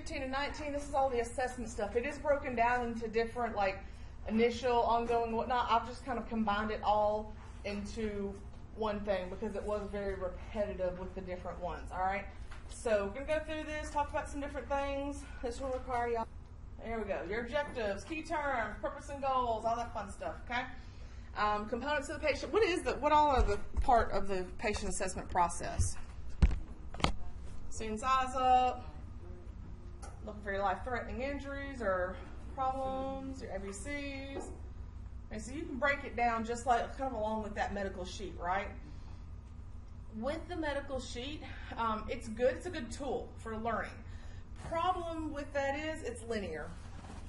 15 and 19, this is all the assessment stuff. It is broken down into different, like, initial, ongoing, whatnot. I've just kind of combined it all into one thing because it was very repetitive with the different ones, all right? So we're going to go through this, talk about some different things. This will require y'all. There we go. Your objectives, key terms, purpose and goals, all that fun stuff, okay? Components of the patient. What all are the part of the patient assessment process? Scene size up, looking for your life-threatening injuries or problems, your ABCs. And so you can break it down just like kind of along with that medical sheet, right? With the medical sheet, it's good. It's a good tool for learning. Problem with that is it's linear.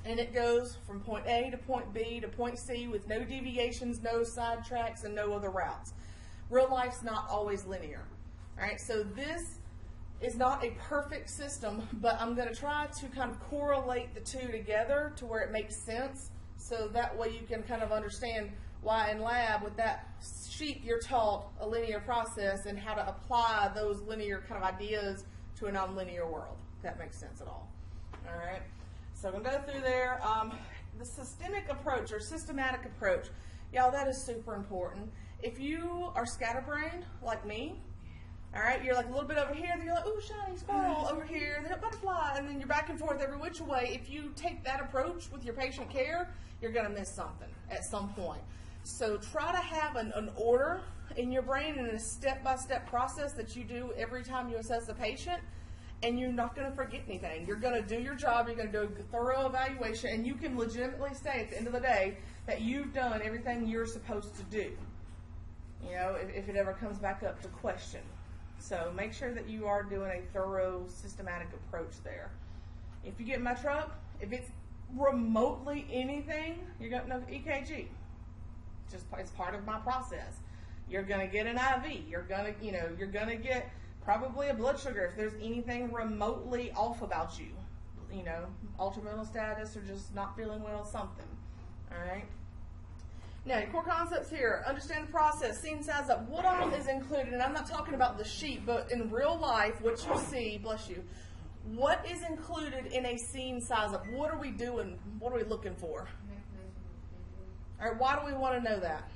And it goes from point A to point B to point C with no deviations, no sidetracks, and no other routes. Real life's not always linear. All right, so this is not a perfect system, but I'm going to try to kind of correlate the two together to where it makes sense, so that way you can kind of understand why in lab with that sheet you're taught a linear process and how to apply those linear kind of ideas to a nonlinear world, if that makes sense at all. All right. So I'm going to go through there. The systemic approach or systematic approach, y'all, that is super important. If you are scatterbrained like me, all right, you're like a little bit over here, then you're like, ooh, shiny squirrel over here, then a butterfly, and then you're back and forth every which way. If you take that approach with your patient care, you're going to miss something at some point. So try to have an order in your brain and a step-by-step process that you do every time you assess a patient. And you're not going to forget anything. You're going to do your job. You're going to do a thorough evaluation, and you can legitimately say at the end of the day that you've done everything you're supposed to do. You know, if it ever comes back up to question. So make sure that you are doing a thorough, systematic approach there. If you get in my truck, if it's remotely anything, you're going to know EKG. It's part of my process. You're going to get an IV. You're going to get probably a blood sugar if there's anything remotely off about you. You know, ultramental status or just not feeling well, something. All right. Now, your core concepts here: understand the process, scene size up. What all is included? And I'm not talking about the sheet, but in real life, what you see, bless you, what is included in a scene size up? What are we doing? What are we looking for? All right. Why do we want to know that?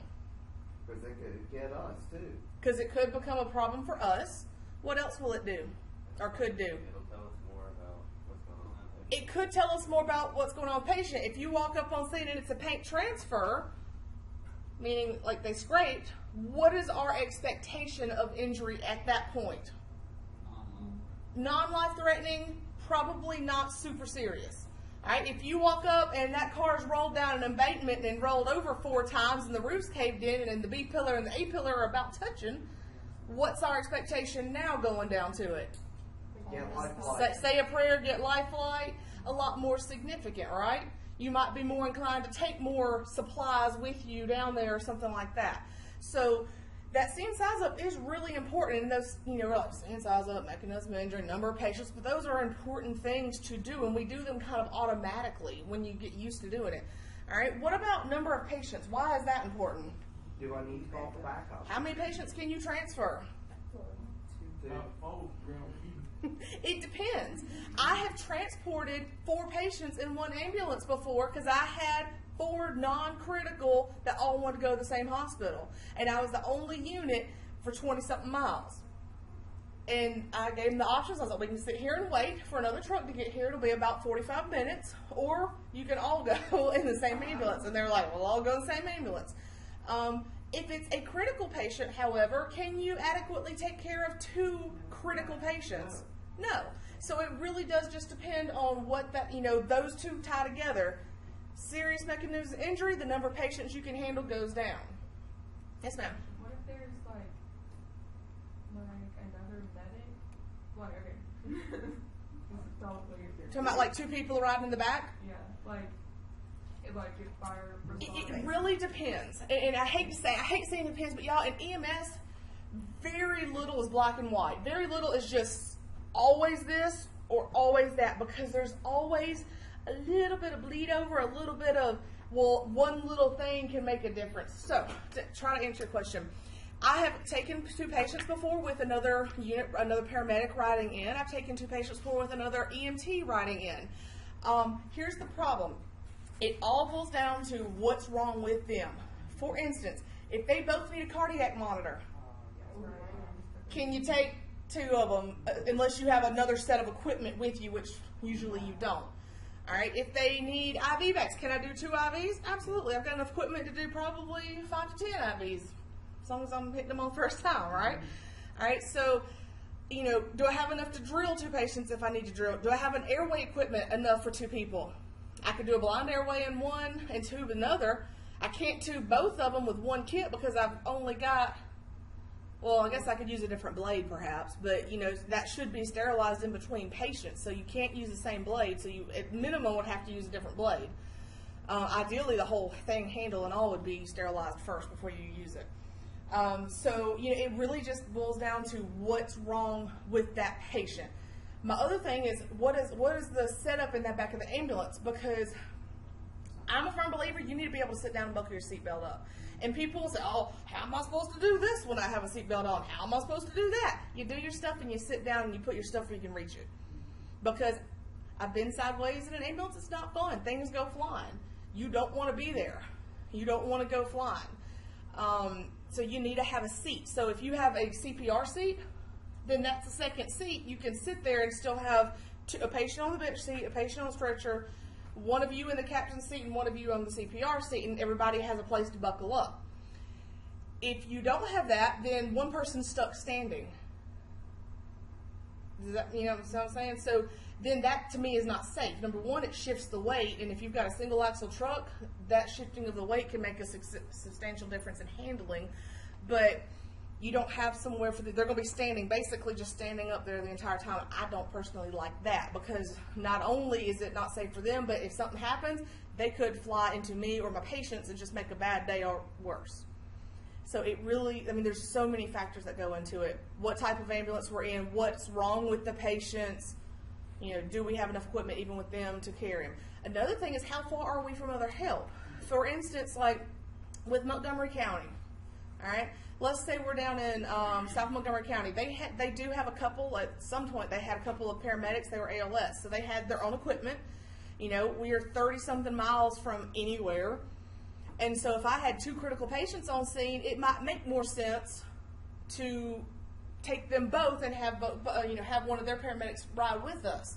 Because they could get us too. Because it could become a problem for us. What else will it do, or could do? It'll tell us more about what's going on. It could tell us more about what's going on with the patient. If you walk up on scene and it's a paint transfer, meaning like they scraped, what is our expectation of injury at that point? Non-life-threatening, probably not super serious. All right, if you walk up and that car's rolled down an embankment and rolled over 4 times and the roof's caved in and the B pillar and the A pillar are about touching, what's our expectation now going down to it? Get lifeline. Say a prayer, get lifeline. A lot more significant, right? You might be more inclined to take more supplies with you down there or something like that. So that scene size up is really important. And those, we're like scene size up, mechanism of injury, number of patients, but those are important things to do, and we do them kind of automatically when you get used to doing it. All right. What about number of patients? Why is that important? Do I need to call for backup? How many patients can you transfer? 2. It depends. I have transported 4 patients in one ambulance before because I had 4 non-critical that all wanted to go to the same hospital. And I was the only unit for 20-something miles. And I gave them the options. I was like, we can sit here and wait for another truck to get here. It'll be about 45 minutes. Or you can all go in the same ambulance. And they're like, we'll all go in the same ambulance. If it's a critical patient, however, can you adequately take care of 2 critical patients? No. So it really does just depend on what that, those two tie together. Serious mechanism of injury, the number of patients you can handle goes down. Yes, ma'am. What if there's like another medic? Like, okay. This is probably Talking about like 2 people riding in the back? Yeah, like if fire It really depends. And I hate saying it depends, but y'all, in EMS, very little is black and white. Very little is just always this or always that, because there's always a little bit of bleed over, a little bit of, well, one little thing can make a difference. So, to try to answer your question, I have taken 2 patients before with another unit, another paramedic riding in. I've taken 2 patients before with another EMT riding in. Here's the problem. It all boils down to what's wrong with them. For instance, if they both need a cardiac monitor, can you take 2 of them unless you have another set of equipment with you, which usually you don't. All right, if they need IV bags, can I do 2 IVs? Absolutely. I've got enough equipment to do probably 5 to 10 IVs, as long as I'm hitting them on the first time, right? All right, so, you know, do I have enough to drill 2 patients if I need to drill? Do I have an airway equipment enough for 2 people? I could do a blind airway in one and tube another. I can't tube both of them with one kit because I've only got, well, I guess I could use a different blade perhaps, but, you know, that should be sterilized in between patients, so you can't use the same blade, so you at minimum would have to use a different blade. Ideally, the whole thing, handle and all, would be sterilized first before you use it. So, you know, it really just boils down to what's wrong with that patient. My other thing is, what is the setup in that back of the ambulance? Because I'm a firm believer you need to be able to sit down and buckle your seatbelt up. And people say, oh, how am I supposed to do this when I have a seatbelt on? How am I supposed to do that? You do your stuff and you sit down and you put your stuff where you can reach it. Because I've been sideways in an ambulance. It's not fun. Things go flying. You don't want to be there. You don't want to go flying. So you need to have a seat. So if you have a CPR seat, then that's the second seat. You can sit there and still have a patient on the bench seat, a patient on a stretcher, one of you in the captain's seat and one of you on the CPR seat, and everybody has a place to buckle up. If you don't have that, then one person's stuck standing. Does that, you know what I'm saying? So then that to me is not safe. Number one, it shifts the weight, and if you've got a single axle truck, that shifting of the weight can make a substantial difference in handling. But you don't have somewhere for they're going to be standing, basically just standing up there the entire time. I don't personally like that, because not only is it not safe for them, but if something happens, they could fly into me or my patients and just make a bad day or worse. So it really, I mean, there's so many factors that go into it. What type of ambulance we're in, what's wrong with the patients, you know, do we have enough equipment even with them to carry them? Another thing is, how far are we from other help? For instance, like with Montgomery County, all right? Let's say we're down in South Montgomery County. They do have a couple, at some point they had a couple of paramedics. They were ALS, so they had their own equipment. You know, we are 30-something miles from anywhere. And so if I had 2 critical patients on scene, it might make more sense to take them both and have have one of their paramedics ride with us,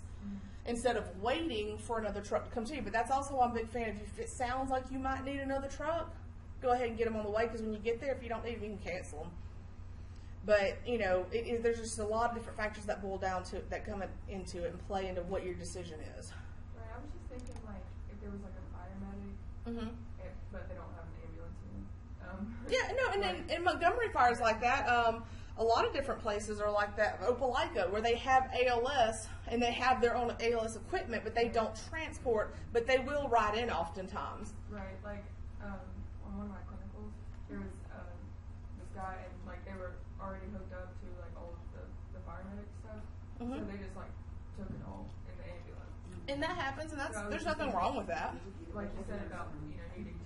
instead of waiting for another truck to come to you. But that's also why I'm a big fan of, if it sounds like you might need another truck, go ahead and get them on the way, because when you get there, if you don't need them, you can cancel them. But, you know, there's just a lot of different factors that boil down to that come into it and play into what your decision is. Right, I was just thinking, like, if there was like a paramedic, but they don't have an ambulance in. Yeah, no, and then in Montgomery Fire's like that. A lot of different places are like that. Opelika, where they have ALS and they have their own ALS equipment, but they don't transport, but they will ride in oftentimes. Right, like on one of my clinicals, there was this guy, and like they were already hooked up to like all of the paramedic stuff, so they just like took it all in the ambulance. And that happens, and So there's nothing wrong with that. Like you said about needing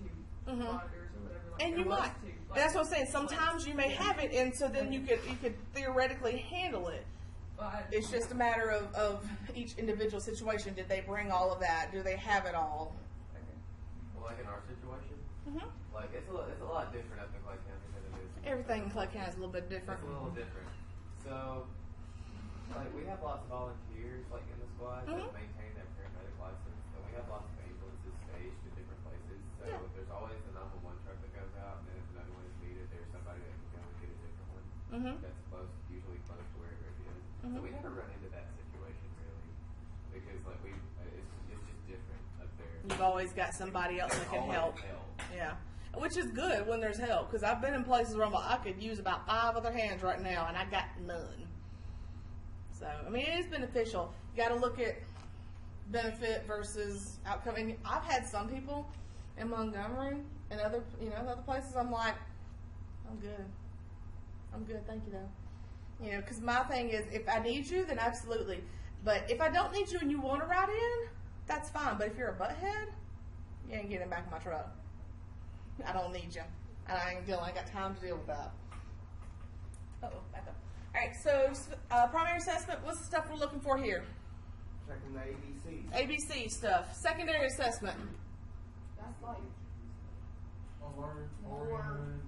2 monitors or whatever. Like, And there you was might. 2, like, And that's what I'm saying. Sometimes you may have it, and so then you could theoretically handle it. well, It's just a matter of each individual situation. Did they bring all of that? Do they have it all? Okay. Well, like in our situation, like it's a lot different up in Clay County than it is. Everything in Clay County is a little bit different. It's a little different. So, like we have lots of volunteers like in the squad that maintain their paramedic license, and we have lots of ambulances staged in different places. So there's always the 911 truck that goes out, and then if another one is needed, there's somebody that can go and get a different one that's usually close to wherever it is. So we never run into that situation really, because like it's just different up there. You've always got somebody else that can Always help. Yeah. Which is good when there's help, because I've been in places where I'm like, I could use about 5 other hands right now, and I got none. So, I mean, it is beneficial. You got to look at benefit versus outcome. And I've had some people in Montgomery and other places, I'm like, I'm good, thank you though. You know, because my thing is, if I need you, then absolutely. But if I don't need you and you want to ride in, that's fine. But if you're a butthead, you ain't getting back in my truck. I don't need you. And I ain't got time to deal with that. back up. All right, so primary assessment, what's the stuff we're looking for here? Checking the ABCs. ABC stuff. Secondary assessment. That's like Alert, oriented.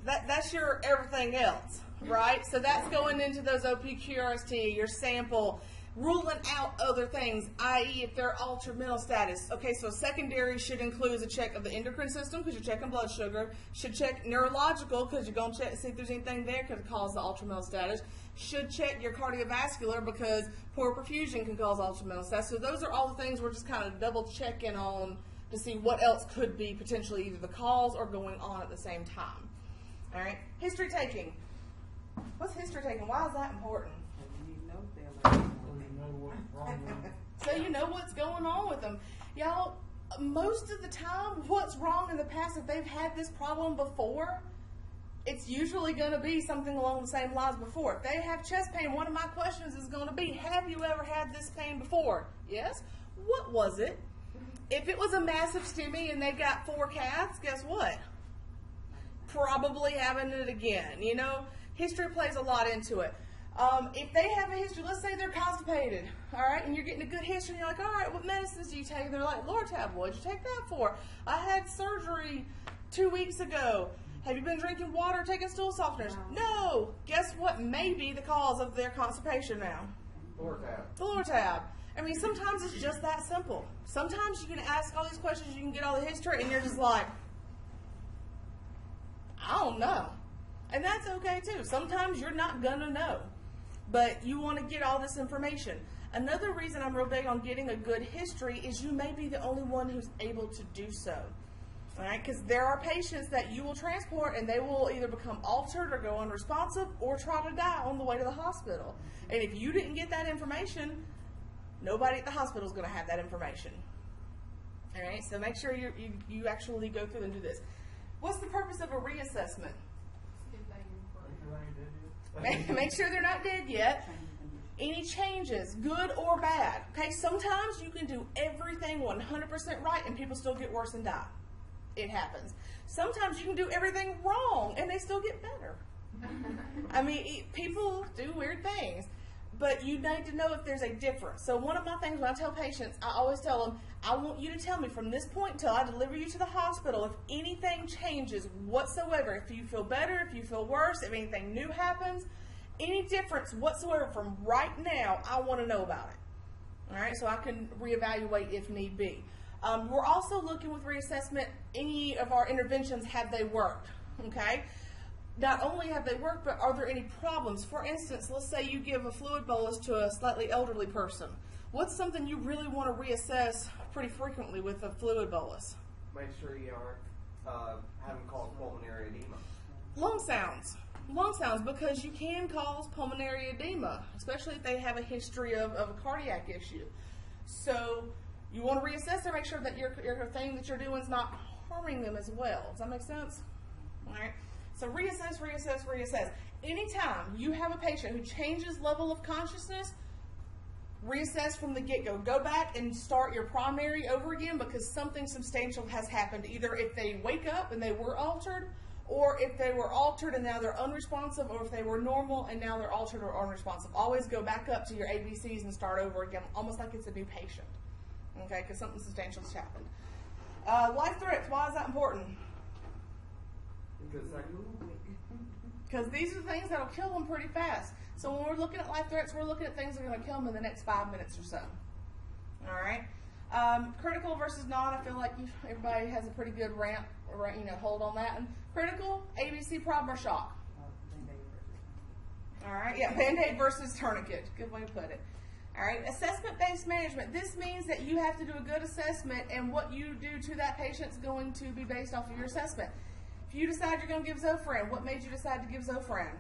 That's your everything else, right? So that's going into those OPQRST, your sample, ruling out other things, i.e. if they're altered mental status. Okay, so secondary should include a check of the endocrine system because you're checking blood sugar. Should check neurological because you're going to check to see if there's anything there that could cause the altered mental status. Should check your cardiovascular because poor perfusion can cause altered mental status. So those are all the things we're just kind of double checking on to see what else could be potentially either the cause or going on at the same time. All right, history taking. What's history taking? Why is that important? So you know what's wrong with it. So you know what's going on with them. Y'all, most of the time, what's wrong in the past, if they've had this problem before, it's usually going to be something along the same lines before. If they have chest pain, one of my questions is going to be, have you ever had this pain before? Yes. What was it? If it was a massive STEMI and they got 4 caths, guess what? Probably having it again. You know, history plays a lot into it. If they have a history, let's say they're constipated, all right, and you're getting a good history, and you're like, all right, what medicines do you take? And they're like, Lortab, what'd you take that for? I had surgery 2 weeks ago. Have you been drinking water, taking stool softeners? No. Guess what may be the cause of their constipation now? Lortab. The Lortab. I mean, sometimes it's just that simple. Sometimes you can ask all these questions, you can get all the history, and you're just like, I don't know. And that's okay too. Sometimes you're not gonna know, but you want to get all this information. Another reason I'm real big on getting a good history is you may be the only one who's able to do so. All right, because there are patients that you will transport and they will either become altered or go unresponsive or try to die on the way to the hospital. And if you didn't get that information, nobody at the hospital is going to have that information. All right, so make sure you actually go through and do this. What's the purpose of a reassessment? Make sure they're not dead yet. Any changes, good or bad. Okay, sometimes you can do everything 100% right and people still get worse and die. It happens. Sometimes you can do everything wrong and they still get better. I mean, people do weird things, but you need to know if there's a difference. So one of my things when I tell patients, I always tell them, I want you to tell me from this point until I deliver you to the hospital if anything changes whatsoever, if you feel better, if you feel worse, if anything new happens, any difference whatsoever from right now, I want to know about it. All right, so I can reevaluate if need be. We're also looking with reassessment, any of our interventions, have they worked? Okay? Not only have they worked, but are there any problems? For instance, let's say you give a fluid bolus to a slightly elderly person. What's something you really want to reassess pretty frequently with a fluid bolus? Make sure you aren't having caused pulmonary edema. Lung sounds. Lung sounds, because you can cause pulmonary edema, especially if they have a history of a cardiac issue. So you want to reassess to make sure that your thing that you're doing is not harming them as well. Does that make sense? All right. So reassess, reassess, reassess. Anytime you have a patient who changes level of consciousness, reassess from the get-go. Go back and start your primary over again because something substantial has happened. Either if they wake up and they were altered, or if they were altered and now they're unresponsive, or if they were normal and now they're altered or unresponsive. Always go back up to your ABCs and start over again, almost like it's a new patient. Okay, because something substantial has happened. Life threats, why is that important? Because these are things that will kill them pretty fast. So when we're looking at life threats, we're looking at things that are going to kill them in the next 5 minutes or so. All right. Critical versus non, I feel like everybody has a pretty good hold on that. And critical, ABC, problem, or shock. All right. Yeah, Band-Aid versus tourniquet. Good way to put it. All right. Assessment-based management. This means that you have to do a good assessment, and what you do to that patient is going to be based off of your assessment. If you decide you're going to give Zofran, what made you decide to give Zofran?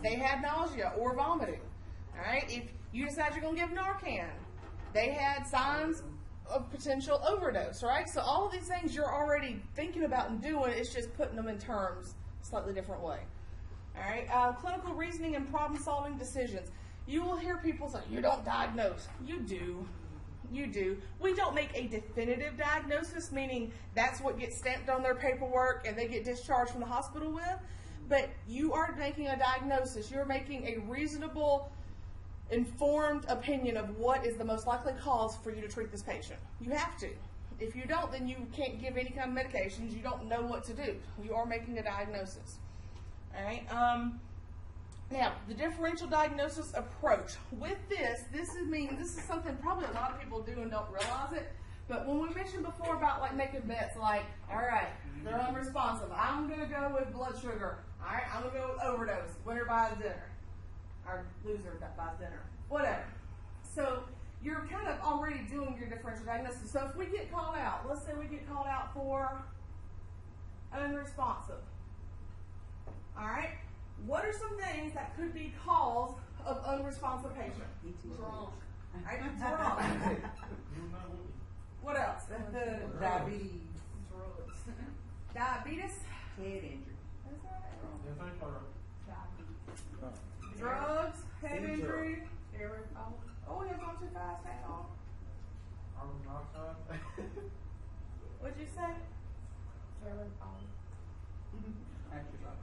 They had nausea or vomiting. All right. If you decide you're going to give Narcan, they had signs of potential overdose. Right. So all of these things you're already thinking about and doing. It's just putting them in terms a slightly different way. All right. Clinical reasoning and problem-solving decisions. You will hear people say, "You don't diagnose." You do. You do. We don't make a definitive diagnosis, meaning that's what gets stamped on their paperwork and they get discharged from the hospital with. but you are making a diagnosis. You're making a reasonable, informed opinion of what is the most likely cause for you to treat this patient. You have to. If you don't, then you can't give any kind of medications. You don't know what to do. You are making a diagnosis. All right. Now, the differential diagnosis approach. With this is something probably a lot of people do and don't realize it. But when we mentioned before about like making bets, like, all right, they're unresponsive. I'm gonna go with blood sugar. All right, I'm gonna go with overdose. Winner buys dinner, or loser that buys dinner. Whatever. So you're kind of already doing your differential diagnosis. So if we get called out, let's say we get called out for unresponsive. All right. What are some things that could be cause of unresponsive patient? Drunk. Right? Drunk. What else? Diabetes. Drugs. Diabetes. Head injury. Is that Yes, drugs, head injury. Steroid power. Oh, you're going too fast now. carbon monoxide. What'd you say? Steroid power. Exercise.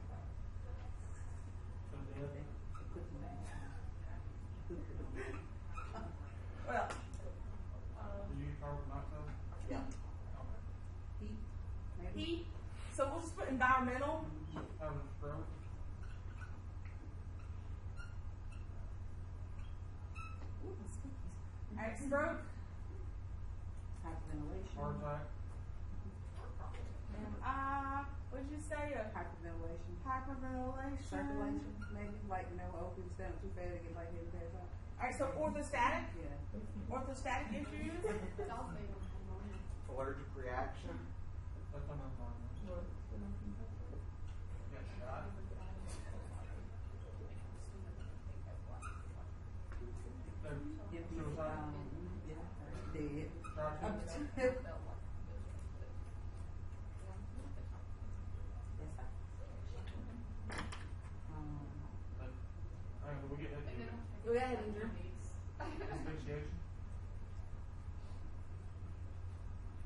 So dead. Well, Do you use carbon monoxide? yeah. Heat. Maybe. Heat. So we'll just put environmental. Having a stroke? Alright, stroke. Hyperventilation. Heart attack? What'd you say? Hyperventilation. Hyperventilation. Circulation. Maybe like people stand too fast and get like head pass out. Alright, so orthostatic. Yeah. Orthostatic issues. Allergic reaction. That's on my mind. Get shot? Suicide? Yeah. Dead. Shot? Hey, we get that to Go ahead, Andrew. asphyxiation?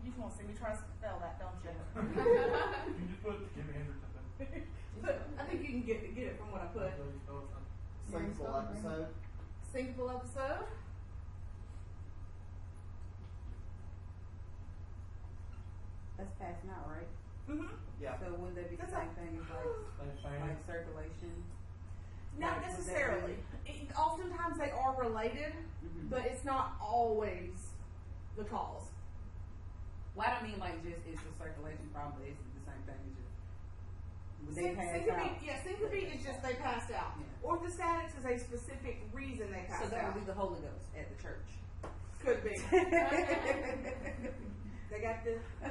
You just want to see me try to spell that, don't you? You just put Jimi Hendrix in there. But I think you can get it from what I put. Single episode. Single episode. That's passing out, right? Mm-hmm. Yeah. So wouldn't that be the That's same thing as like Like circulation? Not Right, so that necessarily. Oftentimes they are related, Mhm. but it's not always the cause. Well, I don't mean like just it's a circulation problem, but it's the same thing. It's just when they pass out. Syncope is just they passed out. Yeah. Orthostatics is a specific reason they passed So that out. would be the Holy Ghost at the church. Could be. They got the, I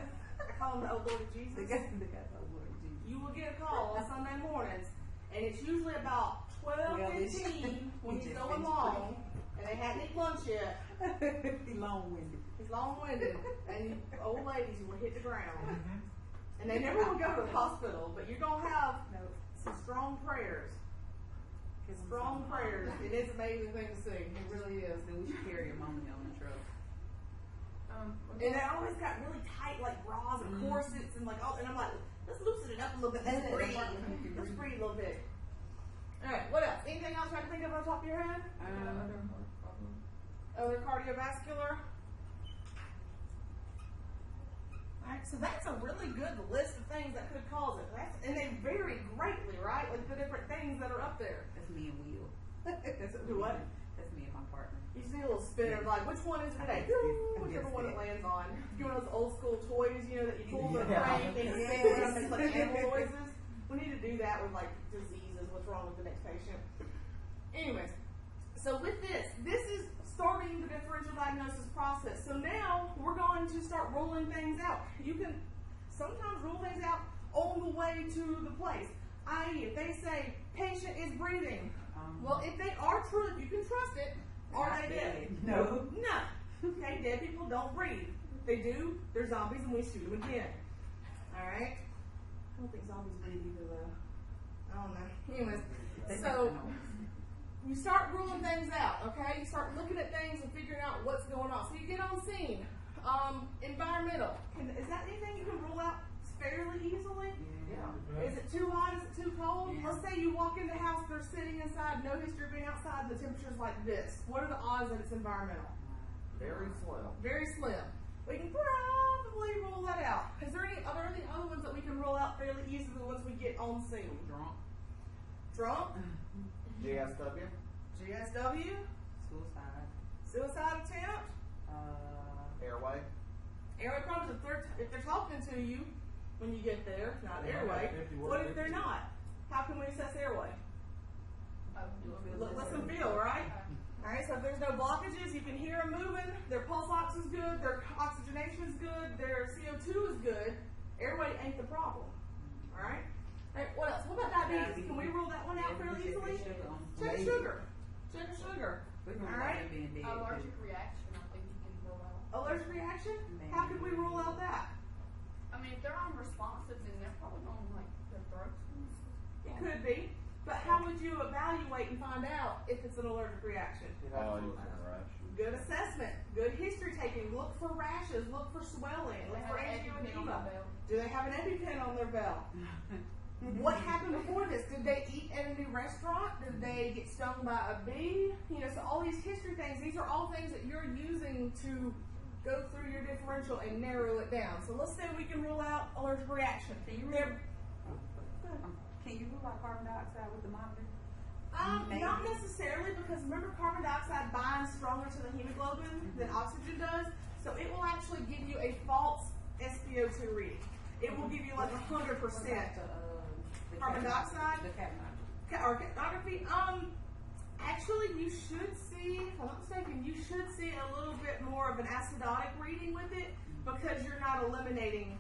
call them the old Lord of Jesus. They got the Lord Jesus. You will get a call on Sunday mornings, and it's usually about 12:15 when he's going long, and they hadn't eaten lunch yet. Long-winded. He's long-winded, and old ladies will hit the ground. And they never will go to the hospital, but you're going to have some strong prayers. Strong prayers. It is an amazing thing to see. It really is. Then we should carry ammonia on the truck. And they always got really tight, like bras and corsets and like all. And I'm like, let's loosen it up a little bit. Let's breathe. Let's breathe a little bit. All right. What else? Anything else I can think of on top of your head? Other heart problems. Other cardiovascular. All right. So that's a really good list of things that could cause it. And they vary greatly, right? Like the different things that are up there. That's me and Will. That's Do what? That's me and my partner. You see a little spinner, like, which one is it today? Whichever one it lands on. You know those old school toys, you know, that you pull the crank and you spin it up and it's like animal noises? We need to do that with, like, diseases, what's wrong with the next patient. Anyways, so with this is starting the differential diagnosis process. So now we're going to start ruling things out. You can sometimes rule things out on the way to the place. I.e., if they say, patient is breathing, well, if they are true, if you can trust it, are they dead? No. No. Okay, dead people don't breathe. If they do, they're zombies and we shoot them again. Alright? I don't think zombies breathe either though. I don't know. Anyways, so you start ruling things out, okay? You start looking at things and figuring out what's going on. So you get on scene. Environmental. Is that anything you can rule out fairly easily? Yeah. Is it too hot? Is it too cold? like this, what are the odds that it's environmental? Very slim. Very slim. We can probably rule that out. Are there any other ones that we can rule out fairly easily once we get on scene? Drunk, Drunk, GSW. GSW, suicide, suicide attempt, Airway. airway problems. If they're talking to you when you get there, not airway. What if they're not? How can we assess airway? Listen, feel, right? All right, so if there's no blockages, you can hear them moving, their pulse ox is good, their oxygenation is good, their CO2 is good, airway ain't the problem. All right? All right, what else? What about diabetes? Can we rule that one out fairly easily? Check sugar. Check sugar. All right? Allergic reaction, I think you can rule out. Allergic reaction? How can we rule out that? I mean, if they're unresponsive, then they're probably on like their throats. It could be. But how would you evaluate and find out if it's an allergic reaction? Good assessment, good history taking. Look for rashes, look for swelling, look for angioedema. Do they have an EpiPen on their belt? What happened before this? Did they eat at a new restaurant? Did they get stung by a bee? You know, so all these history things, these are all things that you're using to go through your differential and narrow it down. So let's say we can rule out allergic reaction. Can you rule out carbon dioxide with the monitor? Not necessarily, because remember carbon dioxide binds stronger to the hemoglobin than oxygen does, so it will actually give you a false SpO2 reading. It will give you like 100% carbon dioxide. The capnography. Or capnography. Actually, you should see, if I'm not mistaken, you should see a little bit more of an acidotic reading with it, because you're not eliminating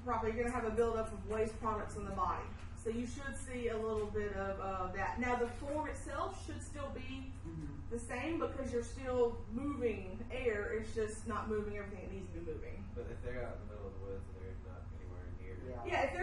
properly. You're going to have a buildup of waste products in the body. So you should see a little bit of that. Now the form itself should still be the same, because you're still moving air. It's just not moving everything that needs to be moving. But if they're out in the middle of the woods and they're not anywhere near, Yeah, if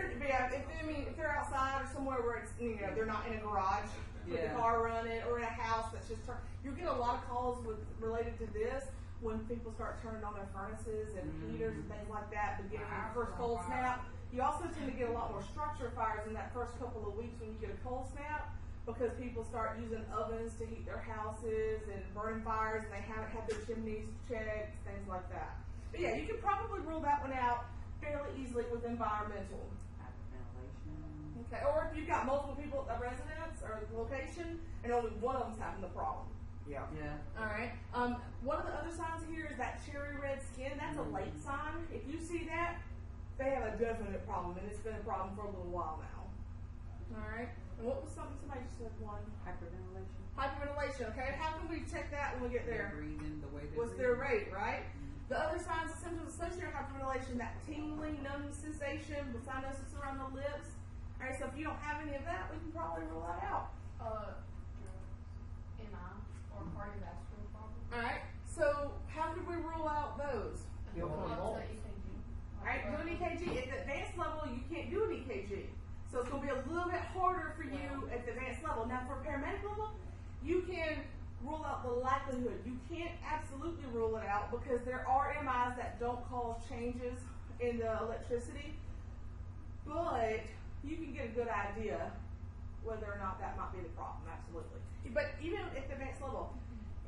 they're outside or somewhere where it's, you know, they're not in a garage with the car running, or in a house that's just you'll get a lot of calls related to this when people start turning on their furnaces and heaters and things like that, beginning of the first cold snap. You also tend to get a lot more structure fires in that first couple of weeks when you get a cold snap, because people start using ovens to heat their houses and burning fires, and they haven't had their chimneys checked, things like that. But yeah, you can probably rule that one out fairly easily with environmental. Hyperventilation. Okay, or if you've got multiple people at the residence or the location, and only one of them's having the problem. Yeah. Yeah. All right. One of the other signs here is that cherry red skin. That's a late sign. If you see that, they have a definite problem, and it's been a problem for a little while now. All right. And what was something somebody just said? One. Hyperventilation. Hyperventilation. Okay. How can we check that when we get there? Their breathing, the way they What's their rate, right? The other signs and symptoms associated with hyperventilation: that tingling, numb sensation, with cyanosis around the lips. All right. So if you don't have any of that, we can probably rule that out. MI or cardiovascular problem. All right. So how could we rule out those? Well, I'll say EKG. All right, do an EKG. At the advanced level, you can't do an EKG. So it's going to be a little bit harder for you at the advanced level. Now, for paramedic level, you can rule out the likelihood. You can't absolutely rule it out, because there are MIs that don't cause changes in the electricity. But you can get a good idea whether or not that might be the problem, absolutely. But even at the advanced level,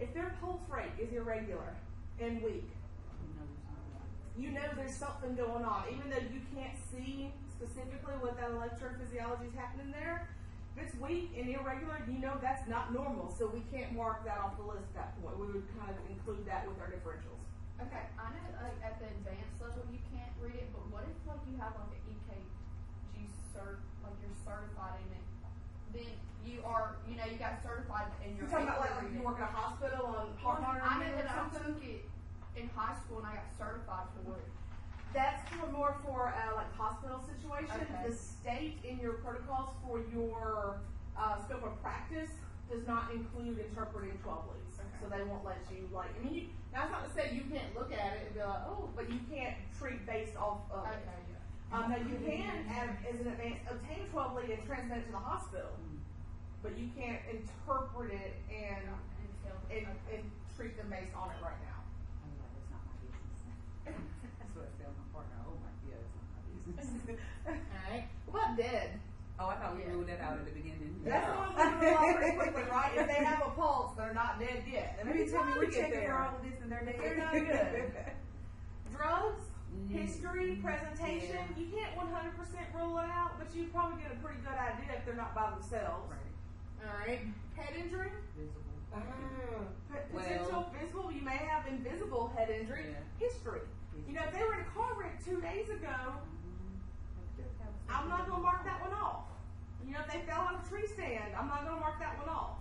if their pulse rate is irregular and weak, you know there's something going on. Even though you can't see specifically what that electrophysiology is happening there, if it's weak and irregular, you know that's not normal. So we can't mark that off the list at that point. We would kind of include that with our differentials. Okay, I know like at the advanced level you can't read it, but what if like you have like an EKG like you're certified in it? Then you are, you know, you got certified and you're talking about able to like read you it. work in a hospital on heart I monitoring know or that I something? took it in high school and I got certified for it. That's more for like hospital situations. Okay. The state in your protocols for your scope of practice does not include interpreting 12 leads. Okay. So they won't let you like, I mean, now it's not to say you can't look at it and be like, oh, but you can't treat based off of it. Okay, yeah. Now you can, as an advanced, obtain 12 lead and transmit it to the hospital, but you can't interpret it and treat them based on it right now. I'm like, it's not my business. That's what I tell my partner. Oh my God, it's not my business. Alright. What about dead? Oh, I thought we Yeah. ruled that out at the beginning. That's the one we rule out pretty quickly, right? If they have a pulse, they're not dead yet. And Maybe tell me we we're get checking for there. all of this and they're They're not good. Drugs, history, presentation. Yeah. You can't 100% rule it out, but you probably get a pretty good idea if they're not by themselves. Right. All right. Head injury. Visible. Potential visible. You may have invisible head injury. Yeah. History. You know, if they were in a car wreck 2 days ago, I'm not going to mark that one off. You know, if they fell out of a tree stand, I'm not going to mark that one off.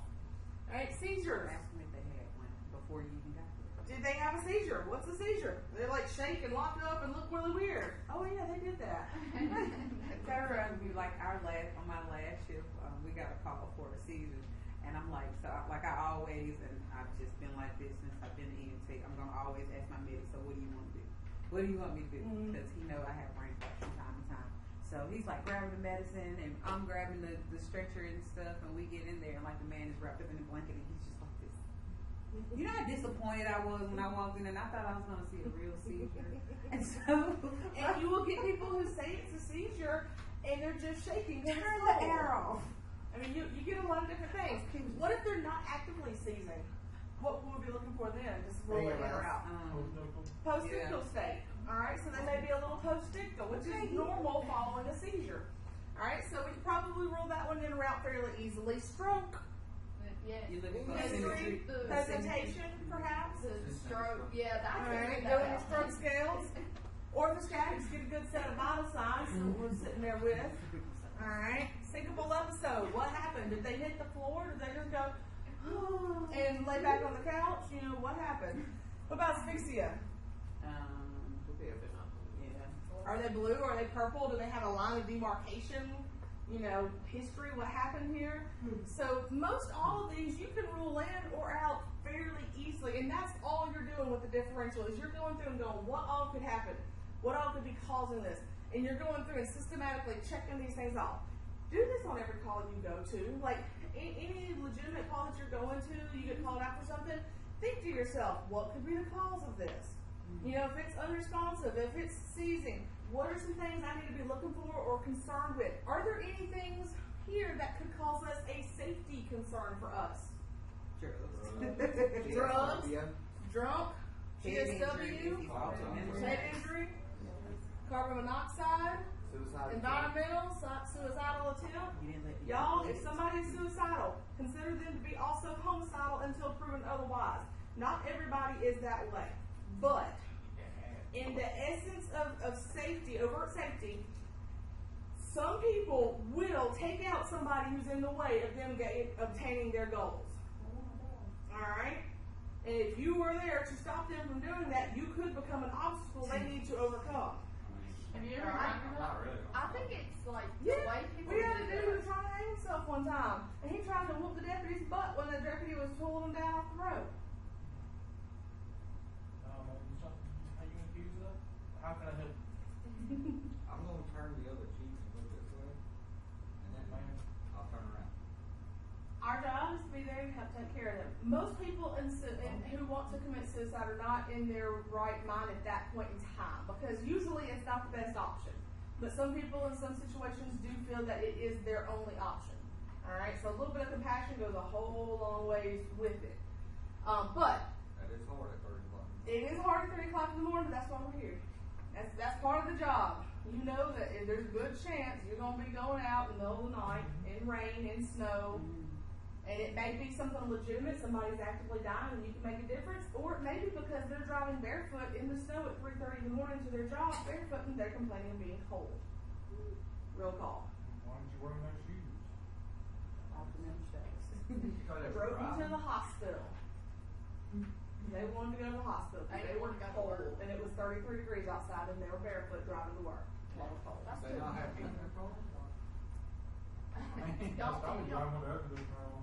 All right, seizures. Ask them if they had one before you even got there. Did they have a seizure? What's a seizure? They like shake and lock up and look really weird. Oh yeah, they did that. Better be like on my last shift, we got a call for a seizure, and I'm like, so like I always, and I've just been like this since I've been in EMT. I'm gonna always ask my medic, so what do you want to do? What do you want me to do? Because he know I have brain flash from time to time. So he's like grabbing the medicine, and I'm grabbing the stretcher and stuff, and we get in there, and like the man is wrapped up in a blanket, and he's just like this. You know how disappointed I was when I walked in, and I thought I was gonna see a real seizure, and so And you will get people who say it's a seizure and they're just shaking. turn Turn the air off. I mean, you get a lot of different things. What if they're not actively seizing? What would we be looking for then? Just rule it in or out. Post-ictal state. All right, so they may be a little post-ictal, which is normal following a seizure. All right, so we could probably rule that one in or out fairly easily. Stroke, Yes. You looking for history, symmetry? presentation, perhaps. The stroke. Yeah, All that's right, go in your stroke scales. Orthostatics, get a good set of vital signs that we're sitting there with. All right, syncopal episode. What happened? Did they hit the floor? Did they just go and lay back on the couch? You know, what happened? What about asphyxia? Yeah. Are they blue? Are they purple? Do they have a line of demarcation? You know, history, what happened here? So most all of these you can rule in or out fairly easily, and that's all you're doing with the differential is you're going through and going, what all could happen? What all could be causing this? And you're going through and systematically checking these things off. Do this on every call you go to. Like any legitimate call that you're going to, you get called out for something, think to yourself, what could be the cause of this? You know, if it's unresponsive, if it's seizing, what are some things I need to be looking for or concerned with? Are there any things here that could cause us a safety concern for us? Drugs, drunk, GSW, head injury, carbon monoxide, environmental, suicidal attempt. Y'all, if somebody is suicidal, consider them to be also homicidal until proven otherwise. Not everybody is that way. But in the essence of safety, overt safety, some people will take out somebody who's in the way of them obtaining their goals. Alright? And if you were there to stop them from doing that, you could become an obstacle they need to overcome. Have you ever Alright. done that? Not really. I think it's like Yeah, the way people we had a do dude who was it. trying to hang himself one time, and he tried to whoop the deputy's butt when the deputy was pulling him down off the road. Are you accused of? How can I help? I'm gonna turn the other cheek and look this way, and then I'll turn around. Our job is to be there to help take care of them. Most people who want to commit suicide are not in their right mind at that point in time because usually it's not the best option. But some people in some situations do feel that it is their only option. All right, so a little bit of compassion goes a whole long ways with it. But That is hard at 30 o'clock. it is hard at 3 o'clock in the morning, but that's why we're here. That's part of the job. You know that there's a good chance you're going to be going out in the middle of the night in rain, in snow, and it may be something legitimate, somebody's actively dying and you can make a difference, or it may be because they're driving barefoot in the snow at 3:30 in the morning to their job, barefoot, and they're complaining of being cold. Real call. Why aren't you wearing those shoes? Drove them to the hospital. They wanted to go to the hospital because they were cold, and it was 33 degrees outside, and they were barefoot driving to work. They were cold. That's They too not much. happy in their car? Y'all I was see, driving with the other dude around.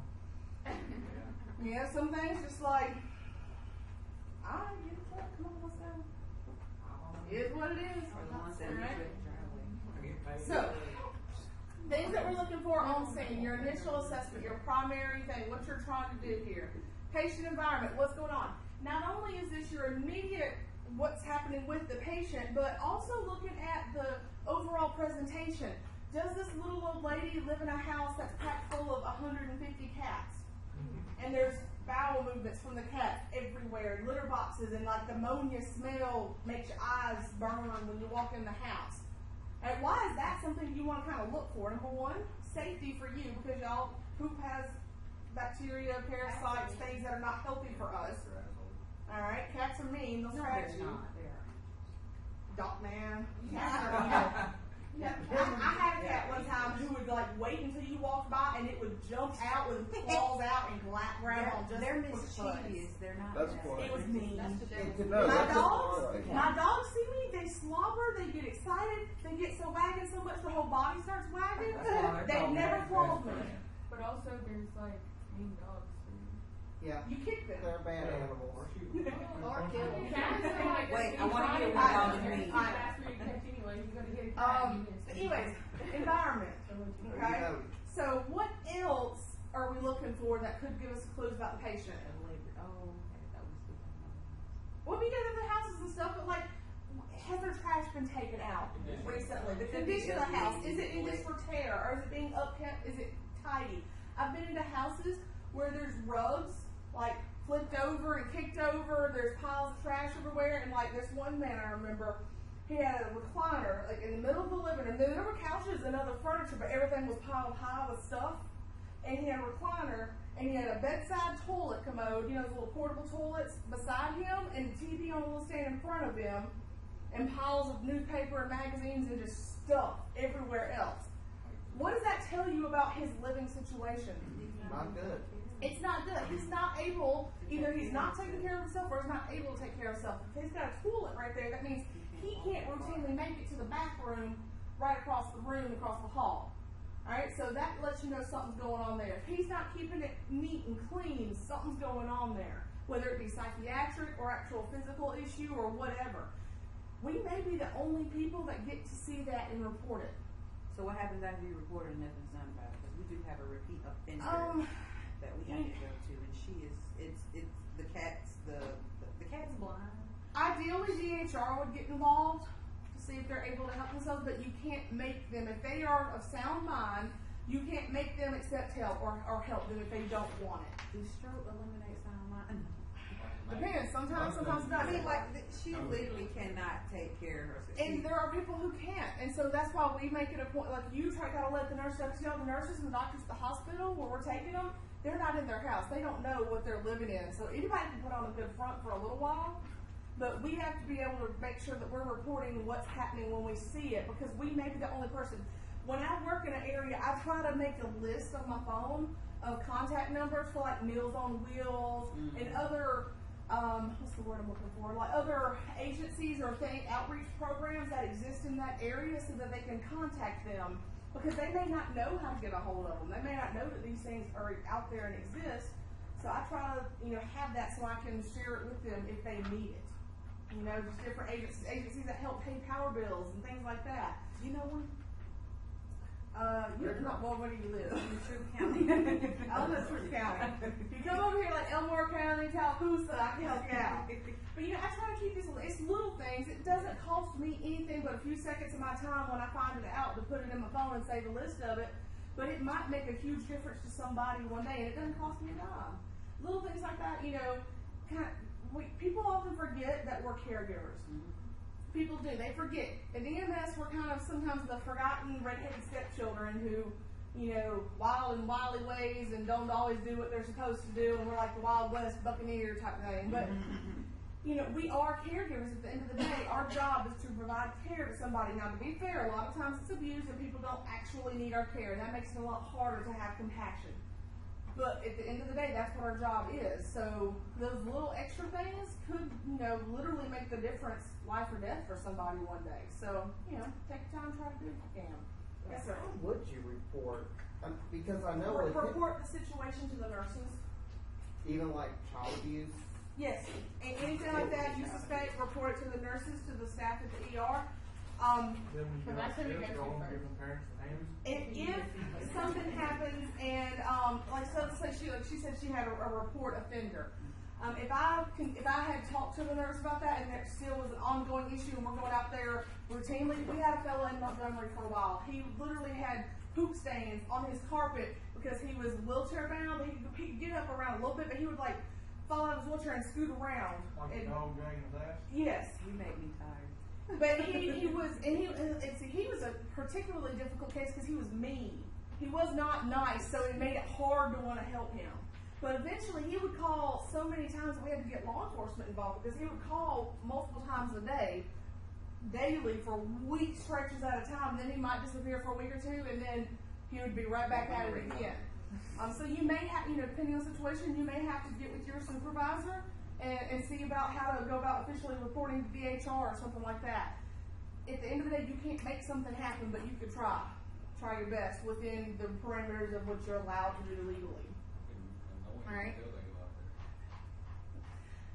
Yeah, some things just like, I get a truck, come on, let's go. It is what it is. Alright? So, things that we're looking for on scene, your initial assessment, your primary thing, what you're trying to do here. Patient environment, what's going on? Not only is this your immediate, what's happening with the patient, but also looking at the overall presentation. does this little old lady live in a house that's packed full of 150 cats? And there's bowel movements from the cats everywhere, litter boxes, and like the ammonia smell makes your eyes burn when you walk in the house. And why is that something you want to kind of look for? Number one, safety for you, because y'all poop has bacteria, parasites, things that are not healthy for us. All right, cats are mean; they'll No, scratch they're you. not. They are. Dog man. I had a cat one time who would like wait until you walked by and it would jump out with its claws out and grab on just They're for fun. mischievous. They're not. That's bad. fine. It was mean. No, My that's dogs, fine. my dogs see me, they slobber, they get excited, they get so wagging so much the whole body starts wagging. That's why They call never me clawed best me. friend. But also, there's like mean dogs too. Yeah, You kick them. they're bad animals. Or shoot. Or kill. Cats are like, Wait, if I you wanna try hear to what catch dogs them, mean. it's fast for you to catch anyway. You're gonna get a cat. and you miss. Anyways, environment. Okay. You know, So what else are we looking for that could give us clues about the patient? Oh, okay. That was the Well, because of the houses and stuff, but like, has their trash been taken out recently? The condition of the house, is it in disrepair, or is it being upkept? Is it tidy? I've been into houses where there's rugs, like, flipped over and kicked over, there's piles of trash everywhere, and like, this one man I remember, he had a recliner, like, in the middle of the living room. There were couches and other furniture, but everything was piled high with stuff, and he had a recliner, and he had a bedside toilet commode, you know, those little portable toilets beside him, and a TV on a little stand in front of him, and piles of newspaper and magazines and just stuff everywhere else. What does that tell you about his living situation? not good. It's not good. He's not able, either he's not taking care of himself or he's not able to take care of himself. If he's got a toilet right there, that means he can't routinely make it to the back room right across the room, across the hall. Alright, so that lets you know something's going on there. If he's not keeping it neat and clean, something's going on there. Whether it be psychiatric or actual physical issue or whatever. We may be the only people that get to see that and report it. So what happens after you report it and nothing's done about it? Because we do have a repeat offender that we have to go to, and she is. It's the cat's cat's blind. Ideally, DHR would get involved to see if they're able to help themselves, but you can't make them, if they are of sound mind, you can't make them accept help or help them if they don't want it. Do stroke eliminate sound mind? Depends. Sometimes it I doesn't. mean, like she literally cannot take care of herself. And there are people who can't, and so that's why we make it a point. Like you gotta let the nurse know, 'cause, you know, the nurses and the doctors at the hospital where we're taking them, they're not in their house. They don't know what they're living in. So anybody can put on a good front for a little while, but we have to be able to make sure that we're reporting what's happening when we see it, because we may be the only person. When I work in an area, I try to make a list on my phone of contact numbers for like Meals on Wheels and other. What's the word I'm looking for? Like other agencies or outreach programs that exist in that area, so that they can contact them, because they may not know how to get a hold of them. They may not know that these things are out there and exist. So I try to, have that so I can share it with them if they need it. Just different agencies that help pay power bills and things like that. You know one? You're not, well, where do you live? In Troup County. I live in Troup County. If you come over here like Elmore County, Tallapoosa, I can help you out. But I try to keep this, it's little things. It doesn't cost me anything but a few seconds of my time when I find it out to put it in my phone and save a list of it. But it might make a huge difference to somebody one day, and it doesn't cost me a dime. Little things like that, people often forget that we're caregivers. People do. They forget. In EMS, we're kind of sometimes the forgotten red-headed stepchildren who, wild and wily ways and don't always do what they're supposed to do, and we're like the Wild West Buccaneer type thing. But, we are caregivers at the end of the day. Our job is to provide care to somebody. Now, to be fair, a lot of times it's abused and people don't actually need our care. That makes it a lot harder to have compassion. But at the end of the day, that's what our job is. So those little extra things could, literally make the difference, life or death, for somebody one day. So, take your time, try to do what you can. Yes, sir. How would you report? Because I know Report the situation to the nurses. even like child abuse. Yes. And anything like that you suspect, report it to the nurses, to the staff at the ER. Then we But get that's who we upstairs, go to go home, first. give them parents names. If something happens and let's say she said she had a report offender. If I had talked to the nurse about that and there still was an ongoing issue and we're going out there routinely. We had a fella in Montgomery for a while. He literally had poop stains on his carpet because he was wheelchair bound. He could get up around a little bit, but he would like fall out of his wheelchair and scoot around. Like a And- dog dragging his ass. yes. You make me tired. But he was a particularly difficult case because he was mean. He was not nice, so it made it hard to want to help him. But eventually, he would call so many times that we had to get law enforcement involved because he would call multiple times a day, daily for week stretches at a time. Then he might disappear for a week or two, and then he would be right back at it again. So you may have, depending on the situation, you may have to get with your supervisor and see about how to go about officially reporting to DHR or something like that. At the end of the day, you can't make something happen, but you can try your best within the parameters of what you're allowed to do legally. Alright.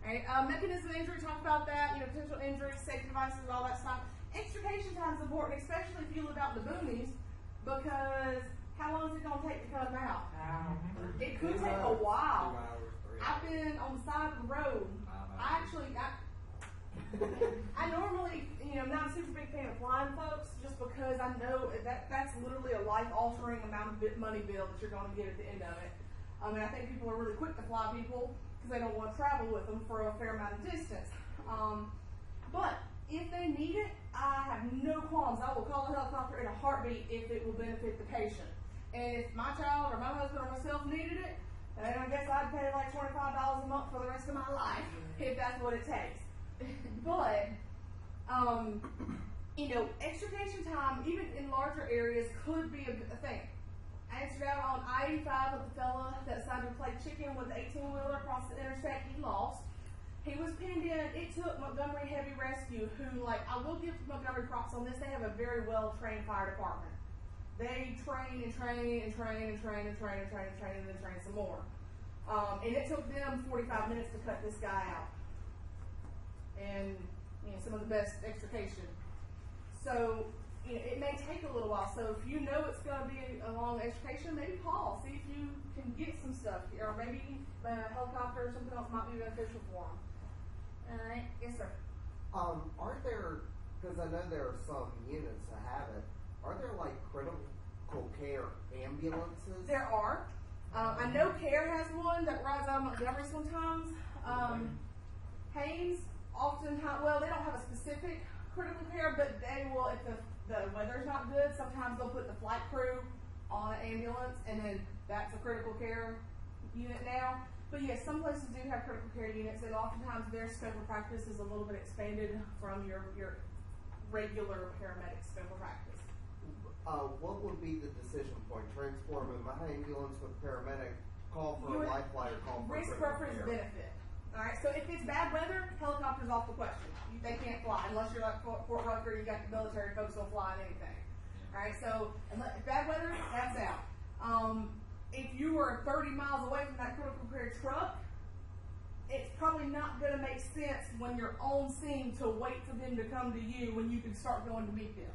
Alright, mechanism of injury, talk about that, potential injuries, safety devices, all that stuff. Extrication time is important, especially if you live out in the boonies, because how long is it going to take to cut them out? It could take a while. 2 hours, 3 hours. I've been on the side of the road. I normally, I'm not a super big fan of flying folks just because I know that's literally a life-altering amount of money bill that you're going to get at the end of it. And I think people are really quick to fly people because they don't want to travel with them for a fair amount of distance. But if they need it, I have no qualms. I will call a helicopter in a heartbeat if it will benefit the patient. And if my child or my husband or myself needed it, then I guess I'd pay like $25 a month for the rest of my life if that's what it takes. But, extrication time, even in larger areas, could be a thing. I answered out on I-85 with the fella that decided to play chicken with the 18-wheeler across the interstate. He lost. He was pinned in. It took Montgomery Heavy Rescue, who, I will give Montgomery props on this. They have a very well-trained fire department. They train and train and train and train and train and train and train and then train some more. And it took them 45 minutes to cut this guy out. And some of the best extrication. So it may take a little while. So if you know it's going to be a long extrication, maybe call, see if you can get some stuff, or maybe a helicopter or something else might be beneficial for them. All right, yes, sir. Aren't there? Because I know there are some units that have it. Are there critical care ambulances? There are. I know CARE has one that rides out of Montgomery sometimes. Haynes oftentimes, well, they don't have a specific critical care, but they will, if the weather's not good, sometimes they'll put the flight crew on an ambulance, and then that's a critical care unit now. But yes, some places do have critical care units, and oftentimes their scope of practice is a little bit expanded from your regular paramedic scope of practice. What would be the decision point? Transport them in my ambulance with paramedic, call for a life flight, or call for Risk critical preference care? benefit. Alright, so if it's bad weather, helicopter's off the question. They can't fly unless you're like Fort Rucker, you got the military folks will fly in anything. Alright, so if bad weather, that's out. If you were 30 miles away from that critical care truck, it's probably not going to make sense when you're on scene to wait for them to come to you when you can start going to meet them.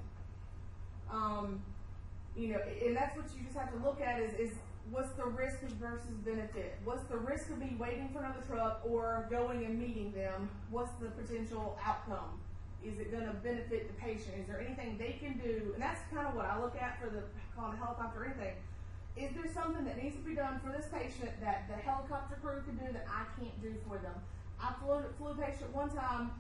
And that's what you just have to look at is what's the risk versus benefit? What's the risk of me waiting for another truck or going and meeting them? What's the potential outcome? Is it going to benefit the patient? Is there anything they can do? And that's kind of what I look at for the calling a helicopter or anything. Is there something that needs to be done for this patient that the helicopter crew can do that I can't do for them? I flew a patient one time.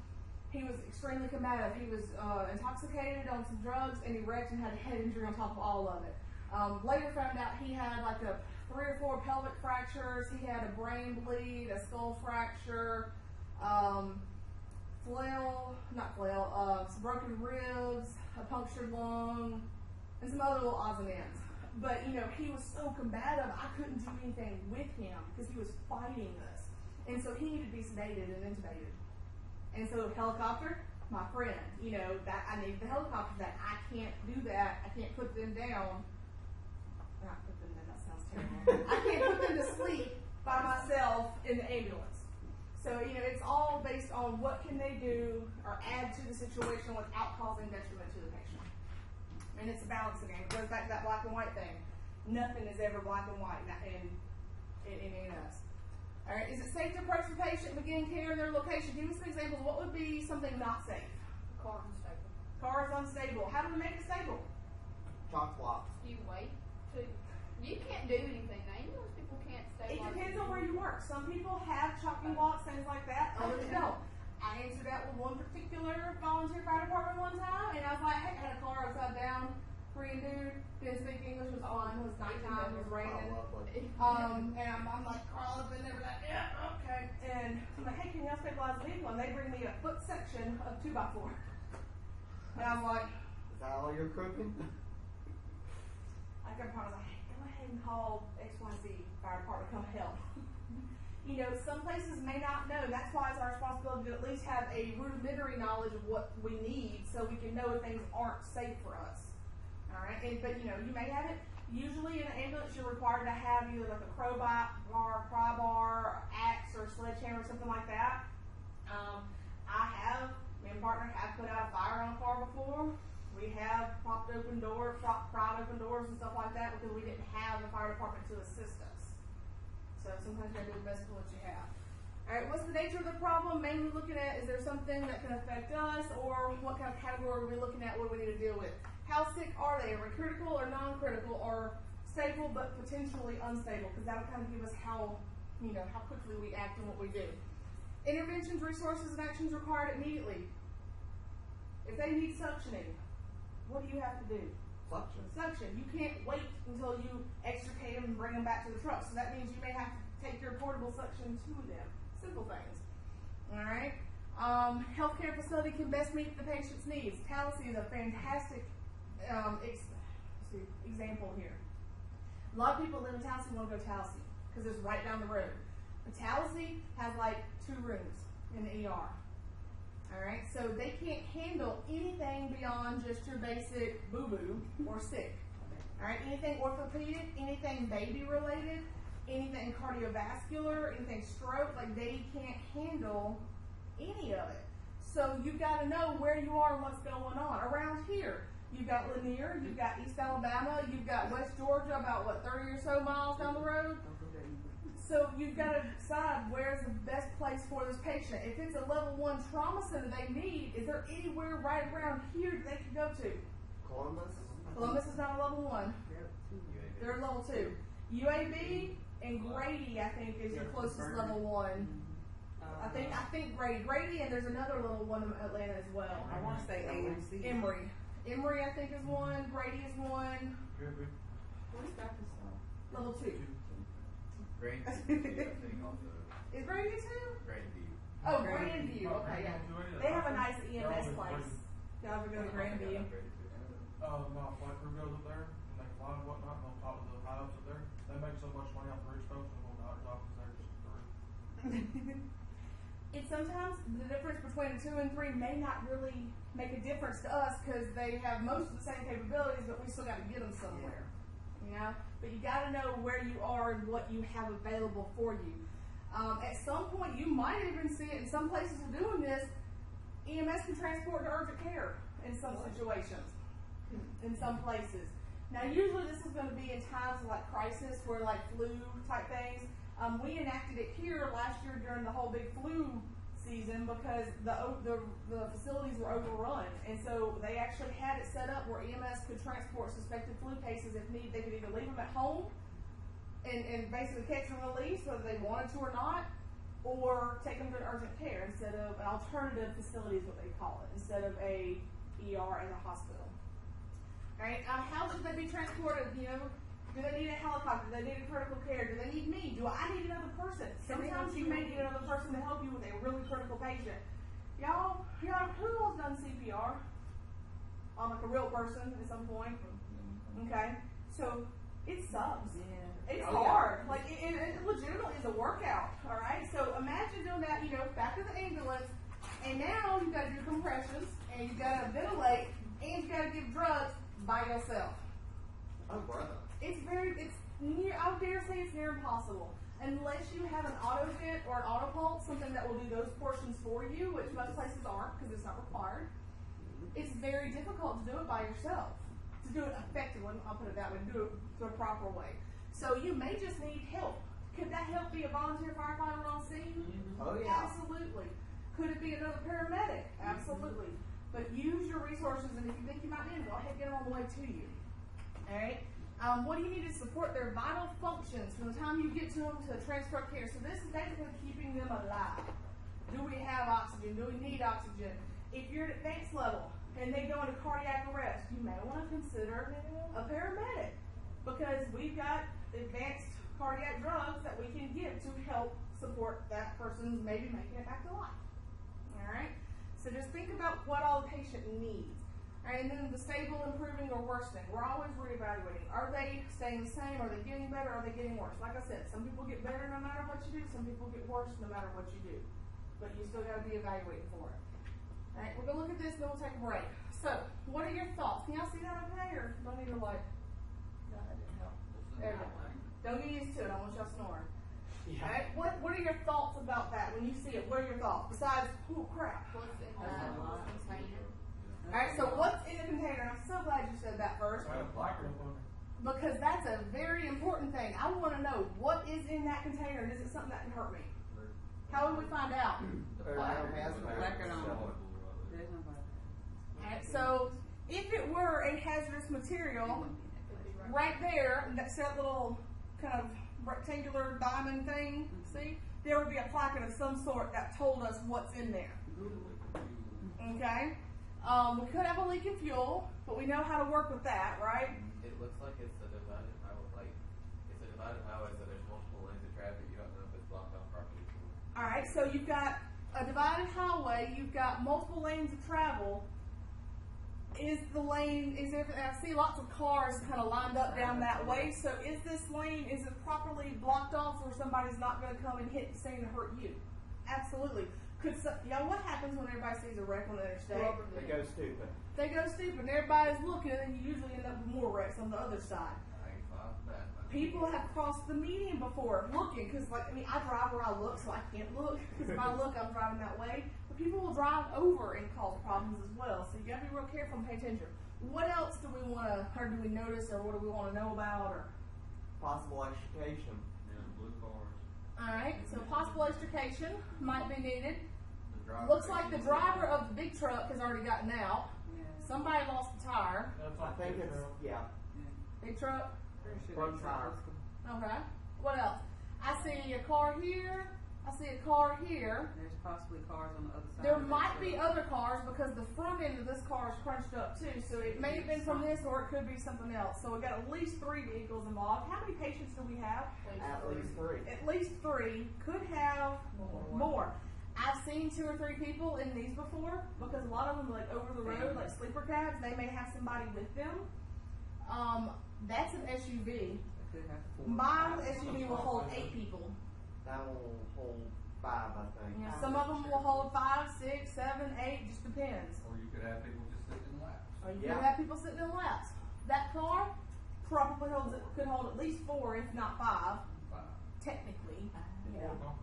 He was extremely combative. He was intoxicated on some drugs, and he wrecked and had a head injury on top of all of it. Later found out he had 3 or 4 pelvic fractures. He had a brain bleed, a skull fracture, some broken ribs, a punctured lung, and some other little odds and ends. But, he was so combative, I couldn't do anything with him because he was fighting this. And so he needed to be sedated and intubated. And so helicopter, my friend, that I need the helicopter that I can't do that. I can't put them down. Not put them down, that sounds terrible. I can't put them to sleep by myself in the ambulance. So, it's all based on what can they do or add to the situation without causing detriment to the patient. And it's a balancing game. It goes back to that black and white thing. Nothing is ever black and white in us. All right. Is it safe to approach the patient and begin care in their location? Give me some examples. What would be something not safe? Car and staple. Car is unstable. How do we make it stable? Chalk blocks. You wait to. You can't do anything now. You know those people can't stay. It depends on where you work. Some people have chalking blocks, things like that. Others don't. I answered that with one particular volunteer fire department one time, and I was like, hey, I had a car upside down, Korean dude, didn't speak English, was on, it was nighttime, it was raining. And I'm like crawling up in there, like, yeah, okay. And I'm like, hey, can you help stabilize the vehicle? And they bring me a foot section of 2x4. And I'm like, Is that all you're cooking? I kept I was like, hey, go ahead and call XYZ fire department, come help. You know, some places may not know. That's why it's our responsibility to at least have a rudimentary knowledge of what we need so we can know if things aren't safe for us. All right, but you know, you may have it. Usually in an ambulance, you're required to have either like a crowbar, or axe, or sledgehammer, or something like that. Me and partner have put out a fire on a car before. We have pried open doors and stuff like that because we didn't have the fire department to assist us. So sometimes you gotta do the best with what you have. Alright, what's the nature of the problem? Mainly looking at, is there something that can affect us, or what kind of category are we looking at, what do we need to deal with? How sick are they? Are they critical or non-critical, or stable but potentially unstable? Because that'll kind of give us how quickly we act and what we do. Interventions, resources, and actions required immediately. If they need suctioning, what do you have to do? Suction. You can't wait until you extricate them and bring them back to the truck. So that means you may have to take your portable suction to them. Simple things. Alright? Healthcare facility can best meet the patient's needs. Tallahassee is a fantastic example here. A lot of people live in Tallahassee want to go to Tallahassee because it's right down the road. But Tallahassee has like 2 rooms in the ER. Alright, so they can't handle anything beyond just your basic boo-boo or sick. Alright, anything orthopedic, anything baby related, anything cardiovascular, anything stroke, like they can't handle any of it. So you've got to know where you are and what's going on. Around here, you've got Lanier, you've got East Alabama, you've got West Georgia, about 30 or so miles down the road. So you've got to decide where's the best place for this patient. If it's a level 1 trauma center they need, is there anywhere right around here that they can go to? Columbus? Columbus is not a level 1. They're a level 2. UAB and Grady, I think, is your closest level 1. I think Grady, and there's another level 1 in Atlanta as well. I want to say AMC. Emory, I think, is 1. Grady is 1. Where's Baptist now? Level 2. Grandview, I think also. Is Grady 2? Grandview. Oh, Grandview. Okay, yeah. They have a nice EMS place. Y'all ever go to Grandview? My flight crew goes up there, and they fly and whatnot, and on top of the highways up there. They make so much money off the rich folks, and the doctor's office there just through. It's sometimes the difference between 2 and 3 may not really make a difference to us because they have most of the same capabilities, but we still got to get them somewhere. You know, but you got to know where you are and what you have available for you. At some point, you might even see it in some places are doing this. EMS can transport to urgent care in some situations, in some places. Now, usually this is going to be in times of like crisis, where like flu type things. We enacted it here last year during the whole big flu season because the facilities were overrun, and so they actually had it set up where EMS could transport suspected flu cases if needed. They could either leave them at home and basically catch and release whether they wanted to or not, or take them to urgent care instead of an alternative facility is what they call it, instead of a ER and a hospital. All right, how should they be transported? You know, do they need a helicopter? Do they need a critical care? Do they need me? Do I need another person? Sometimes you may need another person to help you with a really critical patient. Y'all, who all's done CPR on like a real person at some point? Okay, so it sucks. It's hard. Like it legitimately is a workout. All right. So imagine doing that. You know, back to the ambulance, and now you've got to do compressions, and you've got to ventilate, and you've got to give drugs by yourself. Oh, brother. It's near, I would dare say it's near impossible. Unless you have an auto vent or an auto pulse, something that will do those portions for you, which most places aren't because it's not required. It's very difficult to do it by yourself. To do it effectively, I'll put it that way, to do it the proper way. So you may just need help. Could that help be a volunteer firefighter on scene? Oh, yeah. Absolutely. Could it be another paramedic? Absolutely. But use your resources, and if you think you might need them, go ahead and get them on the way to you. Alright? What do you need to support their vital functions from the time you get to them to transfer care? So this is basically keeping them alive. Do we have oxygen? Do we need oxygen? If you're at advanced level and they go into cardiac arrest, you may want to consider a paramedic, because we've got advanced cardiac drugs that we can give to help support that person's maybe making it back to life. Alright? So just think about what all the patient needs. Alright, and then the stable, improving, or worsening. We're always reevaluating. Are they staying the same? Are they getting better? Are they getting worse? Like I said, some people get better no matter what you do. Some people get worse no matter what you do. But you still got to be evaluating for it. Alright, we're going to look at this, then we'll take a break. So, what are your thoughts? Can y'all see that okay? Or do I need to like... No, that didn't help. There we go. Don't get used to it. I want y'all snoring. Yeah. Alright, what are your thoughts about that when you see it? What are your thoughts? Besides, oh crap. What's in the container? Alright, so what's in the container? I'm so glad you said that first. I have placard up on it. Because that's a very important thing. I want to know what is in that container, and is it something that can hurt me? How would we find out? Or no hazmat. Placard on. So- There's no placard. Alright, so if it were a hazardous material, right there, that's that little kind of rectangular diamond thing, see? There would be a placard of some sort that told us what's in there. Okay? We could have a leak in fuel, but we know how to work with that, right? It looks like it's a divided highway, it's a divided highway, so there's multiple lanes of traffic. You don't know if it's blocked off properly. Alright, so you've got a divided highway, you've got multiple lanes of travel. Is the lane, I see lots of cars kind of lined up down that way, so is this lane, is it properly blocked off where somebody's not going to come and hit the scene and hurt you? Absolutely. What happens when everybody sees a wreck on the interstate? They go stupid. They go stupid and everybody's looking, and you usually end up with more wrecks on the other side. People have crossed the median before looking, because I drive where I look, so I can't look, because if I look, I'm driving that way. But people will drive over and cause problems as well, so you gotta be real careful and pay attention. What else do we want to, or do we notice, or what do we want to know about, or? Possible extrication. Yeah, blue cars. Alright, so possible extrication might be needed. The driver. Looks like the driver of the big truck has already gotten out. Yeah. Somebody lost the tire. That's I like think it's, yeah. Big truck. Pretty sure Front they tire. Okay. What else? I see a car here. I see a car here. There's possibly cars on the other side. There of that might be truck. other cars because the front end of this car is crunched up too. So it may have been from this or it could be something else. So we've got at least 3 vehicles involved. How many patients do we have? At least 3. At least 3. Could have more. I've seen 2 or 3 people in these before because a lot of them are like over the road, like sleeper cabs. They may have somebody with them. That's an SUV. They could have 4. My SUV will hold 8 people. That will hold 5, I think. You know, some of them will hold 5, 6, 7, 8. Just depends. Or you could have people just sitting in laps. Or you Yeah. could have people sitting in laps. That car probably could hold at least 4, if not 5, technically. You know.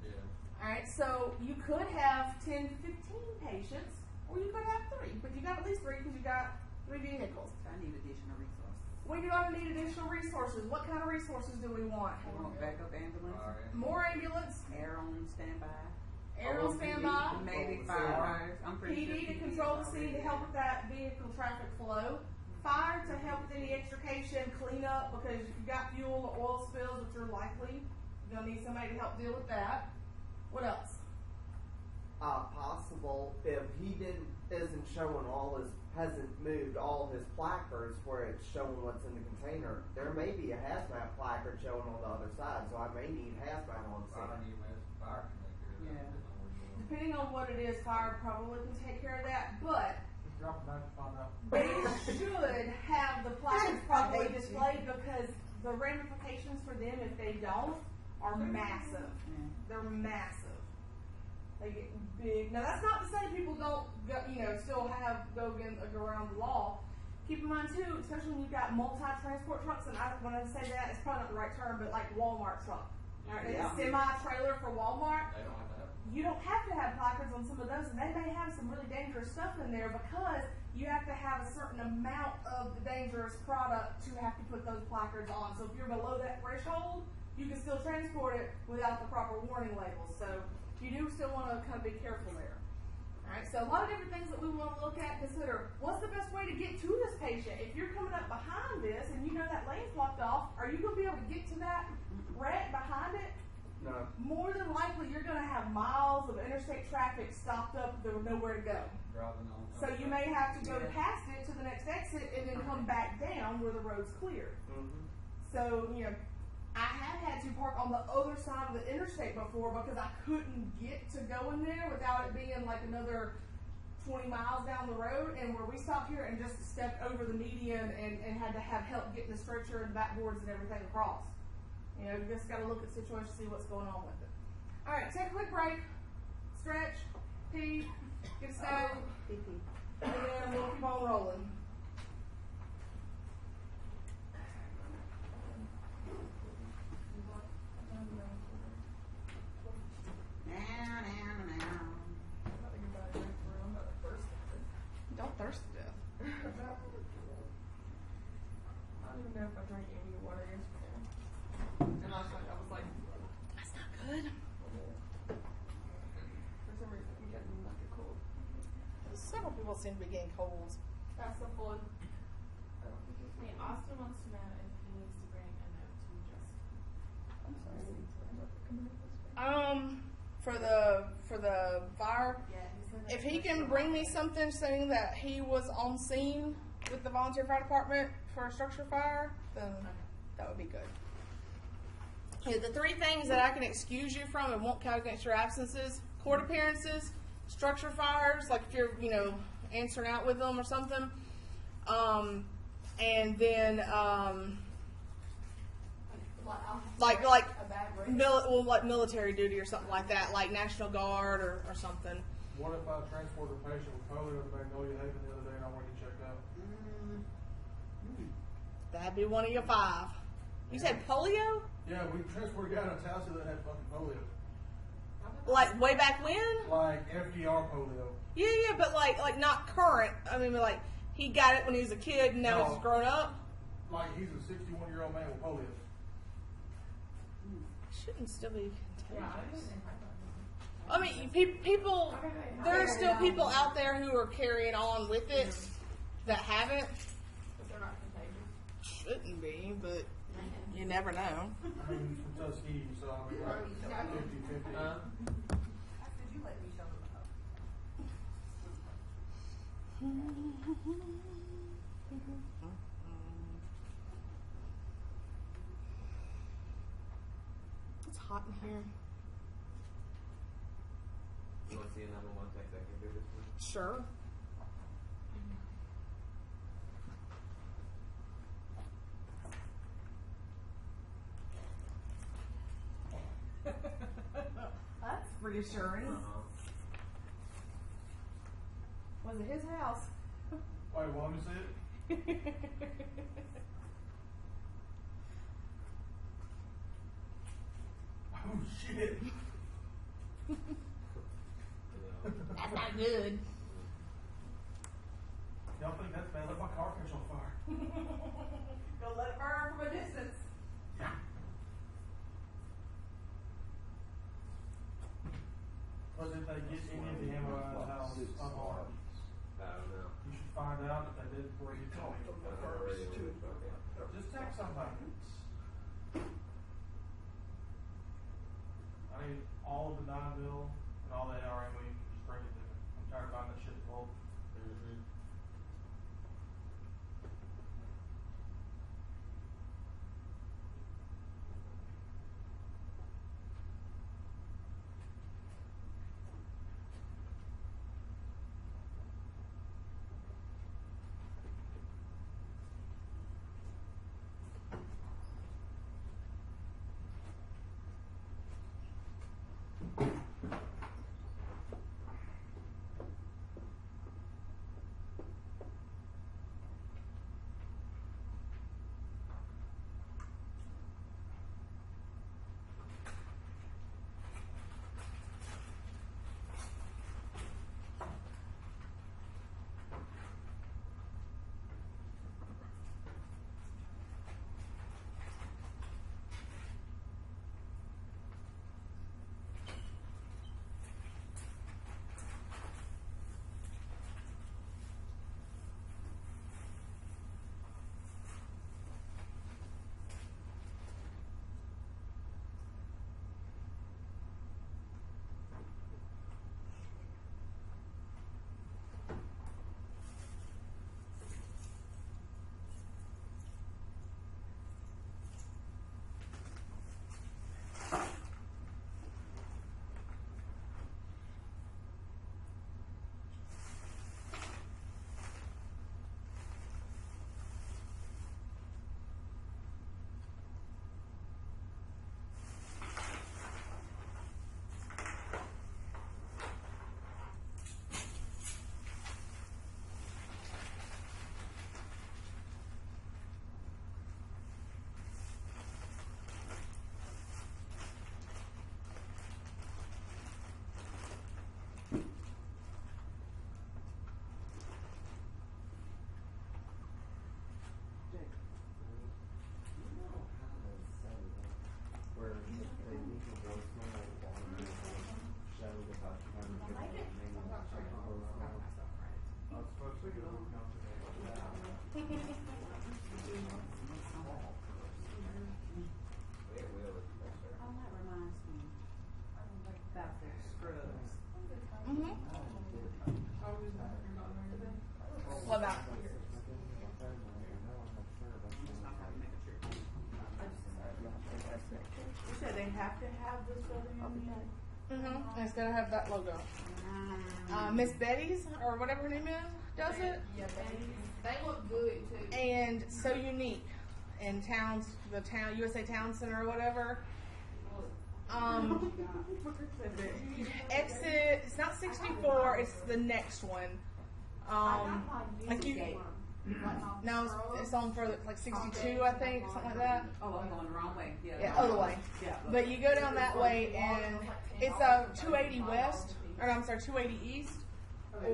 Yeah. All right, so you could have 10 to 15 patients, or you could have 3, but you got at least 3 because you got 3 vehicles. I need additional resources. We do not need additional resources. What kind of resources do we want? We want backup ambulance, More ambulance, air on standby, air on standby, maybe Oh, firefighters. I'm pretty sure PD to PD control the is scene to already help there. with that vehicle traffic flow, fire to help with any extrication, cleanup, because if you've got fuel or oil spills, which are likely, you're going to need somebody to help deal with that. What else? Possible if he isn't showing hasn't moved all his placards where it's showing what's in the container. There may be a hazmat placard showing on the other side, so I may need hazmat on Fire scene. EMS, fire can take care of that. Yeah. depending on where you're going. Depending on what it is, fire probably can take care of that, but Just drop it back and find out. they should have the placards properly displayed because the ramifications for them if they don't are massive. Yeah. They're massive. They get big. Now that's not to say people don't still go around the law. Keep in mind too, especially when you've got multi-transport trucks, and when I say that, it's probably not the right term, but like Walmart truck. Alright, Yeah. it's a semi-trailer for Walmart. They don't have to have. You don't have to have placards on some of those, and they may have some really dangerous stuff in there because you have to have a certain amount of the dangerous product to have to put those placards on. So if you're below that threshold, you can still transport it without the proper warning labels. So you do still want to kind of be careful there. Alright, so a lot of different things that we want to look at, consider what's the best way to get to this patient. If you're coming up behind this and you know that lane's blocked off, are you going to be able to get to that wreck behind it? No. More than likely, you're going to have miles of interstate traffic stopped up, there was nowhere to go. Driving on. So you may have to go past it to the next exit and then come back down where the road's clear. Mm-hmm. So, you know, I have had to park on the other side of the interstate before because I couldn't get to going there without it being like another 20 miles down the road. And where we stopped here and just stepped over the median and had to have help getting the stretcher and backboards and everything across. You know, you just got to look at the situation, see what's going on with it. All right, take a quick break, stretch, pee, get a snack, and then we'll keep on rolling. Don't thirst to death. I don't even know if I drank any water yesterday. And last night I was like, That's not good. for some reason, I'm getting like a cold. Several people seem to be getting colds. That's the flu. Hey, Austin wants to know if he needs to bring a note to Justin. For the fire, Yeah, he said that if he can bring me something saying that he was on scene with the volunteer fire department for a structure fire, then that would be good. Yeah, the three things that I can excuse you from and won't count against your absences: court appearances, structure fires, like if you're, you know, answering out with them or something, and then like a bad break. like military duty or something like that, like National Guard or something. What if I transported a patient with polio to Magnolia Haven the other day and I went to check out? That'd be one of your 5. You said polio? Yeah, we transported a guy to Tallahassee that had fucking polio. Like way back when? Like FDR polio. Yeah, but like not current. I mean, like he got it when he was a kid and now he's No. grown up. Like he's a 61-year-old man with polio. Shouldn't still be Yeah, I contagious. didn't have I mean, people. There are still people out there who are carrying on with it that haven't. but they're not contagious. Shouldn't be, but you never know. I mean, he's from Tuskegee, so I mean, like 50-50. you let me show them up. It's hot in here. You want to see a number one text I can do this one? Sure. That's reassuring. Was it his house? Wait, want me to see it? Oh shit! That's not good. Y'all think that's bad? Let my car catch on fire. Go let it burn from a distance. Yeah. Was if they get any of the ammo out of the house unarmed? I don't know. You should find out if they did before you tell me. Just text somebody. I need all of the 9mm and all the AR ammo you can just bring it to me. I'm tired of buying that shit bulk. Mm-hmm. Oh, that reminds me about the scrubs. Mm-hmm. I was just asking about them today. What about? I'm trying to make a trip. You said they have to have the Southern Union? Mm-hmm. It's gonna have that logo. Miss Betty's or whatever her name is does it, Yeah, they look good too. and So Unique in the USA Town Center or whatever. Exit. It's not 64. It's the next one. Like you. No, it's on for like 62, I think, something like that. Oh, I'm going the wrong way. Yeah, other way. Yeah. But you go down that way, and it's 280 west, or I'm sorry, 280 east.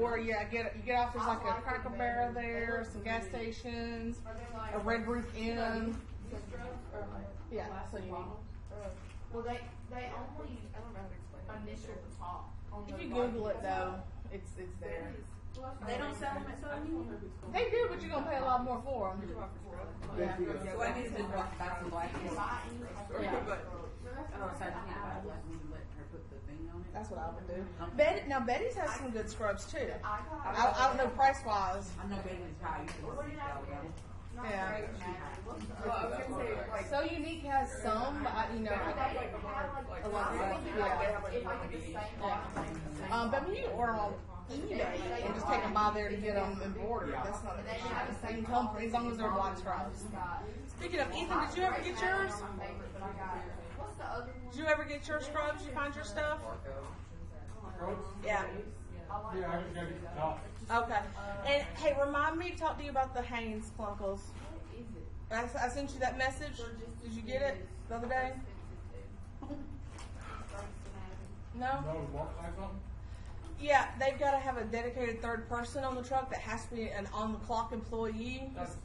Or you get off. There's like a Cracker Barrel there, some gas stations, a Red Roof Inn. Yeah, so you need. Well, they only initial the top. If you Google it though, it's there. They don't sell them at Southern Union? They do, but you're gonna pay a lot more for them. Yeah. So I need to just buy some black ones. Yeah. Oh, so I can't buy black ones and let her put the thing on it? That's what I would do. Now Betty's has some good scrubs too. I I don't know price wise. I know Bailey's high. You can work it out, yeah. Yeah. Well, I was gonna say, like, So Unique has some, but they have like a a lot of like they have like one of these. but I mean, you can order them on eBay and just take them by there to get them embroidered. That's not an issue. They can come as long as they're black scrubs. Speaking of Ethan, did you ever get yours? What's the other one? Did you ever get your scrubs? You find your stuff? Yeah. Yeah, I just gotta get the top. Okay. And hey, remind me to talk to you about the Haynes Chronicles. I sent you that message. Did you get it the other day? No? No, Mark say something? Yeah, they've got to have a dedicated third person on the truck that has to be an on-the-clock employee. That's,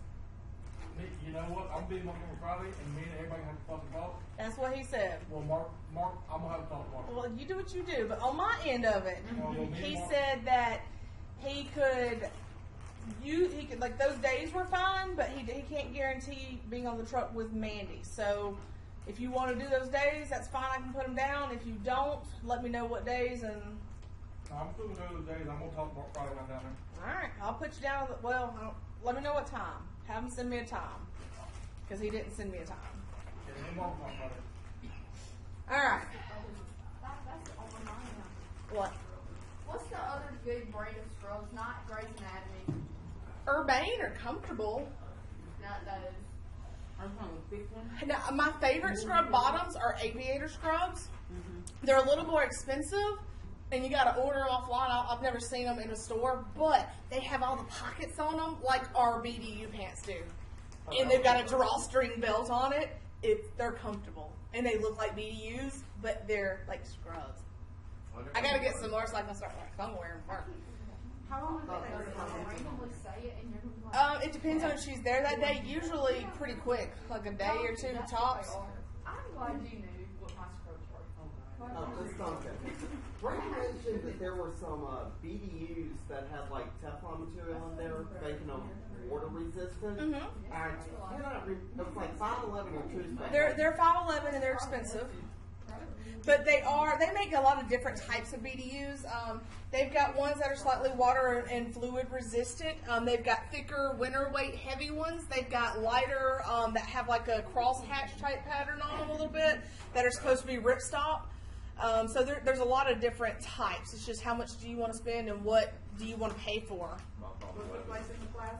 you know what? I'm being working on Friday, and me and everybody have to fucking talk. That's what he said. Well, Mark, I'm gonna have to talk to Mark. Well, you do what you do, but on my end of it, Well, me and he Mark- said that he could like those days were fine, but he can't guarantee being on the truck with Mandy. So if you want to do those days, that's fine. I can put them down. If you don't, let me know what days and. No, I'm still gonna do those days. I'm gonna talk to Mark Friday when I'm down there. All right, I'll put you down. Let me know what time. Have him send me a time, because he didn't send me a time. Yeah, me and Mark will talk about it. All right. That's on my mind now. What? What's the other good brand of scrubs? Not Grey's Anatomy. Urbane or comfortable? Not those. I'm trying to pick one. Now, my favorite scrub bottoms are aviator scrubs. They're a little more expensive, and you got to order them offline. I've never seen them in a store, but they have all the pockets on them like our BDU pants do. And they've got a drawstring belt on it. They're comfortable, and they look like BDUs, but they're like scrubs. I got to get some more so I can start wearing. 'Cause I'm wearing them. How long does it take? Randomly say it and you're It depends on if she's there that day. Usually pretty quick, like a day or two tops. I'm glad you knew what my scrubs were. Let's talk that. Brady mentioned that there were some BDUs that had like Teflon material in there, making them water resistant. Mhm. And you're not it was like 511 or 2. They're 511 and they're expensive. But they make a lot of different types of BDUs. They've got ones that are slightly water and fluid resistant. They've got thicker winter weight heavy ones. They've got lighter that have like a crosshatch type pattern on them a little bit that are supposed to be ripstop. So there's a lot of different types. It's just how much do you want to spend and what do you want to pay for. What's the place in the plaza?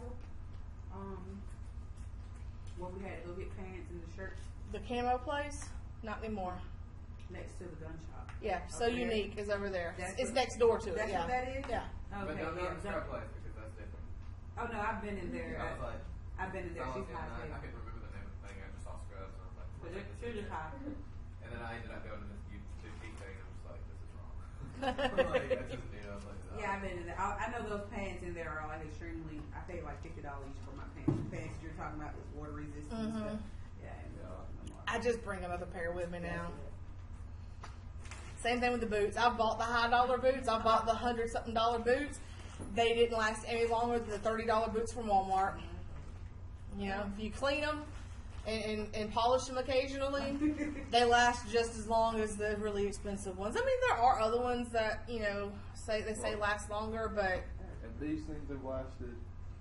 Where we had to go get pants and the shirts The camo place? Not anymore. next to the gun shop. Yeah, So Okay. Unique is over there. That's It's what- next door to it. That's Yeah. what that is? Yeah. Okay, But no, yeah. not the scrub place because that's different. Oh no, I've been in there. I was like, I've been in there. She's high I too. couldn't remember the name of the thing. I just saw scrubs and I was like, But "What's this?" she's just high. And then I ended up going to this boutique thing and I'm just like, this is wrong. Like, that's just new. I was like, oh. Yeah, I've been in there. I know those pants in there are like extremely. I pay like $50 each for my pants. The pants you're talking about with water resistant and stuff. Yeah, and I just bring another pair with me now. Same thing with the boots. I've bought the high dollar boots. I've bought the $100-something boots. They didn't last any longer than the $30 boots from Walmart. You know, if you clean them and polish them occasionally, they last just as long as the really expensive ones. I mean, there are other ones that, you know, say last longer, but And these things have lasted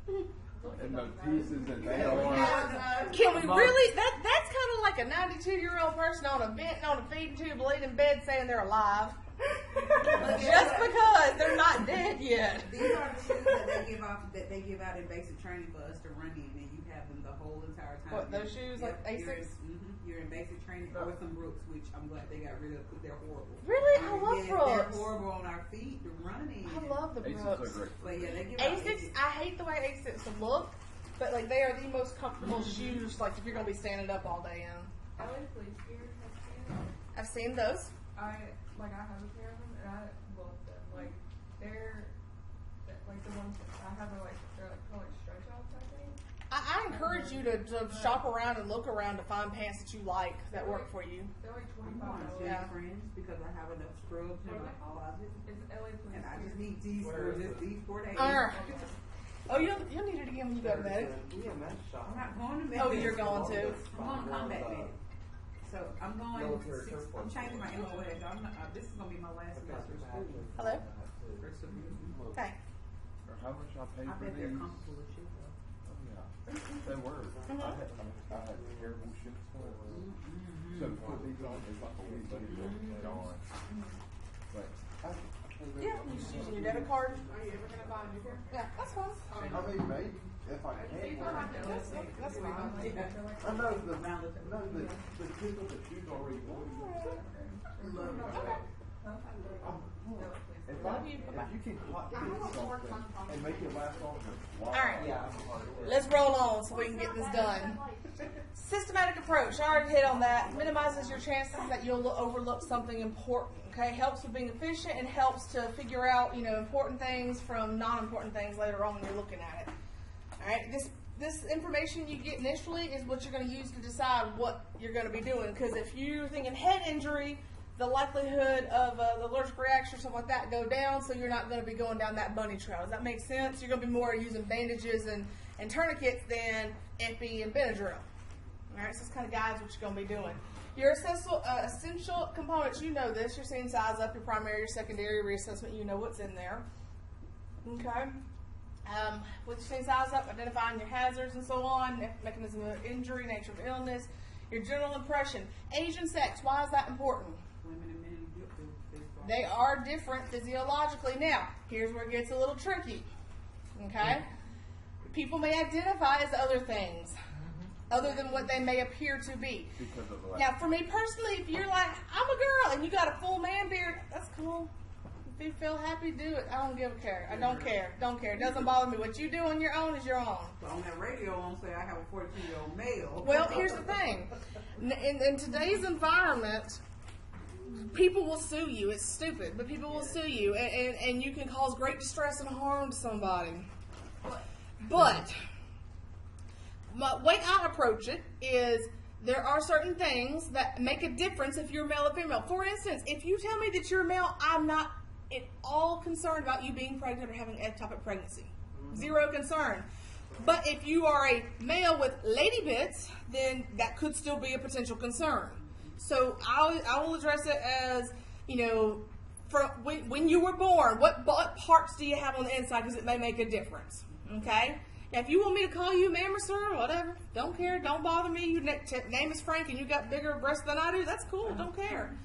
in those pieces and they are. can we really? That's kind of like a 92-year-old person on a feeding tube, laid in bed, saying they're alive, just because they're not dead yet. These are the shoes that they give out in basic training for us to run in, and you have them the whole entire time. What, those shoes, like Asics? You're in basic training or some Brooks, which I'm glad they got rid of because they're horrible. Really? I love Yes, Brooks. They're horrible on our feet to run in. I love the Aces are Brooks. great. But yeah, they give out Asics, I hate the way Asics look, but like they are the most comfortable shoes. Like if you're gonna be standing up all day in. LA Police Gear has been. I've seen those. I have a pair of them and I love them. Like they're like the ones that I have are like they're like called like stretch outs, I think. I encourage you to shop around and look around to find pants that you like that work for you. They're like I'm $25. going to Yeah. friends because I have enough scrubs in my closet, It's LA Police and I Gear. just need these Where for is just it? these 4 days. Oh, you'll need it again when you go to Medic. EMS shop. I'm not going to Oh, Medic. you're going to. I'm going to Combat Medic. So I'm going. Military I'm changing my MOS. This is going to be my last semester of school. Hello. Look, Hey. or how much I paid I for bet they're these. comfortable as shit. Oh, yeah. They were. I had terrible shit spoiled. So to put these on is like a week later, gone. But I paid Yeah, you just using your debit card. Are you ever gonna buy a new pair? Yeah, that's fine. I mean, maybe if I can. That's fine. I know the people that you've already worn. If you can get something and make it last longer, why? All right. Yeah. Let's roll on so we can get this done. Systematic approach. I already hit on that. Minimizes your chances that you'll overlook something important. Okay, helps with being efficient and helps to figure out, you know, important things from non-important things later on when you're looking at it. All right, this information you get initially is what you're going to use to decide what you're going to be doing. Because if you're thinking head injury, the likelihood of the allergic reaction or something like that go down, so you're not going to be going down that bunny trail. Does that make sense? You're going to be more using bandages and tourniquets than epi and Benadryl. All right, so this kind of guides what you're going to be doing. Your essential components, you know this. You're seeing size up, your primary, your secondary reassessment. You know what's in there. Okay. With your seeing size up, identifying your hazards and so on, mechanism of injury, nature of illness, your general impression. Age and sex, why is that important? Women and men do They are different physiologically. Now, here's where it gets a little tricky. Okay? People may identify as other things, other than what they may appear to be. Because of the Now, for me personally, if you're like, I'm a girl, and you got a full man beard, that's cool. If you feel happy, do it. I don't give a care. I don't care. Don't care. It doesn't bother me. What you do on your own is your own. So on that radio, I won't say I have a 42-year-old male. Well, here's the thing. In today's environment, people will sue you. It's stupid, but people will sue you, and you can cause great distress and harm to somebody. But the way I approach it is there are certain things that make a difference if you're male or female. For instance, if you tell me that you're male, I'm not at all concerned about you being pregnant or having ectopic pregnancy. Zero concern. But if you are a male with lady bits, then that could still be a potential concern. So I will address it as, you know, from when you were born, what parts do you have on the inside, because it may make a difference. Okay? Now, if you want me to call you ma'am or sir or whatever, don't care, don't bother me. Your name is Frank and you got bigger breasts than I do, that's cool, don't care.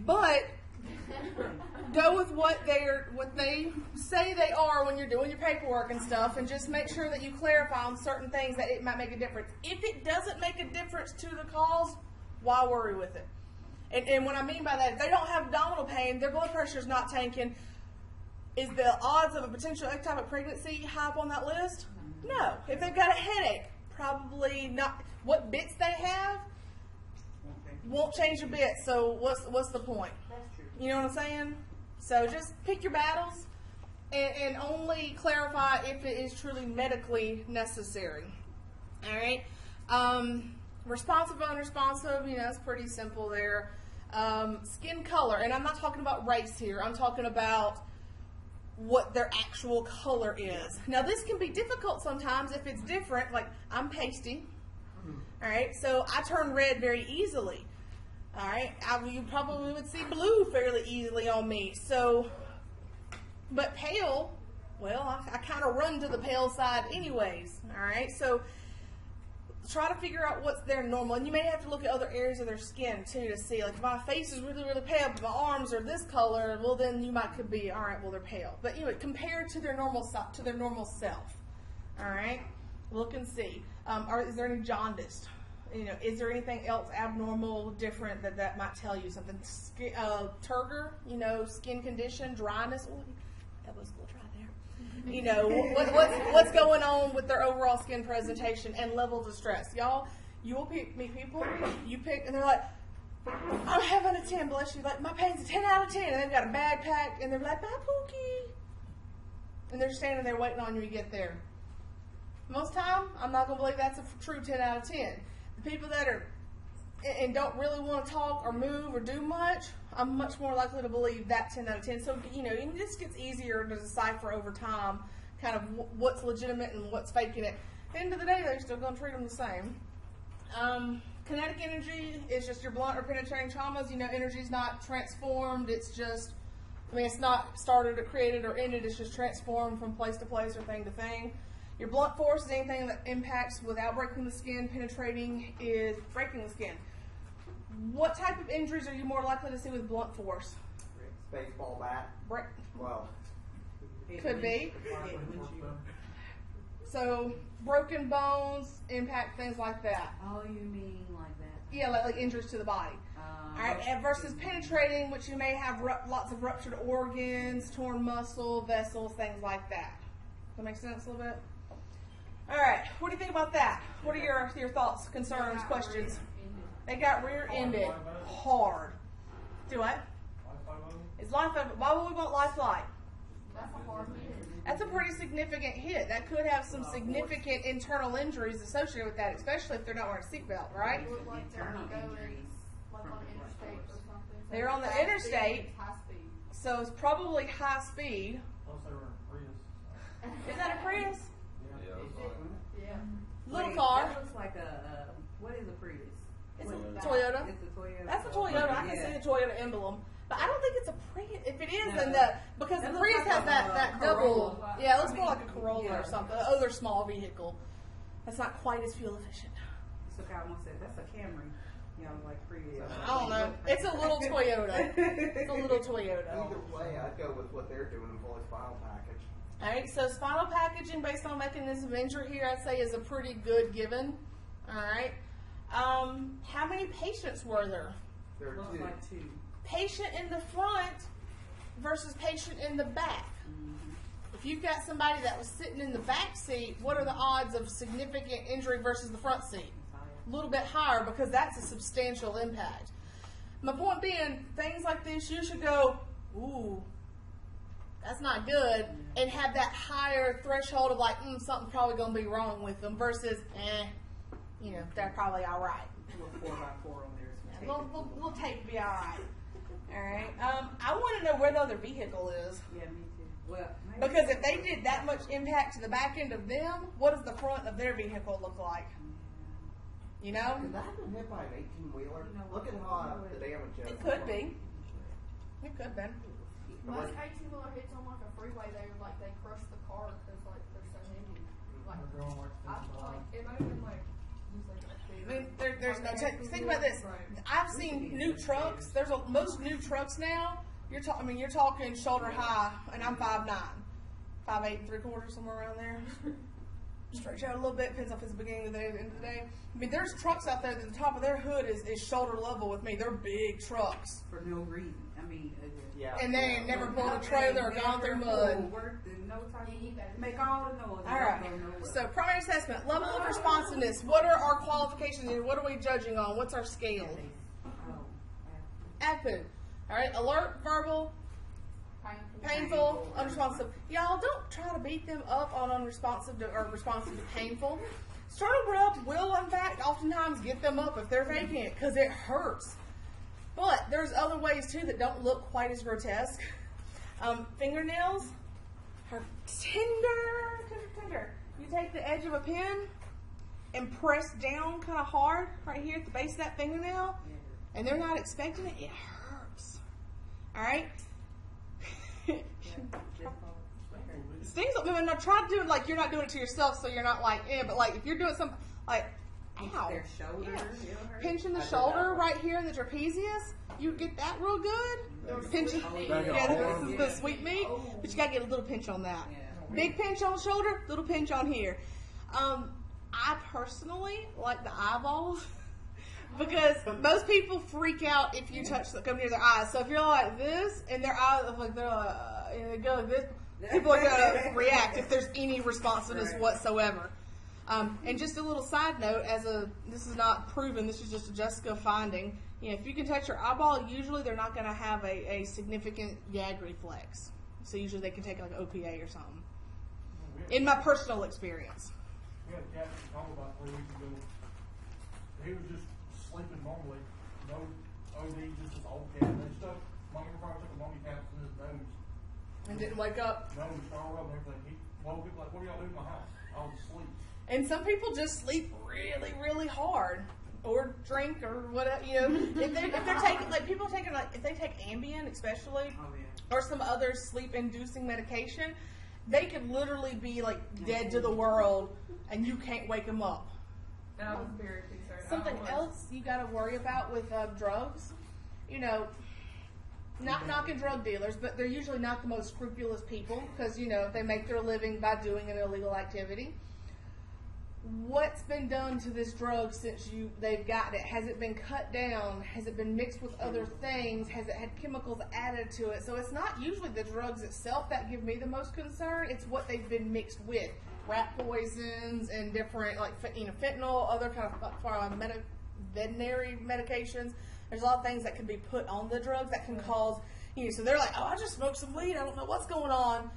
But go with what they say they are when you're doing your paperwork and stuff, and just make sure that you clarify on certain things that it might make a difference. If it doesn't make a difference to the cause, why worry with it? And what I mean by that, if they don't have abdominal pain, their blood pressure is not tanking, is the odds of a potential ectopic pregnancy high up on that list? No. If they've got a headache, probably not. What bits they have won't change a bit, so what's the point? That's true. You know what I'm saying? So just pick your battles and only clarify if it is truly medically necessary. All right? Responsive, unresponsive, you know, it's pretty simple there. Skin color, and I'm not talking about race here. I'm talking about what their actual color is. Now, this can be difficult sometimes if it's different. Like, I'm pasty, all right, so I turn red very easily. All right, you probably would see blue fairly easily on me. So, but pale, well, I kind of run to the pale side anyways. All right, so try to figure out what's their normal, and you may have to look at other areas of their skin too to see. Like, if my face is really, really pale, but my arms are this color, well, then you could be all right. Well, they're pale, but anyway, compared to their normal self. All right, look and see. Is there any jaundice? Is there anything else abnormal, different that might tell you something? Turgor, skin condition, dryness. Ooh, that was a little dry there. What's going on with their overall skin presentation and levels of stress? Y'all, you will meet people, you pick, and they're like, I'm having a 10, bless you. Like, my pain's a 10 out of 10, and they've got a bag packed, and they're like, bye, Pookie. And they're standing there waiting on you to get there. Most time, I'm not going to believe that's a true 10 out of 10. The people that are and don't really want to talk or move or do much, I'm much more likely to believe that 10 out of 10. So, and this gets easier to decipher over time, kind of what's legitimate and what's faking it. At the end of the day, they're still going to treat them the same. Kinetic energy is just your blunt or penetrating traumas. Energy's not transformed. It's just, it's not started or created or ended. It's just transformed from place to place or thing to thing. Your blunt force is anything that impacts without breaking the skin. Penetrating is breaking the skin. What type of injuries are you more likely to see with blunt force? Baseball bat. Well, could be. So broken bones impact things like that. Oh, you mean like that? Yeah, like injuries to the body. All right, and versus penetrating, which you may have lots of ruptured organs, torn muscle, vessels, things like that. Does that make sense a little bit? All right, what do you think about that? What are your thoughts, concerns, questions? They got rear-ended hard. Do what? It's life. Why would we want lifelike? That's a hard hit. That's a pretty significant hit. That could have some significant internal injuries associated with that, especially if they're not wearing a seatbelt, right? It looked like Internal they were going, injuries like on the interstate or something. So They're on the fast interstate. speed, high speed. So it's probably high speed. Unless they were in Prius. Is that a Prius? Yeah. Little Wait, car. That looks like what is a Prius? It's a What- Toyota. It's a Toyota. That's a Toyota. I can Yeah. see the Toyota emblem. But I don't think it's a Prius. If it is, No. then because That the looks Prius like has a, that double. Corolla. Yeah, it looks I more mean, like a Corolla yeah. or something. Other small vehicle. That's not quite as fuel efficient. So I almost said that's a Camry. Like Prius. I don't know. It's a little Toyota. It's a little Toyota. either way, I'd go with what they're doing in fully spinal package. All right, so spinal packaging based on mechanism of injury here, I'd say is a pretty good given. All right. How many patients were there? There are Looks two. like two. Patient in the front versus patient in the back. If you've got somebody that was sitting in the back seat, what are the odds of significant injury versus the front seat? A little bit higher because that's a substantial impact. My point being, things like this, you should go, ooh, that's not good, and have that higher threshold of like, something's probably going to be wrong with them versus, they're probably all right. A little 4x4 on there. A little tape will be all right. All right. I want to know where the other vehicle is. Yeah, me too. Well, maybe Because if they did that much impact to the back end of them, what does the front of their vehicle look like? You know? Could that have been hit by an 18-wheeler? Look at how the damage is. It could be. It could have been. Most 18-wheeler hits on like a freeway, they crush the car because like they're so heavy. Like, They're going like It might have been like just like a I mean, there's no think about this. I've seen new trucks. Most new trucks now. You're talking shoulder high, and I'm 5'9", 5'8", 3/4", somewhere around there. Stretch out a little bit, depends if it's the beginning of the day or the end of the day. I mean, there's trucks out there that the top of their hood is shoulder level with me. They're big trucks. for no reason. I mean, Yeah. And they ain't never pulled a trailer or gone through mud. Worked in no time. Yeah, you better Make all the noise. All right. So primary assessment, level of responsiveness. What are our qualifications here? What are we judging on? What's our scale? ACPID. All right. Alert, verbal, painful, unresponsive. Y'all don't try to beat them up on unresponsive or responsive to painful. Sternal rub will, in fact, oftentimes get them up if they're vacant because it hurts. But there's other ways too that don't look quite as grotesque. Fingernails, tender. You take the edge of a pen and press down kind of hard right here at the base of that fingernail, and they're not expecting it. It hurts. All right. Stings. I mean, try to do it like you're not doing it to yourself, so you're not like, but like if you're doing something like, ow, Their shoulder. yeah. Pinching the shoulder right here in the trapezius, you get that real good. Pinching, yeah, this is the sweet meat, but you gotta get a little pinch on that. Yeah. Big pinch on the shoulder, little pinch on here. I personally like the eyeballs because most people freak out if you come near their eyes. So if you're like this and their eyes, like they go like this, people are gonna react if there's any responsiveness whatsoever. And just a little side note, this is not proven, this is just a Jessica finding. You know, if you can touch your eyeball, usually they're not going to have a significant gag reflex. So usually they can take like OPA or something. In my personal experience. We had a cat in Chicago about 3 weeks ago. He was just sleeping normally. No OD, just this old cat. They stuck, monkey probably took a monkey caps in his nose. And didn't wake up. No, he started rubbing everything. He woke up like, what are y'all doing in my house? I was asleep. And some people just sleep really, really hard. Or drink or whatever, you know. If they're taking, like people taking, like if they take Ambien especially, or some other sleep-inducing medication, they could literally be like dead to the world, and you can't wake them up. And I was very concerned. Something else you got to worry about with drugs, you know, not knocking drug dealers, but they're usually not the most scrupulous people because, you know, they make their living by doing an illegal activity. What's been done to this drug since they've gotten it? Has it been cut down? Has it been mixed with other things? Has it had chemicals added to it? So it's not usually the drugs itself that give me the most concern. It's what they've been mixed with. Rat poisons and different, like, fentanyl, other kind of veterinary medications. There's a lot of things that can be put on the drugs that can cause, you know, so they're like, oh, I just smoked some weed. I don't know what's going on.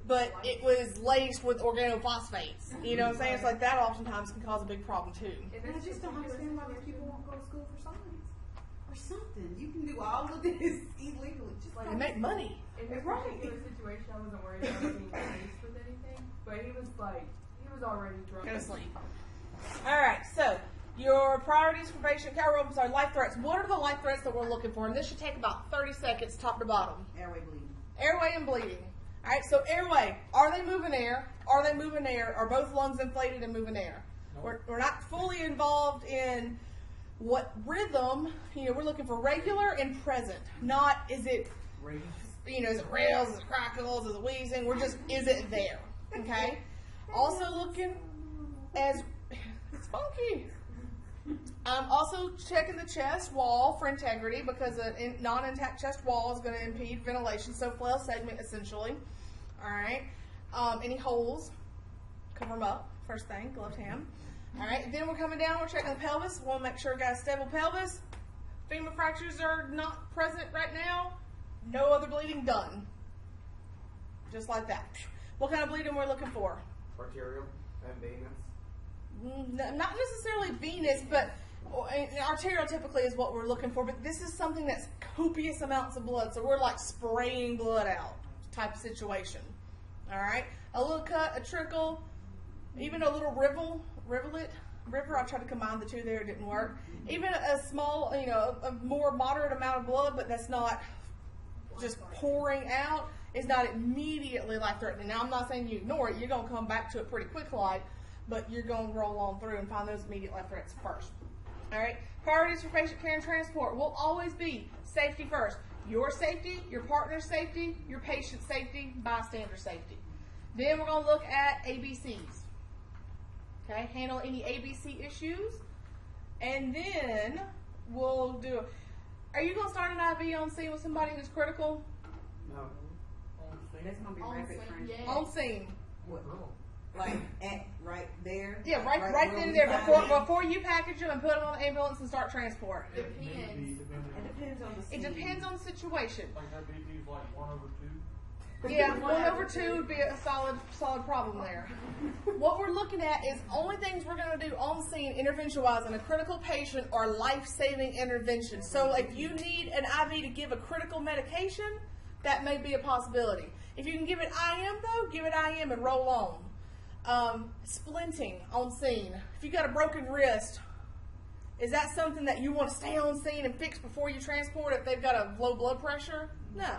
But it was laced with organophosphates. You know what I'm saying? It's like that oftentimes can cause a big problem too. And I just don't understand why these people won't go to school for science or something. You can do all of this illegally, just like They make money. In this particular situation, I wasn't worried about being laced with anything, but he was already drunk. Go to sleep. All right, so your priorities for patient care. I'm sorry, life threats. What are the life threats that we're looking for? And this should take about 30 seconds, top to bottom. airway bleeding. Airway and bleeding. All right, so airway. Are they moving air? Are they moving air? Are both lungs inflated and moving air? No. We're not fully involved in what rhythm. You know, we're looking for regular and present. Not is it, you know, is it rails, is it crackles, is it wheezing? We're just, is it there? Okay. Also looking as it's funky. Also checking the chest wall for integrity because a non-intact chest wall is going to impede ventilation. So flail segment essentially. All right. Any holes, cover them up. First thing, gloved hand. All right. Then we're coming down. We're checking the pelvis. We'll make sure we got a stable pelvis. Femur fractures are not present right now. No other bleeding done. Just like that. What kind of bleeding we're looking for? Arterial and venous. Not necessarily venous, but arterial typically is what we're looking for. But this is something that's copious amounts of blood, so we're like spraying blood out type of situation. All right, a little cut, a trickle, even a little river. I tried to combine the two there, it didn't work. Even a small, you know, a more moderate amount of blood, but that's not just pouring out. Is not immediately life-threatening. Now, I'm not saying you ignore it. You're going to come back to it pretty quick like, but you're going to roll on through and find those immediate life threats first. All right? Priorities for patient care and transport will always be safety first. Your safety, your partner's safety, your patient's safety, bystander safety. Then we're going to look at ABCs. Okay? Handle any ABC issues. And then we'll do, are you going to start an IV on scene with somebody who's critical? No. That's gonna be rapid transport. Yeah. On scene. What? Like at right there. Yeah, right where then we there find them? before you package them and put them on the ambulance and start transport. Depends. It depends on the It scene. depends on the situation. Like that BP is like 1/2. Yeah, 1/2 would be a solid problem there. What we're looking at is only things we're going to do on scene intervention-wise in a critical patient are life-saving interventions. So if you need an IV to give a critical medication, that may be a possibility. If you can give it IM though, give it IM and roll on. Splinting on scene. If you got a broken wrist, is that something that you want to stay on scene and fix before you transport if they've got a low blood pressure? No.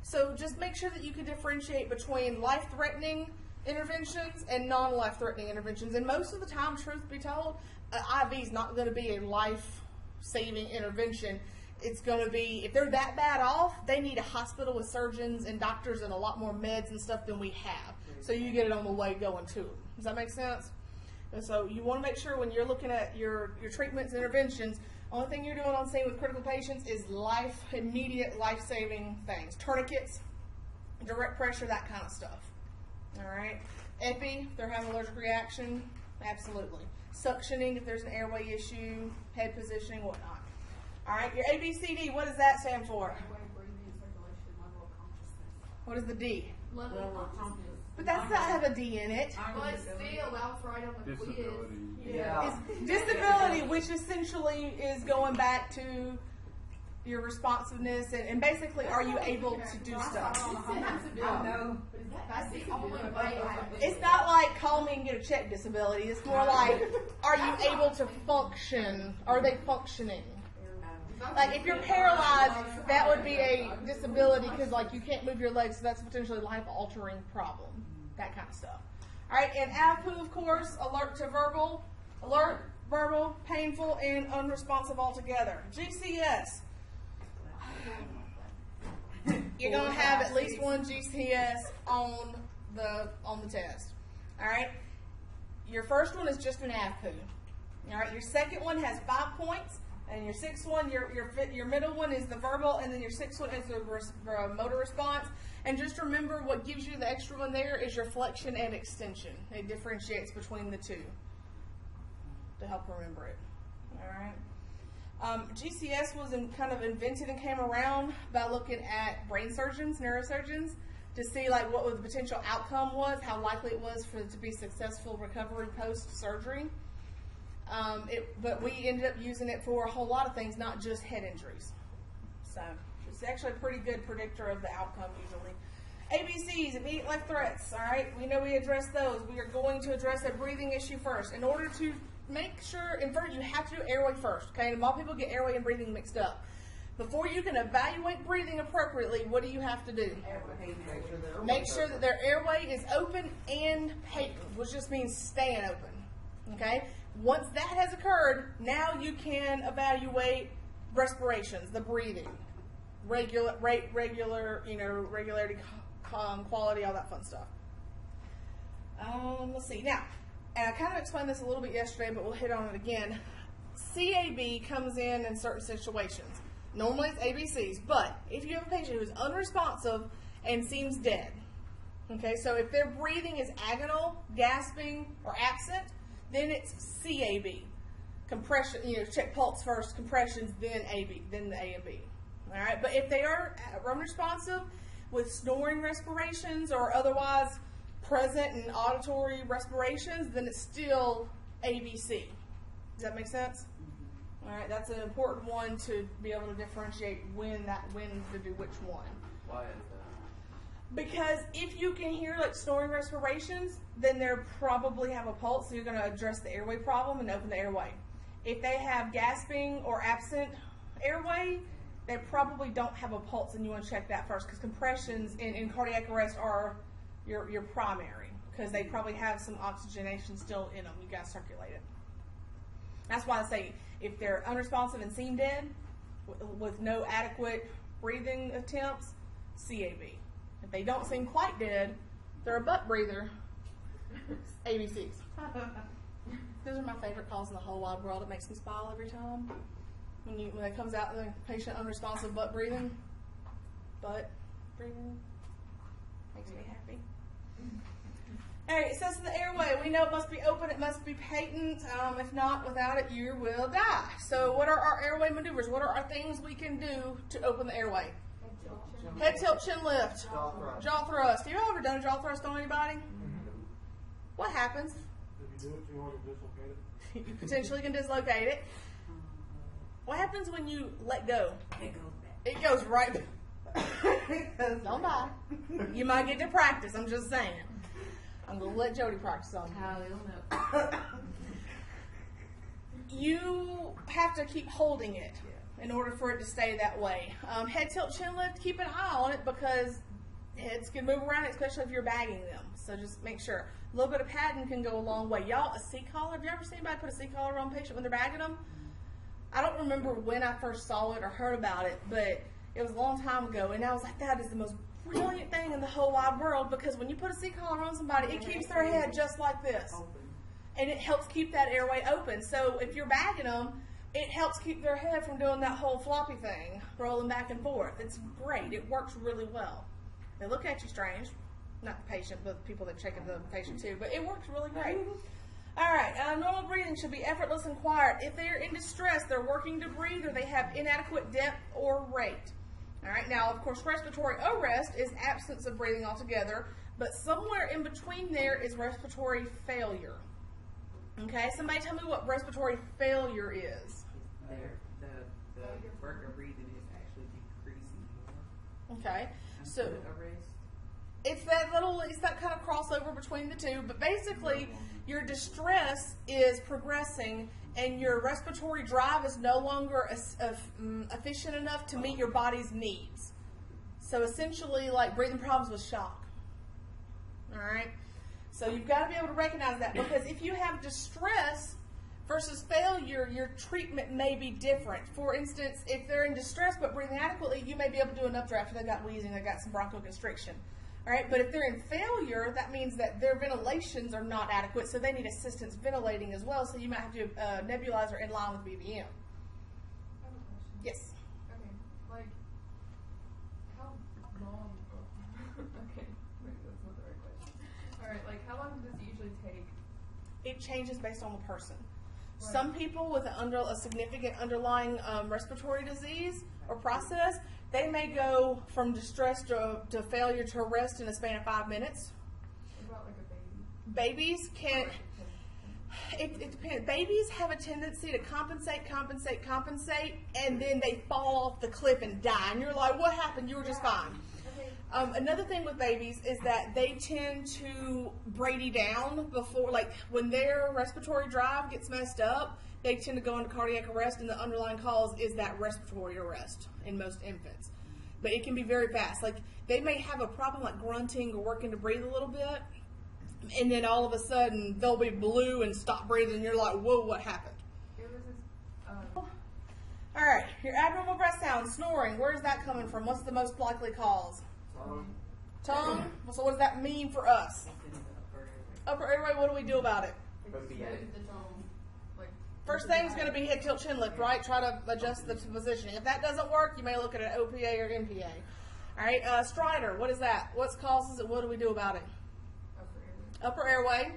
So just make sure that you can differentiate between life-threatening interventions and non-life-threatening interventions. And most of the time, truth be told, IV is not going to be a life-saving intervention. It's going to be, if they're that bad off, they need a hospital with surgeons and doctors and a lot more meds and stuff than we have. So you get it on the way going to them. Does that make sense? And so you want to make sure when you're looking at your treatments and interventions, only thing you're doing on scene with critical patients is immediate life-saving things. Tourniquets, direct pressure, that kind of stuff. All right. Epi, if they're having an allergic reaction, absolutely. Suctioning, if there's an airway issue, head positioning, whatnot. All right. Your ABCD, what does that stand for? Airway, breathing, circulation, level of consciousness. What is the D? Level of consciousness. But that's not have a D in it. But still, that was right on the quiz. Disability. Yeah. It's disability, which essentially is going back to your responsiveness and basically, are you able to do stuff? No. That's the only way. It's not like call me and get a check disability. It's more like, are you able to function? Are they functioning? Like if you're paralyzed, that would be a disability because like you can't move your legs, so that's potentially a life-altering problem. That kind of stuff. All right, and AVPU, of course, alert to verbal, painful, and unresponsive altogether. GCS. You're gonna have at least one GCS on the test. All right. Your first one is just an AVPU. All right. Your second one has 5 points. And your sixth one, your middle one is the verbal, and then your sixth one is the motor response. And just remember, what gives you the extra one there is your flexion and extension. It differentiates between the two to help remember it. All right. GCS was kind of invented and came around by looking at brain surgeons, neurosurgeons, to see like what the potential outcome was, how likely it was for it to be successful recovery post-surgery. But we ended up using it for a whole lot of things, not just head injuries. So it's actually a pretty good predictor of the outcome usually. ABCs, immediate life threats. All right, we know we addressed those. We are going to address a breathing issue first. In order to make sure, in first you have to do airway first. Okay, and a lot of people get airway and breathing mixed up. Before you can evaluate breathing appropriately, what do you have to do? Make sure that their airway is open and patent, which just means staying open. Okay. Once that has occurred, now you can evaluate respirations, the breathing, regularity, quality, all that fun stuff. Let's see. Now, and I kind of explained this a little bit yesterday, but we'll hit on it again. CAB comes in certain situations. Normally it's ABCs, but if you have a patient who's unresponsive and seems dead, okay, so if their breathing is agonal, gasping, or absent, then it's CAB. Compression, check pulse first, compressions, then AB, then the A and B. All right, but if they are unresponsive with snoring respirations or otherwise present and auditory respirations, then it's still ABC. Does that make sense? All right, that's an important one to be able to differentiate when to do which one. Why is that? Because if you can hear like snoring respirations, then they probably have a pulse, so you're going to address the airway problem and open the airway. If they have gasping or absent airway, they probably don't have a pulse, and you want to check that first, because compressions in cardiac arrest are your primary, because they probably have some oxygenation still in them. You got to circulate it. That's why I say if they're unresponsive and seem dead, with no adequate breathing attempts, CAB. If they don't seem quite dead, they're a butt breather, ABCs. Those are my favorite calls in the whole wide world. It makes me smile every time. When it comes out, the patient unresponsive butt breathing makes me happy. All right, so the airway, we know it must be open, it must be patent. If not, without it, you will die. So what are our airway maneuvers? What are our things we can do to open the airway? Head tilt, chin lift, jaw thrust. Have you ever done a jaw thrust on anybody? What happens? If you do it too hard, you'll dislocate it. You potentially can dislocate it. What happens when you let go? It goes back. It goes right back. Don't die. You might get to practice. I'm just saying. I'm gonna let Jody practice on you. Hallelujah. You have to keep holding it in order for it to stay that way. Head tilt, chin lift, keep an eye on it because heads can move around, especially if you're bagging them. So just make sure. A little bit of padding can go a long way. Y'all, a C-collar, have you ever seen anybody put a C-collar on a patient when they're bagging them? I don't remember when I first saw it or heard about it, but it was a long time ago, and I was like, that is the most brilliant thing in the whole wide world, because when you put a C-collar on somebody, it keeps their head just like this. And it helps keep that airway open. So if you're bagging them, it helps keep their head from doing that whole floppy thing, rolling back and forth. It's great. It works really well. They look at you strange. Not the patient, but the people that check the patient too. But it works really great. All right. Normal breathing should be effortless and quiet. If they're in distress, they're working to breathe, or they have inadequate depth or rate. All right. Now, of course, respiratory arrest is absence of breathing altogether, but somewhere in between there is respiratory failure. Okay, somebody tell me what respiratory failure is. The worker breathing is actually decreasing more. Okay, so Arrest. it's that kind of crossover between the two, but basically your distress is progressing and your respiratory drive is no longer efficient enough to meet your body's needs. So essentially like breathing problems with shock. All right. So you've got to be able to recognize that, because if you have distress versus failure, your treatment may be different. For instance, if they're in distress but breathing adequately, you may be able to do an updraft if they've got wheezing, they've got some bronchoconstriction. All right, but if they're in failure, that means that their ventilations are not adequate, so they need assistance ventilating as well, so you might have to do a nebulizer in line with BVM. I have a question. Yes. Okay, like, how long? Okay, wait, that's not the right question. All right, like, how long does it usually take? It changes based on the person. Right. Some people with a significant underlying respiratory disease or process, they may go from distress to failure to arrest in a span of 5 minutes. What about like a baby? Babies can. It depends. Babies have a tendency to compensate, and then they fall off the cliff and die. And you're like, what happened? You were just fine. Okay. Another thing with babies is that they tend to Brady down before, like when their respiratory drive gets messed up, they tend to go into cardiac arrest, and the underlying cause is that respiratory arrest in most infants. But it can be very fast. Like they may have a problem like grunting or working to breathe a little bit, and then all of a sudden they'll be blue and stop breathing, and you're like, whoa, what happened? It was this, All right, your abnormal breath sound, snoring, where's that coming from? What's the most likely cause? Tongue? So what does that mean for us? Upper airway, what do we do about it? like, First thing is going to be head tilt chin lift, right? Try to adjust the positioning. If that doesn't work, you may look at an OPA or MPA. All right, Stridor, what is that? What causes it? What do we do about it? upper Upper airway. airway,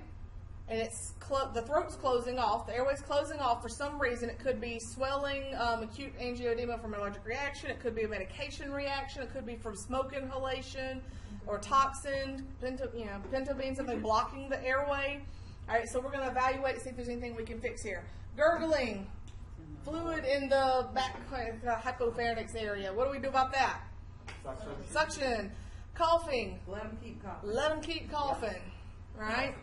and it's the throat's closing off. The airway's closing off for some reason. It could be swelling, acute angioedema from an allergic reaction. It could be a medication reaction. It could be from smoke inhalation or toxin, pentobein, something blocking the airway. All right, so we're going to evaluate to see if there's anything we can fix here. Gurgling, fluid in the back, the hypopharynx area. What do we do about that? Suction. Coughing. Let them keep coughing. Let them keep coughing. Right?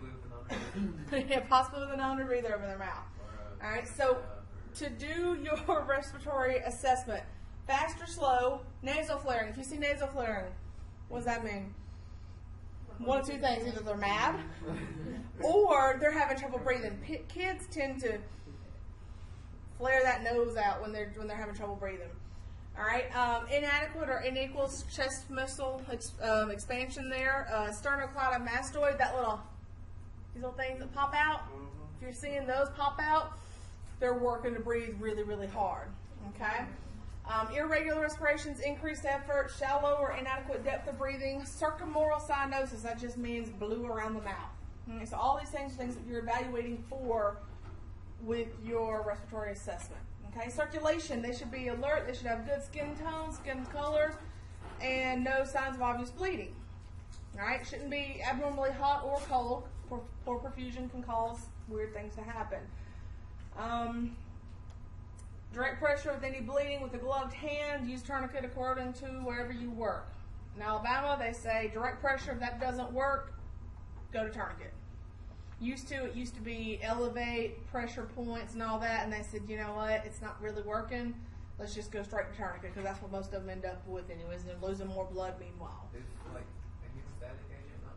Possibly with an Yeah, possibly with a non-rebreather over their mouth. All right, so to do your respiratory assessment, fast or slow, nasal flaring. If you see nasal flaring, what does that mean? One of two things: either they're mad, or they're having trouble breathing. Kids tend to flare that nose out when they're having trouble breathing. All right, inadequate or unequal chest muscle expansion there. Sternocleidomastoid, these little things that pop out. If you're seeing those pop out, they're working to breathe really, really hard. Okay. Irregular respirations, increased effort, shallow or inadequate depth of breathing, circumoral cyanosis, that just means blue around the mouth. Okay, so all these things are things that you're evaluating for with your respiratory assessment. Okay, circulation, they should be alert, they should have good skin tone, skin color, and no signs of obvious bleeding. All right, shouldn't be abnormally hot or cold. Poor perfusion can cause weird things to happen. Direct pressure with any bleeding with a gloved hand, use tourniquet according to wherever you work. In Alabama, they say direct pressure, if that doesn't work, go to tourniquet. It used to be elevate, pressure points and all that, and they said, you know what, it's not really working. Let's just go straight to tourniquet, because that's what most of them end up with anyways, and they're losing more blood meanwhile. Is like a hemostatic agent not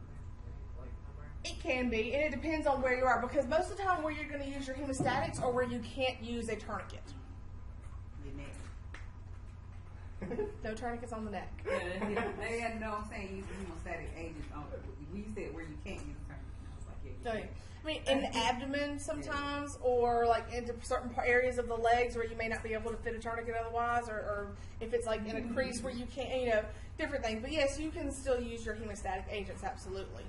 like somewhere? It can be, and it depends on where you are, because most of the time where you're going to use your hemostatics or where you can't use a tourniquet. Your neck. No tourniquets on the neck. They had no, I'm saying use the hemostatic agents on it. We said where you can't use tourniquets. And I was like, yeah. So, I mean, in the abdomen sometimes, or like into certain areas of the legs where you may not be able to fit a tourniquet otherwise, or if it's like in a crease where you can't, different things. But yes, you can still use your hemostatic agents, absolutely.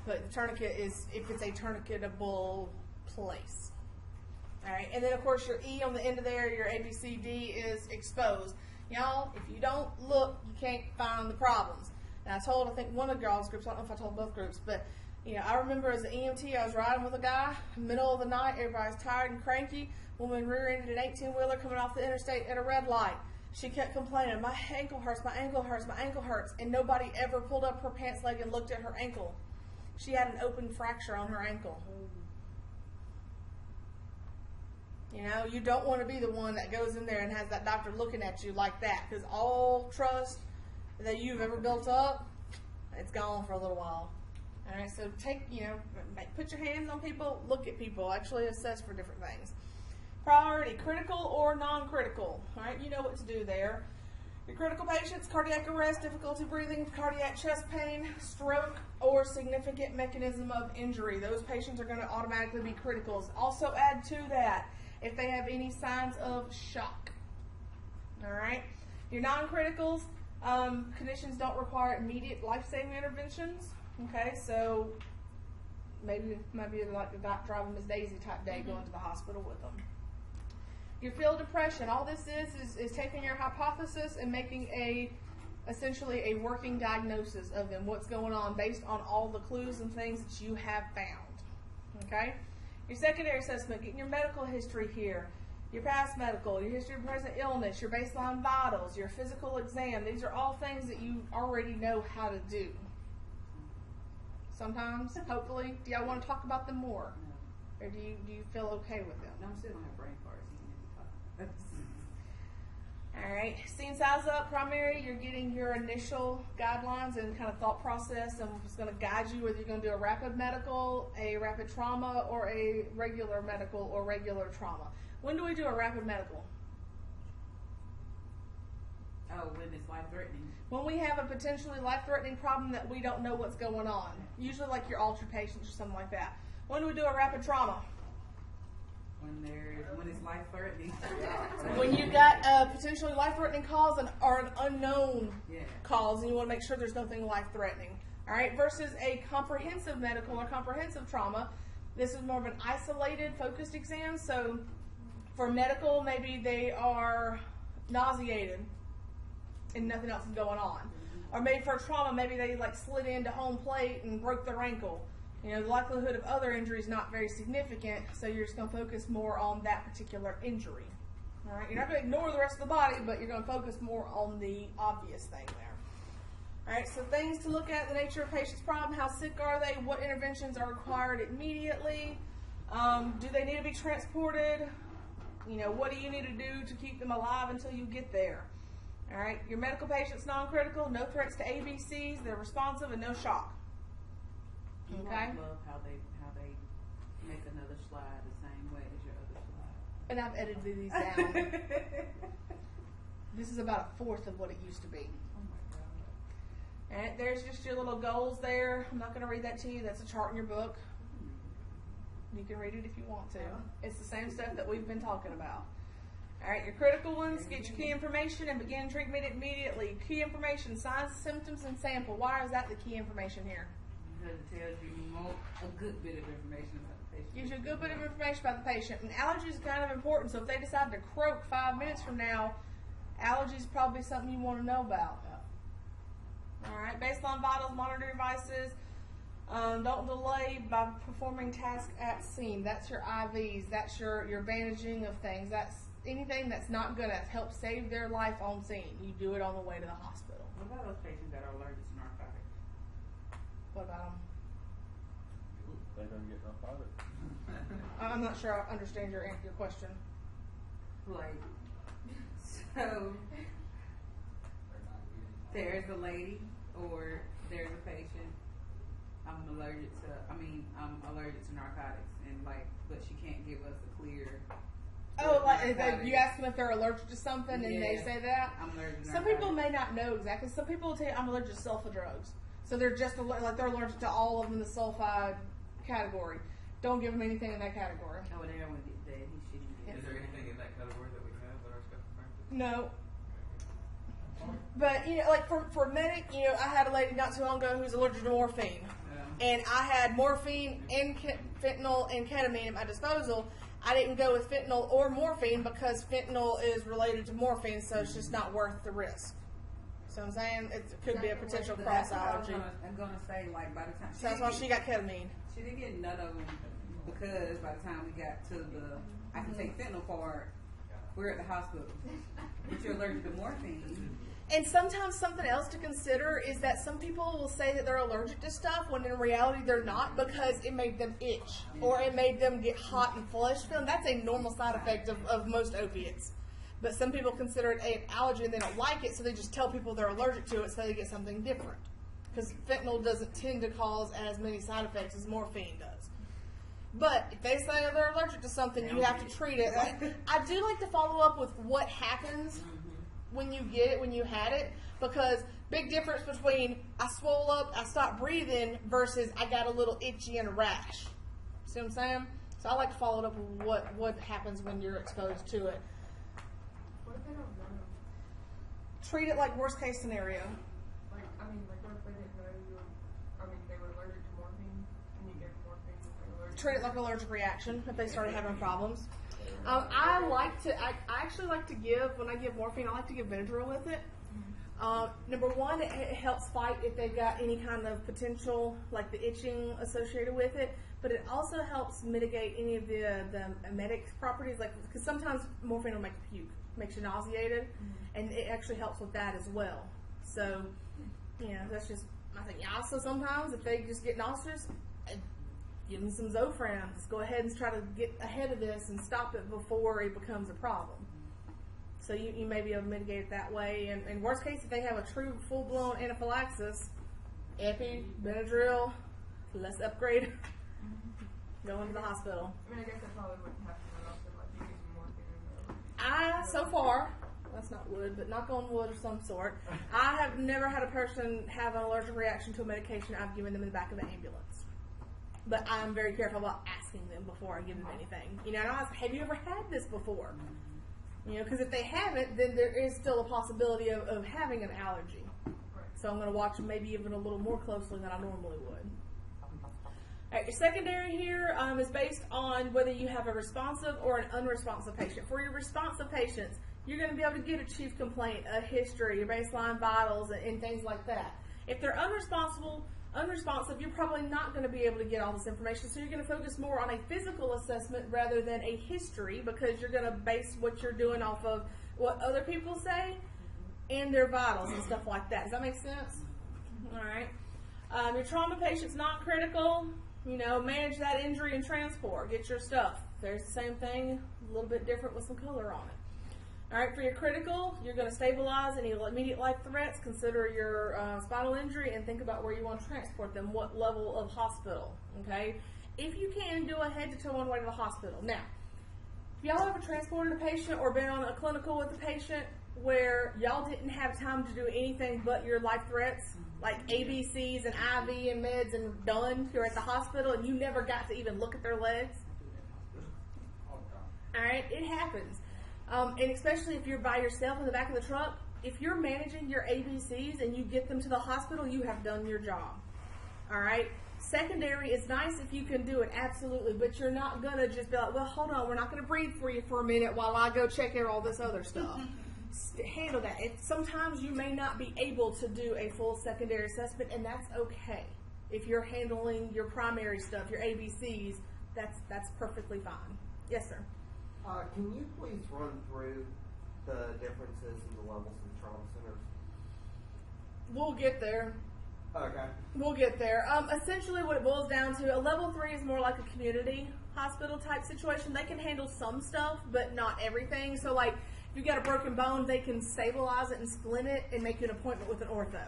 But the tourniquet is if it's a tourniquetable place. All right, and then of course your E on the end of there, your ABCD is exposed. Y'all, if you don't look, you can't find the problems. And I think one of the girls' groups, I don't know if I told both groups, but I remember as an EMT, I was riding with a guy, middle of the night, everybody's tired and cranky. Woman rear-ended an 18-wheeler coming off the interstate at a red light. She kept complaining, my ankle hurts, my ankle hurts, my ankle hurts, and nobody ever pulled up her pants leg and looked at her ankle. She had an open fracture on her ankle. You don't want to be the one that goes in there and has that doctor looking at you like that, because all trust that you've ever built up, it's gone for a little while. All right, so put your hands on people, look at people, actually assess for different things. Priority, critical or non-critical. All right, you know what to do there. Your critical patients, cardiac arrest, difficulty breathing, cardiac chest pain, stroke, or significant mechanism of injury. Those patients are going to automatically be criticals. Also add to that if they have any signs of shock. All right, your non-criticals, conditions don't require immediate life-saving interventions. Okay, so maybe like the doc driving Miss Daisy type day, going to the hospital with them. Your field depression, all this is taking your hypothesis and making essentially a working diagnosis of them, what's going on based on all the clues and things that you have found. Okay? Your secondary assessment, getting your medical history here, your past medical, your history of present illness, your baseline vitals, your physical exam. These are all things that you already know how to do. Sometimes, hopefully. Do y'all want to talk about them more? No. Or do you feel okay with them? No, I'm still gonna have brain farts. All right, seeing size up primary, you're getting your initial guidelines and kind of thought process, and it's going to guide you whether you're going to do a rapid medical, a rapid trauma, or a regular medical or regular trauma. When do we do a rapid medical? Oh, when it's life-threatening. When we have a potentially life-threatening problem that we don't know what's going on. Usually like your altered patients or something like that. When do we do a rapid trauma? When it's life-threatening. When you got a potentially life-threatening cause or an unknown cause, and you want to make sure there's nothing life-threatening. All right, versus a comprehensive medical or comprehensive trauma. This is more of an isolated, focused exam. So for medical, maybe they are nauseated and nothing else is going on. Or maybe for trauma, maybe they slid into home plate and broke their ankle. The likelihood of other injuries not very significant, so you're just going to focus more on that particular injury. All right, you're not going to ignore the rest of the body, but you're going to focus more on the obvious thing there. All right, so things to look at: the nature of patient's problem, how sick are they, what interventions are required immediately, do they need to be transported, what do you need to do to keep them alive until you get there. All right, your medical patients non-critical, no threats to ABCs, they're responsive and no shock. Okay. I love how they make another slide the same way as your other slide. And I've edited these down. This is about a fourth of what it used to be. Oh my God. And there's just your little goals there. I'm not going to read that to you. That's a chart in your book. You can read it if you want to. It's the same stuff that we've been talking about. All right, your critical ones, get your key information and begin treatment immediately. Key information, signs, symptoms, and sample. Why is that the key information here? Because it tells you a good bit of information about the patient. Gives you a good bit of information about the patient. And allergies is kind of important, so if they decide to croak 5 minutes from now, allergies is probably something you want to know about. All right, baseline vitals, monitor devices. Don't delay by performing tasks at scene. That's your IVs. That's your bandaging of things. That's anything that's not going to help save their life on scene, you do it on the way to the hospital. What about those patients that are allergic to narcotics? What about them? They don't get enough of it. I'm not sure I understand your question. Like, so They're not getting. there's a lady or there's a patient. I'm allergic to narcotics, and like, but she can't give us a clear. Oh, like narcotics. you ask them if they're allergic to something, and they Yeah. say that. I'm allergic to Some narcotics. people may not know exactly. Some people will tell you I'm allergic to sulfa drugs, so they're just like they're allergic to all of them in the sulfide category. Don't give them anything in that category. Oh, they don't want to get dead. He shouldn't get Is there anything in that category that we have that our stuff confirmed? No. But, like for medic, I had a lady not too long ago who's allergic to morphine. And I had morphine and fentanyl and ketamine at my disposal. I didn't go with fentanyl or morphine because fentanyl is related to morphine, so it's just not worth the risk. So I'm saying it could be a potential So cross that's what allergy. I'm gonna say, like, by the time So that's why she got ketamine. She didn't get none of them because by the time we got to the I can take fentanyl part, we're at the hospital. But you're allergic to morphine. And sometimes something else to consider is that some people will say that they're allergic to stuff when in reality they're not because it made them itch or it made them get hot and flush feeling. That's a normal side effect of most opiates. But some people consider it an allergy and they don't like it, so they just tell people they're allergic to it so they get something different. Because fentanyl doesn't tend to cause as many side effects as morphine does. But if they say they're allergic to something, you have to treat it. I do like to follow up with what happens when you get it, when you had it, because big difference between I swole up, I stopped breathing, versus I got a little itchy and a rash. See what I'm saying? So I like to follow it up with what happens when you're exposed to it. What if they don't know? Treat it like worst case scenario. Like, what if they didn't know they were allergic to morphine, and you gave them morphine if they were allergic? Treat it like an allergic reaction if they started having problems. I actually like to give, when I give morphine, I like to give Benadryl with it. Number one, it helps fight if they've got any kind of potential, like the itching associated with it, but it also helps mitigate any of the emetic properties, like, because sometimes morphine will make you puke, makes you nauseated, and it actually helps with that as well. So, that's just my thing. Also, sometimes if they just get nauseous, give them some Zofran. Just go ahead and try to get ahead of this and stop it before it becomes a problem. So you may be able to mitigate it that way. And worst case, if they have a true full-blown anaphylaxis, Epi, Benadryl, let's upgrade. Go into the hospital. I guess that probably wouldn't happen real often. Like, you give them morphine. So far, that's not wood, but knock on wood of some sort, I have never had a person have an allergic reaction to a medication I've given them in the back of an ambulance. But I'm very careful about asking them before I give them anything. And I ask, have you ever had this before? Because if they haven't, then there is still a possibility of having an allergy. So I'm going to watch them maybe even a little more closely than I normally would. All right, your secondary here is based on whether you have a responsive or an unresponsive patient. For your responsive patients, you're going to be able to get a chief complaint, a history, your baseline vitals, and things like that. If they're unresponsive, you're probably not going to be able to get all this information, so you're going to focus more on a physical assessment rather than a history, because you're going to base what you're doing off of what other people say and their vitals and stuff like that. Does that make sense? All right. Your trauma patient's not critical. Manage that injury and transport. Get your stuff. There's the same thing, a little bit different with some color on it. All right, for your critical, you're going to stabilize any immediate life threats, consider your spinal injury, and think about where you want to transport them, what level of hospital, okay? If you can, do a head-to-toe one way to the hospital. Now, if y'all ever transported a patient or been on a clinical with a patient where y'all didn't have time to do anything but your life threats, like ABCs and IV and meds and done, you're at the hospital and you never got to even look at their legs? All right, it happens. And especially if you're by yourself in the back of the truck, if you're managing your ABCs and you get them to the hospital, you have done your job. All right? Secondary is nice if you can do it, absolutely, but you're not going to just be like, well, hold on, we're not going to breathe for you for a minute while I go check out all this other stuff. Handle that. Sometimes you may not be able to do a full secondary assessment, and that's okay. If you're handling your primary stuff, your ABCs, that's perfectly fine. Yes, sir. Can you please run through the differences in the levels in trauma centers? We'll get there. Okay. We'll get there. Essentially, what it boils down to, a level 3 is more like a community hospital type situation. They can handle some stuff, but not everything. So, like, if you got a broken bone, they can stabilize it and splint it and make you an appointment with an ortho.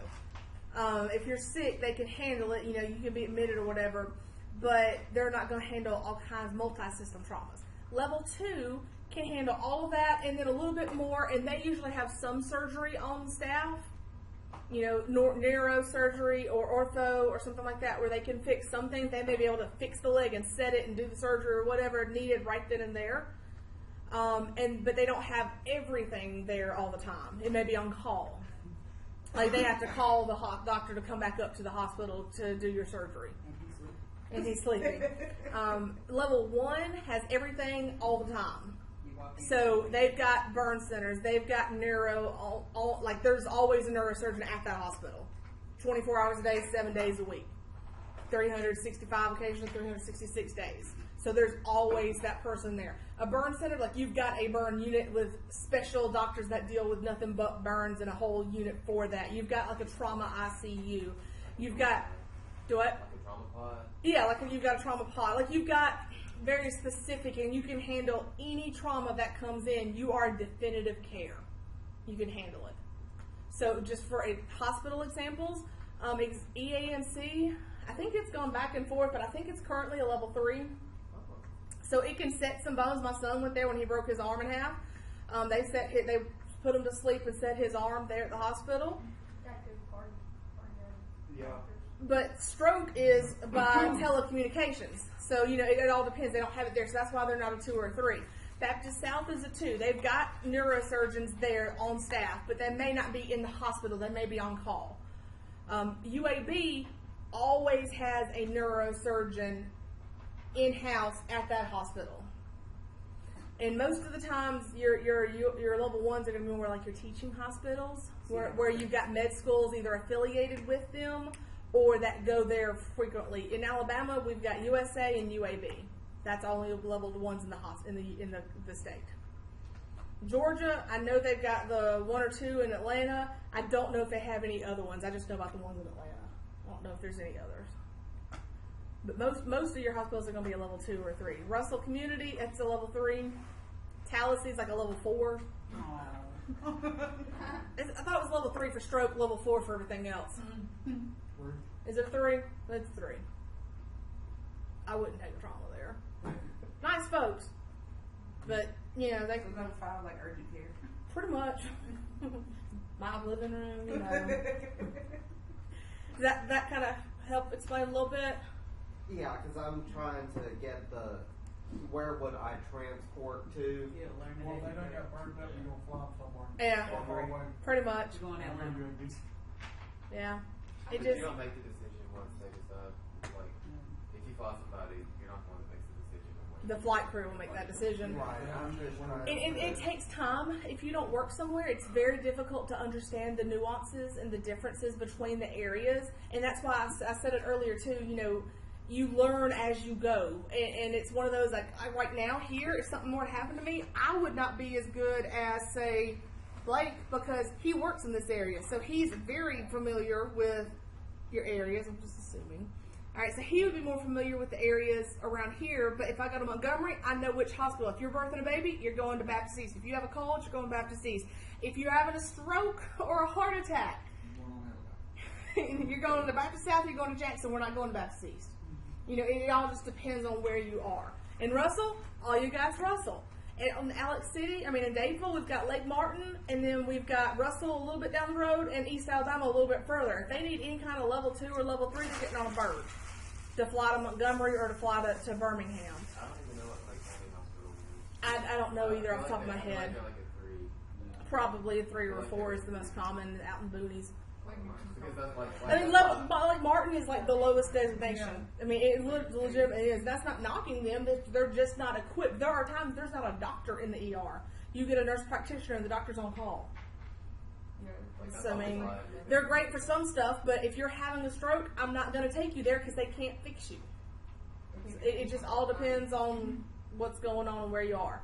If you're sick, they can handle it. You know, you can be admitted or whatever, but they're not going to handle all kinds of multi-system traumas. Level 2 can handle all of that and then a little bit more, and they usually have some surgery on staff. You know, neurosurgery or ortho or something like that, where they can fix some things. They may be able to fix the leg and set it and do the surgery or whatever needed right then and there. But they don't have everything there all the time. It may be on call. Like they have to call the doctor to come back up to the hospital to do your surgery. And he's sleeping. Level 1 has everything all the time. So they've got burn centers, they've got neuro, like there's always a neurosurgeon at that hospital. 24 hours a day, 7 days a week. 365 occasionally, 366 days. So there's always that person there. A burn center, like you've got a burn unit with special doctors that deal with nothing but burns and a whole unit for that. You've got like a trauma ICU. You've got, do what? Like a trauma pod? Yeah, like you've got a trauma pod. Like you've got very specific, and you can handle any trauma that comes in. You are definitive care. You can handle it. So just for hospital examples, EAMC, I think it's gone back and forth, but I think it's currently a level 3. So it can set some bones. My son went there when he broke his arm in half. They put him to sleep and set his arm there at the hospital. Yeah. But stroke is by telecommunications. So, you know, it all depends. They don't have it there, so that's why they're not a 2 or a 3. Baptist South is a 2. They've got neurosurgeons there on staff, but they may not be in the hospital. They may be on call. UAB always has a neurosurgeon in-house at that hospital. And most of the times, your level 1s are going to be more like your teaching hospitals, where you've got med schools either affiliated with them or that go there frequently. In Alabama, we've got USA and UAB. That's only level 1s in the state. Georgia, I know they've got the 1 or 2 in Atlanta. I don't know if they have any other ones. I just know about the ones in Atlanta. I don't know if there's any others. But most of your hospitals are going to be a level 2 or 3. Russell Community, it's a level 3. Tallahassee is like a level 4. I thought it was level 3 for stroke, level 4 for everything else. Is it 3? It's 3. I wouldn't take a trauma there. Nice folks, but you know they We're gonna file like urgent care. pretty much my living room. You know, that kind of help explain a little bit. Yeah, because I'm trying to get where would I transport to? Yeah, learn Well, it. they don't get burned up, you're gonna fly them somewhere. Yeah, Far away. pretty much. You're going that way. Yeah, But it just you don't make the decision once they decide. Like, if you fly somebody, you're not the one that makes the decision. On when the flight crew will make that decision. Right, I'm just trying It takes time. If you don't work somewhere, it's very difficult to understand the nuances and the differences between the areas. And that's why I said it earlier too, you know, you learn as you go. And it's one of those, like, right now here, if something more happened to me, I would not be as good as, say, Blake, because he works in this area. So he's very familiar with your areas, I'm just assuming. All right, so he would be more familiar with the areas around here, but if I go to Montgomery, I know which hospital. If you're birthing a baby, you're going to Baptist East. If you have a cold, you're going to Baptist East. If you're having a stroke or a heart attack, you're going to Baptist South, you're going to Jackson. We're not going to Baptist East. You know, it all just depends on where you are. In Russell, all you guys Russell. And on Alex City, in Dadeville, we've got Lake Martin, and then we've got Russell a little bit down the road, and East Alabama a little bit further. If they need any kind of level 2 or level 3, they're getting on a bird to fly to Montgomery or to fly to Birmingham. I don't even know what Lake County Hospital is. I don't know either off the top of my I feel head. like they're like a 3. Probably a 3 or a 4 is the most common out in boonies. Because that's like. Lake Martin is like the lowest designation. It legitimately is. That's not knocking them. They're just not equipped. There are times there's not a doctor in the ER. You get a nurse practitioner and the doctor's on call. So, they're great for some stuff, but if you're having a stroke, I'm not going to take you there because they can't fix you. It just all depends on what's going on and where you are.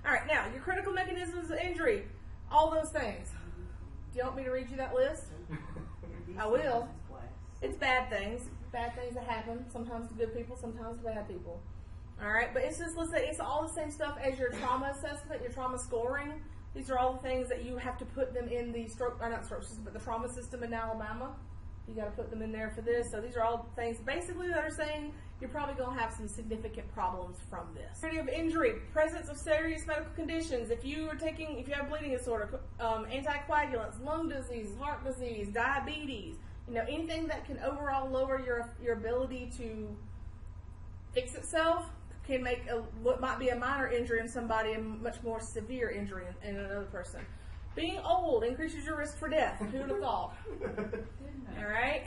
All right, now your critical mechanisms of injury, all those things. Do you want me to read you that list? I will. It's bad things that happen. Sometimes to good people, sometimes to bad people. All right, but it's just, let's say, it's all the same stuff as your trauma assessment, your trauma scoring. These are all the things that you have to put them in the not stroke system, but the trauma system in Alabama. You got to put them in there for this. So these are all things basically that are saying you're probably going to have some significant problems from this. Severity of injury, presence of serious medical conditions. If you have bleeding disorder, anticoagulants, lung disease, heart disease, diabetes, anything that can overall lower your ability to fix itself can make what might be a minor injury in somebody a much more severe injury in another person. Being old increases your risk for death. Who would have thought? All right.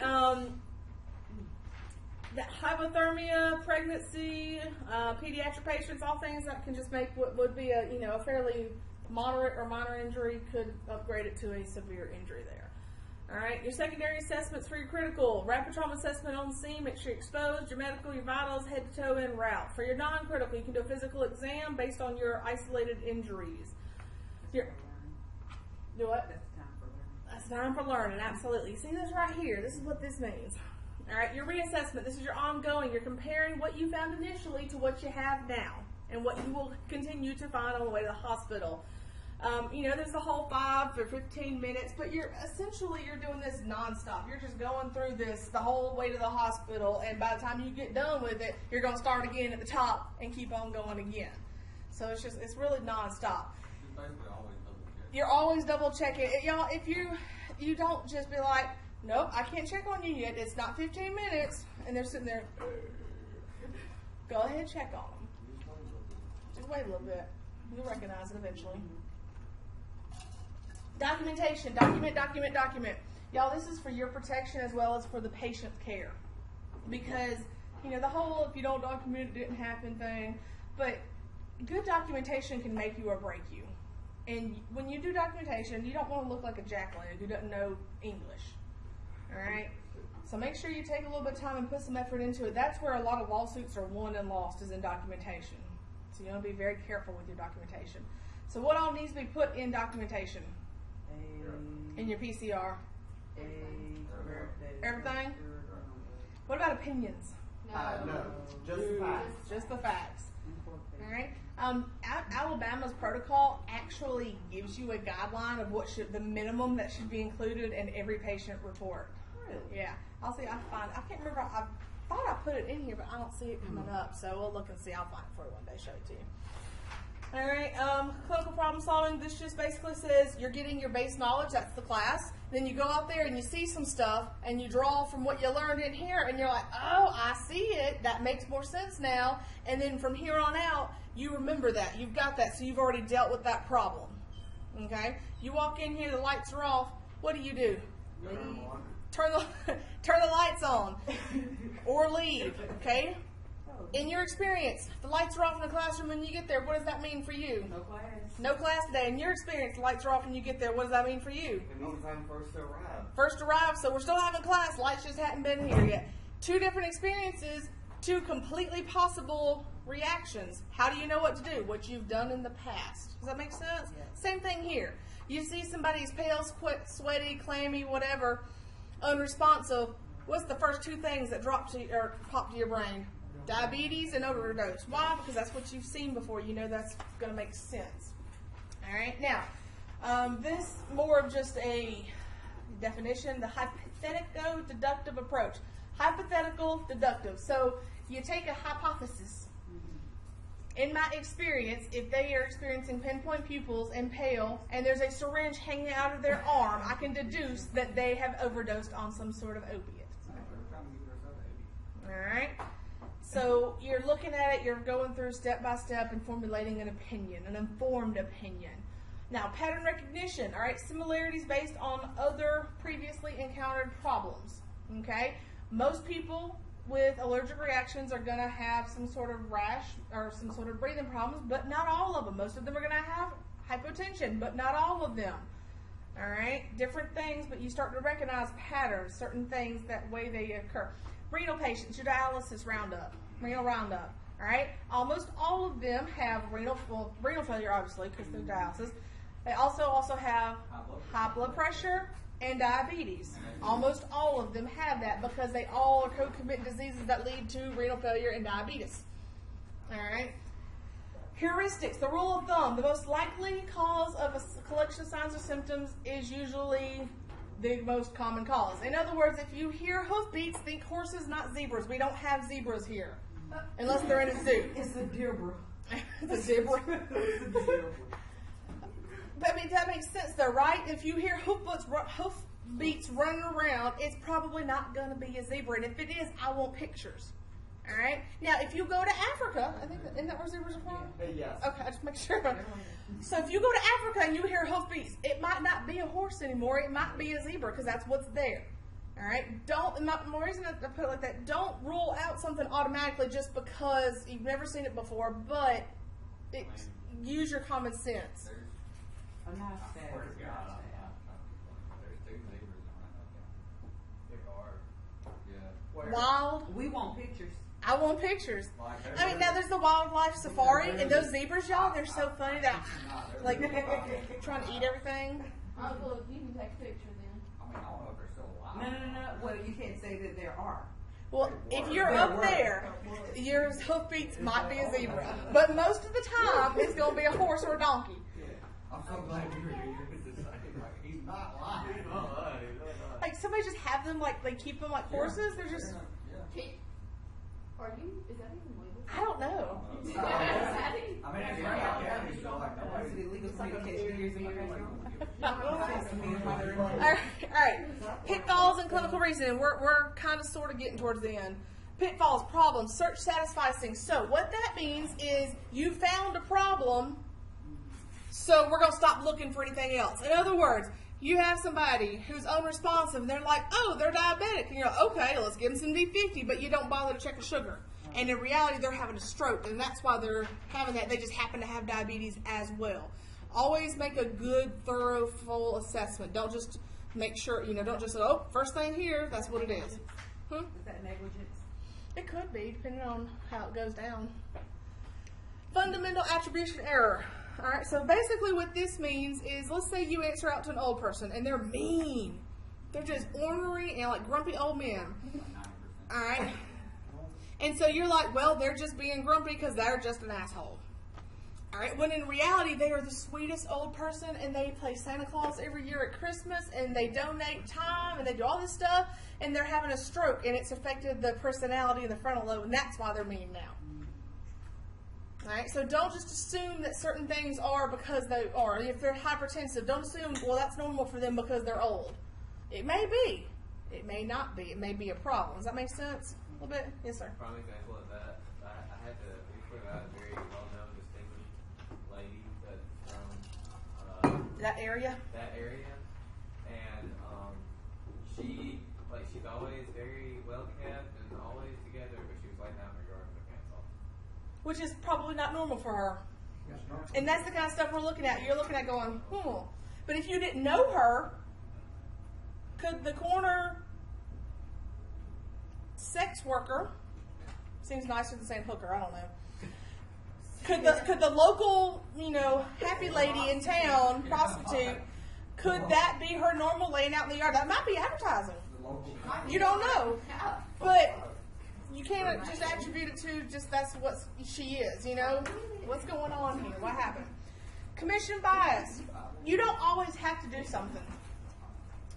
That hypothermia, pregnancy, pediatric patients, all things that can just make what would be a fairly moderate or minor injury could upgrade it to a severe injury there. All right, your secondary assessments for your critical, rapid trauma assessment on the scene, make sure you're exposed, your medical, your vitals, head to toe en route. For your non-critical, you can do a physical exam based on your isolated injuries. Do what? That's time for learning, absolutely. See this right here, this is what this means. All right, your reassessment, this is your ongoing. You're comparing what you found initially to what you have now and what you will continue to find on the way to the hospital. There's the whole 5 or 15 minutes, but you're doing this nonstop. You're just going through this the whole way to the hospital, and by the time you get done with it, you're going to start again at the top and keep on going again. So it's really nonstop. You're always double checking. Y'all, if you don't just be like, nope, I can't check on you yet. It's not 15 minutes, and they're sitting there. Go ahead, check on them. Just wait a little bit. You'll recognize it eventually. Documentation, document. Y'all, this is for your protection as well as for the patient's care. Because, the whole if you don't document it didn't happen thing, but good documentation can make you or break you. And when you do documentation, you don't want to look like a jackland who doesn't know English. All right? So make sure you take a little bit of time and put some effort into it. That's where a lot of lawsuits are won and lost, is in documentation. So you want to be very careful with your documentation. So what all needs to be put in documentation? In your PCR? Everything? What about opinions? No, just the facts. Just the facts. All right. Alabama's protocol actually gives you a guideline of what the minimum that should be included in every patient report. Really? Yeah. I'll see. I can't remember. I thought I put it in here, but I don't see it coming up. So we'll look and see. I'll find it for you one day. Show it to you. All right, clinical problem solving. This just basically says you're getting your base knowledge. That's the class. Then you go out there and you see some stuff and you draw from what you learned in here, and you're like, oh, I see it. That makes more sense now. And then from here on out, you remember that. You've got that, so you've already dealt with that problem. Okay? You walk in here, the lights are off. What do? Turn the lights on or leave. Okay? In your experience, the lights are off in the classroom when you get there. What does that mean for you? No class. No class today. In your experience, the lights are off when you get there. What does that mean for you? It means I'm first to arrive. First arrived, so we're still having class. Lights just hadn't been here yet. 2 different experiences, 2 completely possible reactions. How do you know what to do? What you've done in the past. Does that make sense? Yeah. Same thing here. You see somebody's pale, sweaty, clammy, whatever, unresponsive. What's the first 2 things that pop to your brain? Diabetes and overdose. Why? Because that's what you've seen before. You know that's going to make sense. All right. Now, this more of just a definition, the hypothetico-deductive approach. Hypothetical, deductive. So you take a hypothesis. In my experience, if they are experiencing pinpoint pupils and pale, and there's a syringe hanging out of their arm, I can deduce that they have overdosed on some sort of opiate. All right. So you're looking at it, you're going through step by step and formulating an opinion, an informed opinion. Now, pattern recognition, all right, similarities based on other previously encountered problems, okay? Most people with allergic reactions are going to have some sort of rash or some sort of breathing problems, but not all of them. Most of them are going to have hypotension, but not all of them, all right? Different things, but you start to recognize patterns, certain things, that way they occur. Renal patients, your dialysis renal roundup. All right, almost all of them have renal failure, obviously, because they're dialysis. They also have high blood pressure and diabetes. Almost all of them have that because they all are concomitant diseases that lead to renal failure and diabetes. All right. Heuristics, the rule of thumb, the most likely cause of a collection of signs or symptoms is usually the most common cause. In other words, if you hear hoofbeats, think horses, not zebras. We don't have zebras here, unless they're in a zoo. It's a zebra. It's a zebra. It's a zebra. But I mean, that makes sense though, right? If you hear hoofbeats running around, it's probably not going to be a zebra. And if it is, I want pictures. All right. Now, if you go to Africa, I think isn't that where zebras are from? Yes. Okay, I just make sure. So if you go to Africa and you hear hoofbeats, it might not be a horse anymore. It might be a zebra because that's what's there. All right. More reason to put it like that. Don't rule out something automatically just because you've never seen it before. But use your common sense. I'm not sad. There's two zebras around There are. Yeah. Wild. We want pictures. I want pictures. Like, I mean, now there's the wildlife safari, and those zebras, y'all, they're so funny that, like, trying to eat everything. Oh, look, you can take a picture then. I mean, I don't know if they're still alive. No. Well, you can't say that there are. Well, if you're up there, your hoofbeats might be a zebra. But most of the time, it's going to be a horse or a donkey. I'm so glad you're here. He's not lying. He's not lying. He's not lying. Like, somebody just have them, like, they keep them like horses. They're just, Is that even legal? I don't know. Is that even- I mean, it's right out there. He's still like, Is nobody's it illegal for me to catch deers in my All right. Pitfalls and clinical reasoning. We're kind of sort of getting towards the end. Pitfalls, problems, search satisficing. So what that means is you found a problem, so we're going to stop looking for anything else. In other words, you have somebody who's unresponsive, and they're like, oh, they're diabetic. And you're like, okay, let's give them some D50, but you don't bother to check the sugar. And in reality, they're having a stroke, and that's why they're having that. They just happen to have diabetes as well. Always make a good, thorough, full assessment. Don't just make sure, don't just say, oh, first thing here, that's what it is. Is that negligence? It could be, depending on how it goes down. Fundamental attribution error. All right, so basically what this means is, let's say you answer out to an old person, and they're mean. They're just ornery and like grumpy old men. All right? And so you're like, well, they're just being grumpy because they're just an asshole. All right, when in reality, they are the sweetest old person, and they play Santa Claus every year at Christmas, and they donate time, and they do all this stuff, and they're having a stroke, and it's affected the personality in the frontal lobe, and that's why they're mean now. All right, so don't just assume that certain things are because they are. If they're hypertensive, don't assume, well, that's normal for them because they're old. It may be. It may not be. It may be a problem. Does that make sense? A little bit? Yes, sir. Prime example of that, I had to, we put out a very well-known, distinguished lady that's from That area? that area, and she's always very well kept and always together, but she was like having her yard with her pants off. Which is probably not normal for her. And that's the kind of stuff we're looking at. You're looking at going, But if you didn't know her, could the corner sex worker, seems nicer than saying hooker, I don't know. Could the local, happy lady in town, prostitute, could that be her normal laying out in the yard? That might be advertising. You don't know. But you can't just attribute it to just that's what she is, What's going on here? What happened? Commission bias. You don't always have to do something.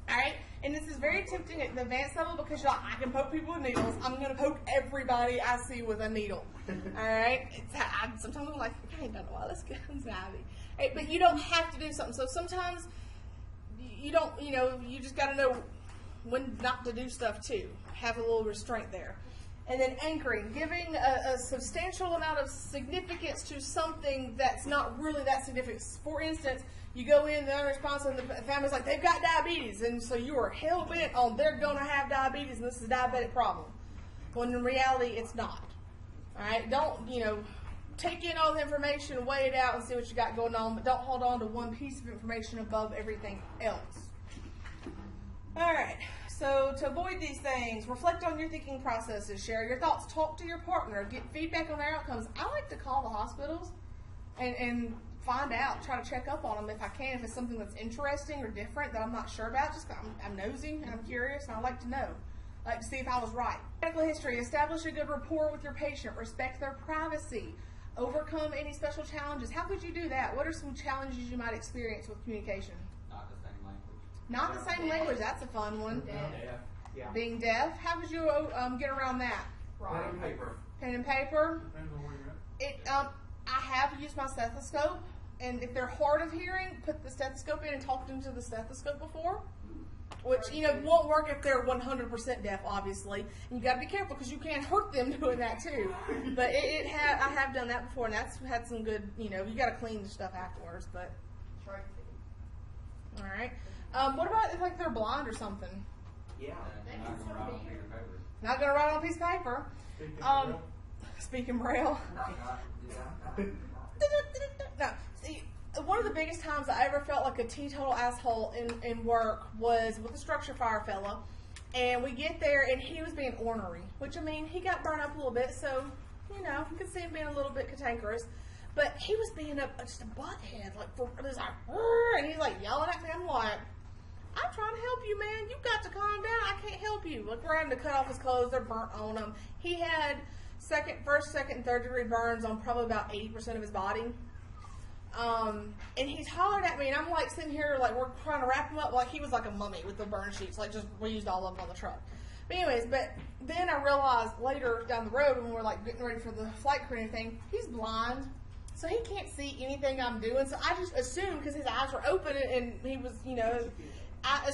All right? And this is very tempting at the advanced level because you're like, I can poke people with needles. I'm going to poke everybody I see with a needle. All right? Sometimes I'm like, I ain't done a while. Let's get some Ivy. Right? But you don't have to do something. So sometimes you don't, you just got to know when not to do stuff too. Have a little restraint there. And then anchoring, giving a substantial amount of significance to something that's not really that significant. For instance, you go in, they're unresponsive, and the family's like, they've got diabetes, and so you are hell-bent on they're going to have diabetes, and this is a diabetic problem. When in reality, it's not. All right? Don't, take in all the information, weigh it out, and see what you got going on, but don't hold on to one piece of information above everything else. All right. So to avoid these things, reflect on your thinking processes, share your thoughts, talk to your partner, get feedback on their outcomes. I like to call the hospitals and find out, try to check up on them if I can, if it's something that's interesting or different that I'm not sure about. Just 'cause I'm nosy and I'm curious and I like to know. I like to see if I was right. Medical history, establish a good rapport with your patient, respect their privacy, overcome any special challenges. How could you do that? What are some challenges you might experience with communication? Not the same language. Not the same language, that's a fun one. Yeah. Being deaf, how would you get around that? Pen and paper. Pen and paper. Depends on where you're at. I have used my stethoscope, and if they're hard of hearing, put the stethoscope in and talk to them to the stethoscope before. Which, won't work if they're 100% deaf, obviously. And you got to be careful because you can't hurt them doing that too. But I have done that before, and that's had some good, you got to clean the stuff afterwards. But all right. What about if they're blind or something? Yeah. Not gonna write on piece of paper. Not gonna write on a piece of paper. Speaking Braille. No, see, one of the biggest times I ever felt like a teetotal asshole in work was with the structure fire fella. And we get there, and he was being ornery, which, he got burned up a little bit, so, you could see him being a little bit cantankerous. But he was being just a butthead, and he's yelling at me. I'm like, I'm trying to help you, man. You got to calm down. I can't help you. We're having to cut off his clothes. They're burnt on him. He had first, second, and third degree burns on probably about 80% of his body. And he's hollered at me, and I'm sitting here, we're trying to wrap him up like he was like a mummy with the burn sheets, we used all of them on the truck. But anyways, then I realized later down the road when we're getting ready for the flight crew and everything, he's blind, so he can't see anything I'm doing. So I just assumed, because his eyes were open and he was, I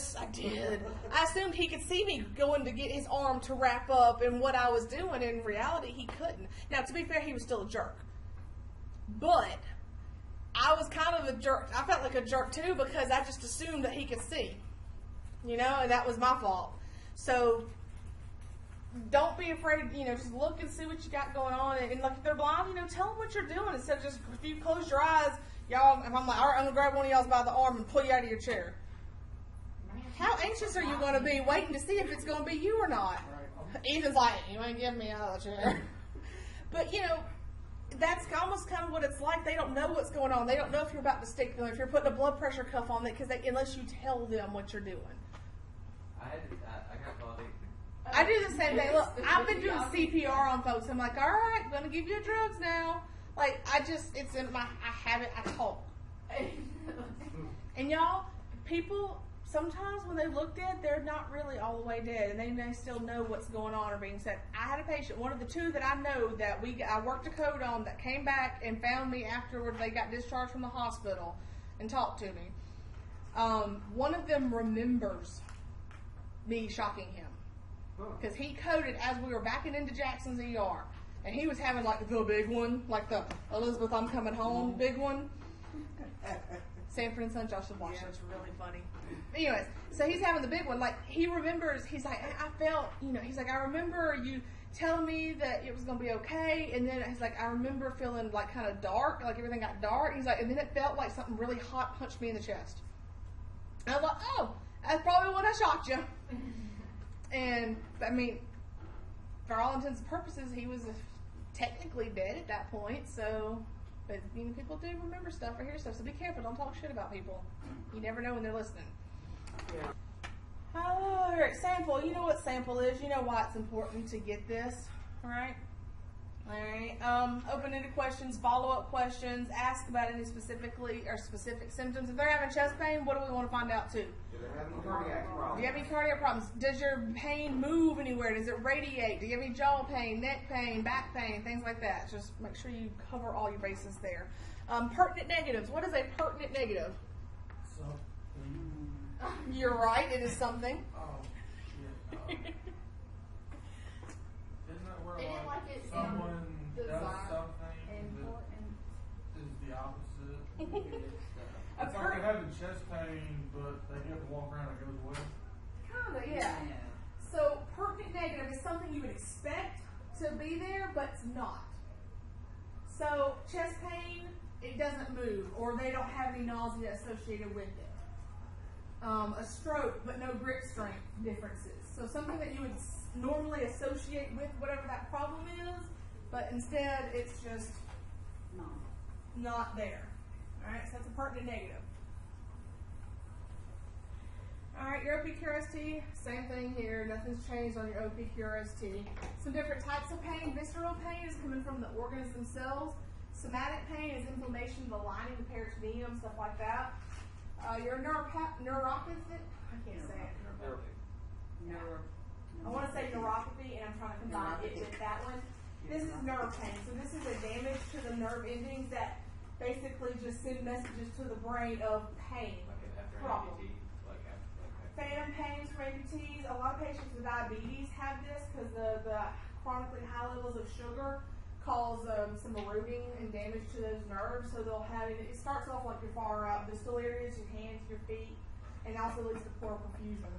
assumed he could see me going to get his arm to wrap up and what I was doing. In reality, he couldn't. Now, to be fair, he was still a jerk. But I was kind of a jerk. I felt like a jerk, too, because I just assumed that he could see. And that was my fault. So don't be afraid, just look and see what you got going on. And if they're blind, tell them what you're doing. Instead of just, if you close your eyes, y'all, if I'm like, all right, I'm going to grab one of y'all by the arm and pull you out of your chair. How anxious are you going to be waiting to see if it's going to be you or not? Ethan's like, you ain't getting me out of the chair. But, that's almost kind of what it's like. They don't know what's going on. They don't know if you're about to stick them, if you're putting a blood pressure cuff on it, unless you tell them what you're doing. I got called it. I do the same thing. Look, I've been doing CPR on folks. I'm like, all right, I'm going to give you drugs now. It's in I have it, I talk. And y'all, people, sometimes when they look dead, they're not really all the way dead, and they may still know what's going on or being said. I had a patient, one of the two that I know that I worked a code on, that came back and found me afterwards. They got discharged from the hospital and talked to me. One of them remembers me shocking him because he coded as we were backing into Jackson's ER, and he was having the big one, the Elizabeth I'm coming home big one. Sanford and Son, Joshua Washington. Yeah. It's really funny. Anyways, so he's having the big one. He remembers, he's like, I felt, he's like, I remember you telling me that it was going to be okay. And then he's like, I remember feeling kind of dark, everything got dark. He's like, and then it felt like something really hot punched me in the chest. And I was like, oh, that's probably when I shocked you. And, for all intents and purposes, he was technically dead at that point, so... But people do remember stuff or hear stuff, so be careful. Don't talk shit about people. You never know when they're listening. Yeah. All right, sample. You know what sample is. You know why it's important to get this. All right? All right. Open-ended questions, follow-up questions. Ask about any specific symptoms. If they're having chest pain, what do we want to find out too? Do they have any cardiac problems? Do you have any cardiac problems? Does your pain move anywhere? Does it radiate? Do you have any jaw pain, neck pain, back pain, things like that? Just make sure you cover all your bases there. Pertinent negatives. What is a pertinent negative? You're right. It is something. Oh, shit. Isn't that where it's someone does desire something important. that is the opposite? A It's like they're having chest pain, but they get to walk around and it goes away. Kinda, yeah. So pertinent negative is something you would expect to be there, but it's not. So chest pain, it doesn't move, or they don't have any nausea associated with it. A stroke, but no grip strength differences. So something that you would normally associate with whatever that problem is, but instead it's just No. not there. Alright, so that's a pertinent negative. Alright, your OPQRST, same thing here. Nothing's changed on your OPQRST. Some different types of pain. Visceral pain is coming from the organs themselves. Somatic pain is inflammation of the lining, the peritoneum, stuff like that. Your neuropathy, I can't say it. I want to say neuropathy, and I'm trying to combine it with that one. This is nerve pain. So this is a damage to the nerve endings that basically just send messages to the brain of pain. Like after an problem. amputee, like Phantom pains for amputees. A lot of patients with diabetes have this because the chronically high levels of sugar cause some eroding and damage to those nerves. So they'll have it starts off like your far out distal areas, your hands, your feet, and also leads to pleural perfusion.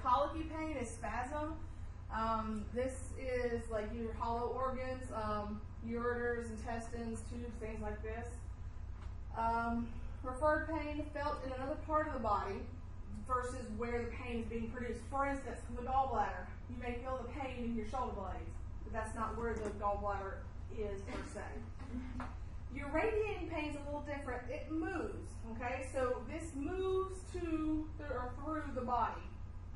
Colicky pain is spasm. This is like your hollow organs, ureters, intestines, tubes, things like this. Referred pain felt in another part of the body versus where the pain is being produced. For instance, from the gallbladder, you may feel the pain in your shoulder blades, but that's not where the gallbladder is per se. Your radiating pain is a little different. It moves, okay? So this moves to or through the body.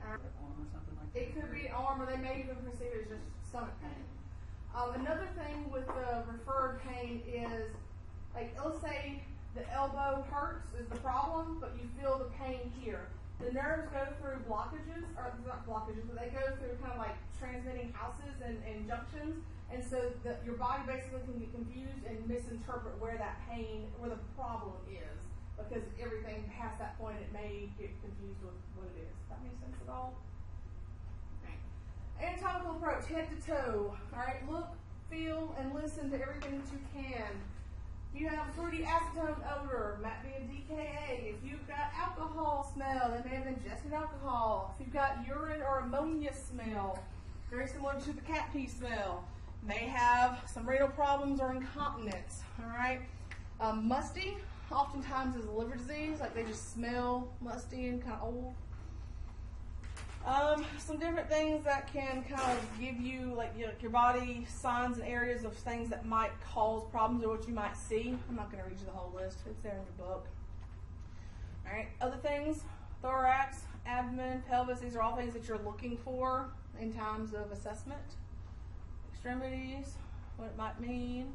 Arm or something like that. It could be an arm, or they may even perceive it as just stomach pain. Another thing with the referred pain is, like, let's say the elbow hurts is the problem, but you feel the pain here. The nerves go through blockages, or not blockages, but they go through kind of like transmitting houses and junctions, and so your body basically can get confused and misinterpret where that pain, where the problem is, because everything past that point, it may get confused with what it is. Does that make sense at all? Okay. Anatomical approach, head to toe. All right, look, feel, and listen to everything that you can. If you have fruity acetone odor, might be a DKA. If you've got alcohol smell, they may have ingested alcohol. If you've got urine or ammonia smell, very similar to the cat pee smell, may have some renal problems or incontinence. All right, musty oftentimes is a liver disease, like they just smell musty and kind of old. Some different things that can kind of give you, like, your body signs and areas of things that might cause problems or what you might see. I'm not going to read you the whole list. It's there in your book. All right. Other things, thorax, abdomen, pelvis, these are all things that you're looking for in times of assessment. Extremities, what it might mean.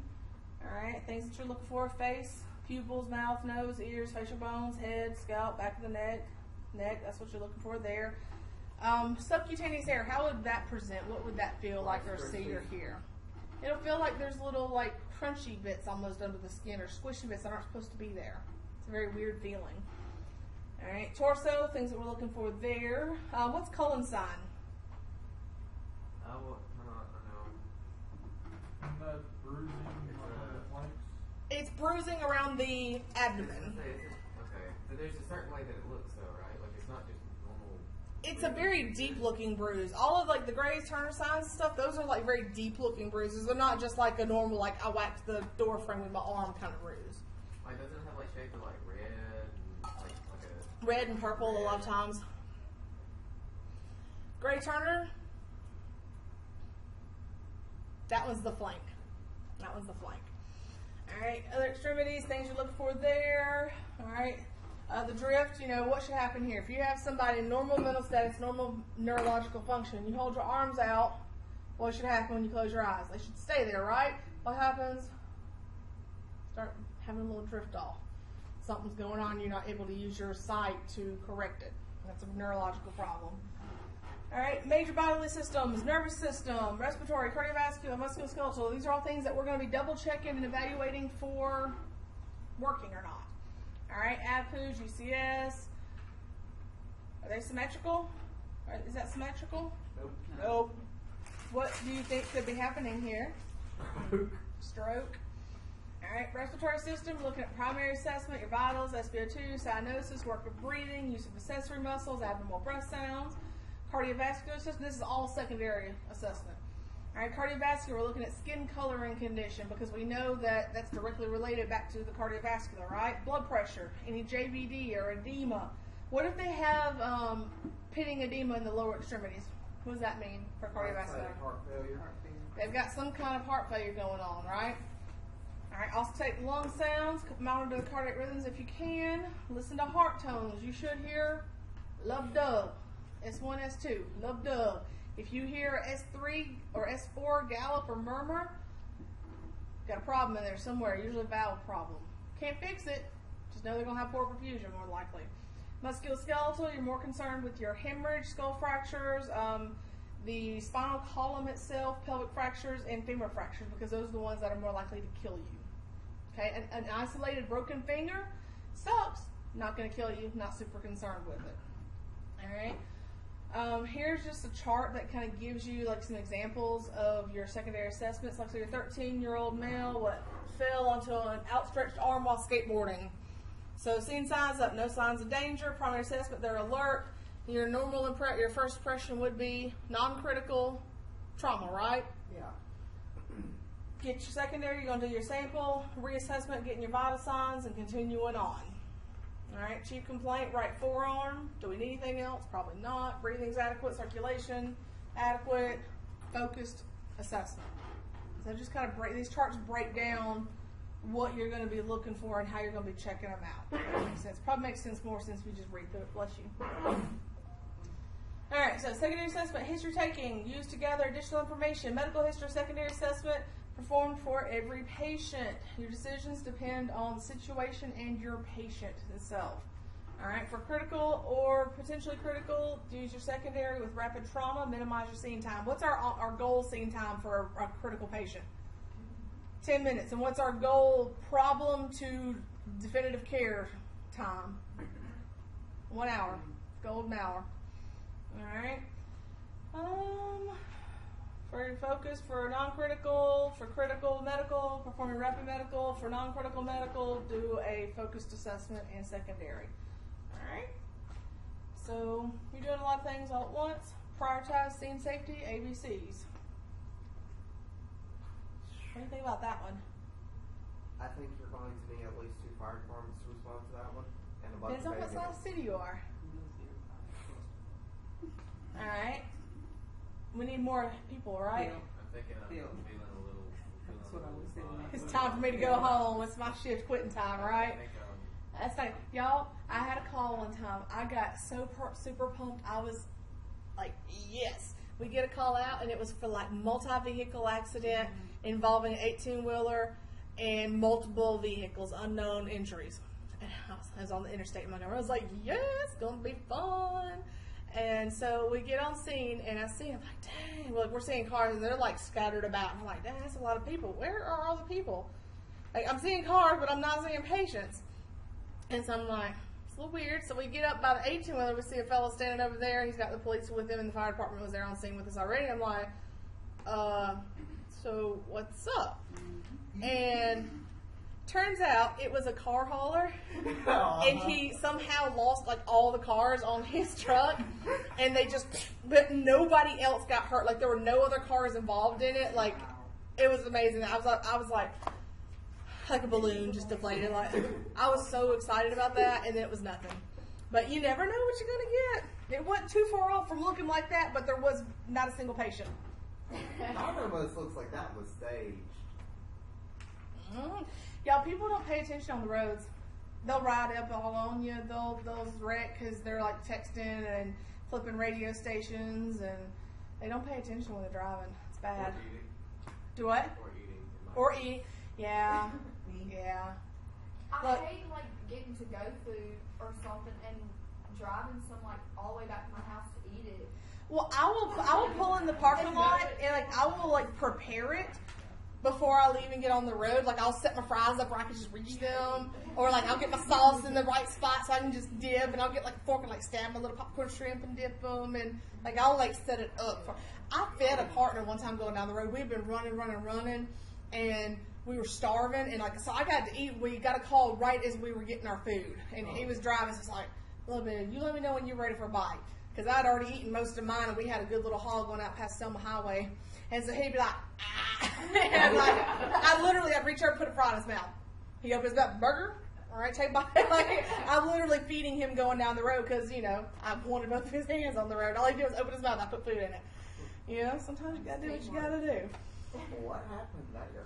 All right. Things that you're looking for, face, pupils, mouth, nose, ears, facial bones, head, scalp, back of the neck, that's what you're looking for there. Subcutaneous hair, how would that present? What would that feel like or see or hear? It'll feel like there's little like crunchy bits almost under the skin or squishy bits that aren't supposed to be there. It's a very weird feeling. All right, torso, things that we're looking for there. What's colon sign? Well, I know. And that bruising on the flanks. It's bruising around the abdomen. Okay, so there's a certain way that it looks though, right? Like it's not just normal. It's a very deep looking bruise. All of like the Grays, Turner signs and stuff, those are like very deep looking bruises. They're not just like a normal, like I whacked the door frame with my arm kind of bruise. Like doesn't it have like shape of like red and like a Red and purple a lot of times. Gray Turner, that one's the flank. That one's the flank. All right, other extremities, things you're looking for there. All right. The drift, what should happen here? If you have somebody in normal mental status, normal neurological function, you hold your arms out, what should happen when you close your eyes? They should stay there, right? What happens? Start having a little drift off. Something's going on, you're not able to use your sight to correct it. That's a neurological problem. All right, major bodily systems, nervous system, respiratory, cardiovascular, musculoskeletal. These are all things that we're going to be double checking and evaluating for working or not. All right, APU, GCS. Are they symmetrical? Is that symmetrical? Nope. Nope. What do you think could be happening here? Stroke. All right, respiratory system, looking at primary assessment, your vitals, SpO2, cyanosis, work of breathing, use of accessory muscles, abdominal breath sounds. Cardiovascular system, this is all secondary assessment. All right, cardiovascular, we're looking at skin coloring condition because we know that that's directly related back to the cardiovascular, right? Blood pressure, any JVD or edema. What if they have pitting edema in the lower extremities? What does that mean for cardiovascular? Heart failure. They've got some kind of heart failure going on, right? All right, also take lung sounds, monitor the cardiac rhythms if you can. Listen to heart tones. You should hear lub-dub, S1, S2, lub-dub. If you hear S3 or S4 gallop or murmur, got a problem in there somewhere, usually a valve problem. Can't fix it, just know they're going to have poor perfusion more likely. Musculoskeletal, you're more concerned with your hemorrhage, skull fractures, the spinal column itself, pelvic fractures, and femur fractures, because those are the ones that are more likely to kill you. Okay, an isolated broken finger sucks, not going to kill you, not super concerned with it. All right. Here's just a chart that kind of gives you like some examples of your secondary assessments. Like, so your 13-year-old male fell onto an outstretched arm while skateboarding. So seeing signs of no signs of danger, primary assessment, they're alert. Your normal your first impression would be non-critical trauma, right? Yeah. Get your secondary, you're going to do your sample, reassessment, getting your vital signs, and continuing on. All right, chief complaint, right forearm. Do we need anything else? Probably not. Breathing's adequate, circulation adequate, focused assessment. So just kind of these charts break down what you're going to be looking for and how you're going to be checking them out. That makes sense. Probably makes sense more since we just read through it. Bless you. All right, so secondary assessment, history taking, used to gather additional information, medical history, secondary assessment, performed for every patient. Your decisions depend on the situation and your patient itself. All right, for critical or potentially critical, use your secondary with rapid trauma, minimize your scene time. What's our goal scene time for a critical patient? 10 minutes. And what's our goal problem to definitive care time? 1 hour. Golden hour. All right. For your focus, for non-critical, for critical medical, performing rapid medical, for non-critical medical, do a focused assessment and secondary. All right. So you're doing a lot of things all at once. Prioritize scene safety, ABCs. What do you think about that one? I think you're going to need at least 2 fire departments to respond to that one. And a bunch Depends on of what size city you are. All right. We need more people, right? I'm thinking I'm feeling a little. That's what I was saying. It's time for me to go home. It's my shift quitting time, right? That's like, y'all, I had a call one time. I got so super pumped. I was like, yes. We get a call out, and it was for like multi-vehicle accident involving an 18-wheeler and multiple vehicles, unknown injuries. And I was on the interstate in Montgomery. I was like, yes, it's going to be fun. And so we get on scene, and I see, I'm like, dang, look, we're seeing cars, and they're like scattered about. And I'm like, dang, that's a lot of people. Where are all the people? Like, I'm seeing cars, but I'm not seeing patients. And so I'm like, it's a little weird. So we get up by the 18-wheeler, we see a fellow standing over there. He's got the police with him, and the fire department was there on scene with us already. I'm like, so what's up? And turns out it was a car hauler, and he somehow lost like all the cars on his truck, and but nobody else got hurt. Like, there were no other cars involved in it. Like, it was amazing. I was like a balloon just deflated. Like, I was so excited about that, and then it was nothing. But you never know what you're gonna get. It wasn't too far off from looking like that, but there was not a single patient. I remember this looks like that was staged. Y'all, people don't pay attention on the roads. They'll ride up all on you. They'll wreck because they're like texting and flipping radio stations, and they don't pay attention when they're driving. It's bad. Or eating. Do what? Or eat. Yeah. Yeah. I Look, hate like getting to go food or something and driving all the way back to my house to eat it. well, I will pull in the parking lot, and like I will like prepare it before I leave and get on the road. Like, I'll set my fries up where I can just reach them, or like I'll get my sauce in the right spot so I can just dip, and I'll get like a fork and like stab my little popcorn shrimp and dip them, and like I'll like set it up. I fed a partner one time going down the road. We'd been running, and we were starving, and like so I got to eat. We got a call right as we were getting our food, and he was driving. So it's like, little bit, you let me know when you're ready for a bite, because I'd already eaten most of mine, and we had a good little haul going out past Selma Highway. And so he'd be like, ah. And like, I'd reach over and put a fry in his mouth. He opened his mouth, burger? All right, take my like, I'm literally feeding him going down the road because I wanted both of his hands on the road. All he did was open his mouth. I put food in it. Sometimes you gotta do what you gotta do. What happened there?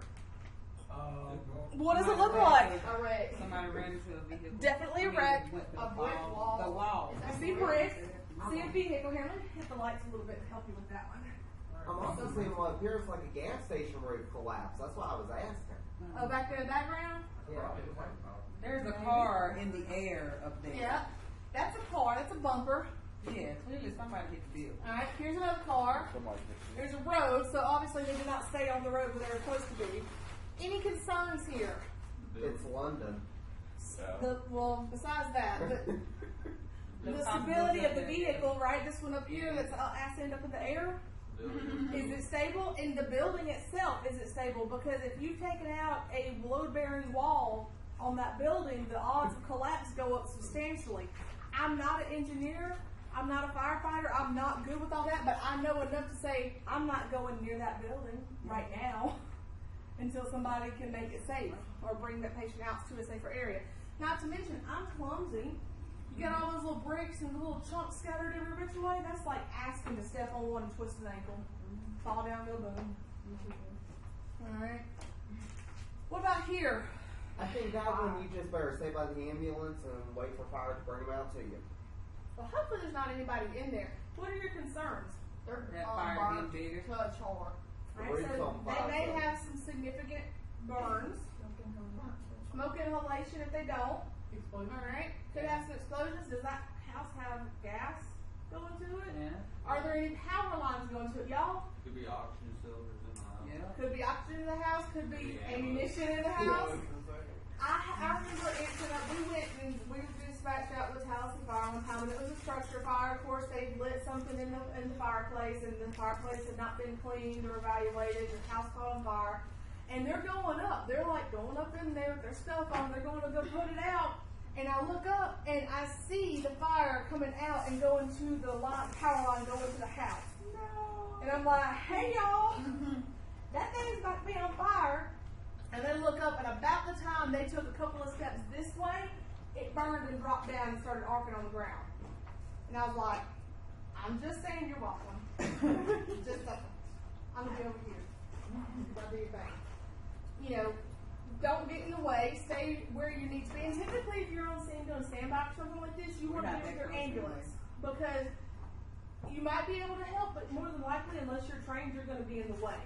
What does it look like? A wreck. Somebody ran into a vehicle. Definitely a I mean, wreck. went to A brick wall. The wall. I see bricks. See a vehicle here. Let me hit the lights a little bit to help you with that one. I'm also seeing what appears like a gas station roof collapse. That's why I was asking. Oh, back there in the background? Yeah. There's a car in the air up there. Yeah. That's a car. That's a bumper. Yeah, clearly somebody hit the bill. All right. Here's another car. Somebody There's a road, so obviously they did not stay on the road where they were supposed to be. Any concerns here? It's London. Besides that, the stability of the vehicle, right? This one up here that's ass end up in the air. Is it stable? In the building itself, is it stable? Because if you've taken out a load-bearing wall on that building, the odds of collapse go up substantially. I'm not an engineer. I'm not a firefighter. I'm not good with all that, but I know enough to say I'm not going near that building right now until somebody can make it safe or bring that patient out to a safer area. Not to mention, I'm clumsy. You got all those little bricks and little chunks scattered every which way. That's like asking to step on one and twist an ankle. Fall down, go boom. Alright. What about here? I think that one you just better stay by the ambulance and wait for fire to bring them out to you. Well, hopefully there's not anybody in there. What are your concerns? They're That fire burnt getting bigger. to a char. The Right, roof's so on fire, they may so- have some significant burns. Smoke inhalation if they don't. Alright. Could have some explosions. Does that house have gas going to it? Yeah. Are there any power lines going to it, y'all? Could be oxygen cylinders in the house. Yeah. Could be oxygen in the house, could be ammunition in the house. I remember we went and we were dispatched out to Tallahassee Fire one time, and it was a structure fire. Of course, they lit something in the fireplace, and the fireplace had not been cleaned or evaluated. The house caught on fire, and they're going up. They're like going up in there with their stuff on. They're going to go put it out, and I look up and I see the fire coming out and going to the power line going to the house. No. And I'm like, hey y'all, that thing's about to be on fire. And then look up, and about the time they took a couple of steps this way, it burned and dropped down and started arcing on the ground. And I was like, I'm just saying you're welcome. Just saying. I'm going to be over here. I'll do your thing. Don't get in the way. Stay where you need to be. And typically, if you're on scene doing standby for something like this, you want to be with your ambulance. Because you might be able to help, but more than likely, unless you're trained, you're going to be in the way.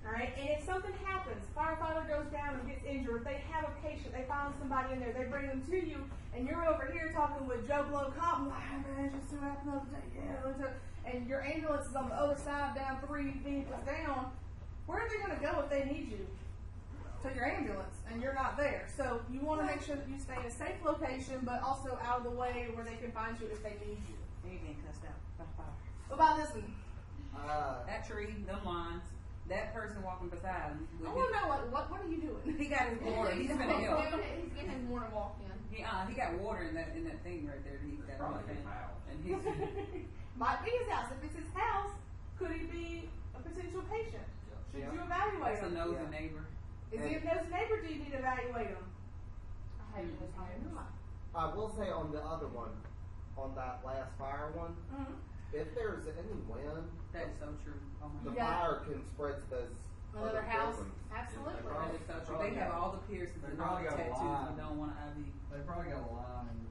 Alright, and if something happens, firefighter goes down and gets injured, if they have a patient, they find somebody in there, they bring them to you, and you're over here talking with Joe Blow Cop, and like, hey man, just so happened the other day, yeah, and your ambulance is on the other side, down 3 vehicles down, where are they going to go if they need you? To your ambulance, and you're not there. So you want to make sure that you stay in a safe location, but also out of the way where they can find you if they need you. They getting cussed out by fire. What about this one? That tree, them lines, that person walking beside him. I want to know, what are you doing? He got his water. He's gonna help. He's getting his morning walk in. He got water in that thing right there. That he's got on the fan. And he's Might be his house. If it's his house, could he be a potential patient? Should you evaluate that's a him? nosy Yeah. neighbor. Is he a nosy neighbor? Do you need to evaluate him? I hate this man. I will say on the other one, on that last fire one, if there's any wind, That is so true. Oh my the God. fire can spread to those Another other house? buildings. Absolutely. That is so true. They have all the piercings They and all probably the got a tattoos line. and don't want to IV. They probably got a line in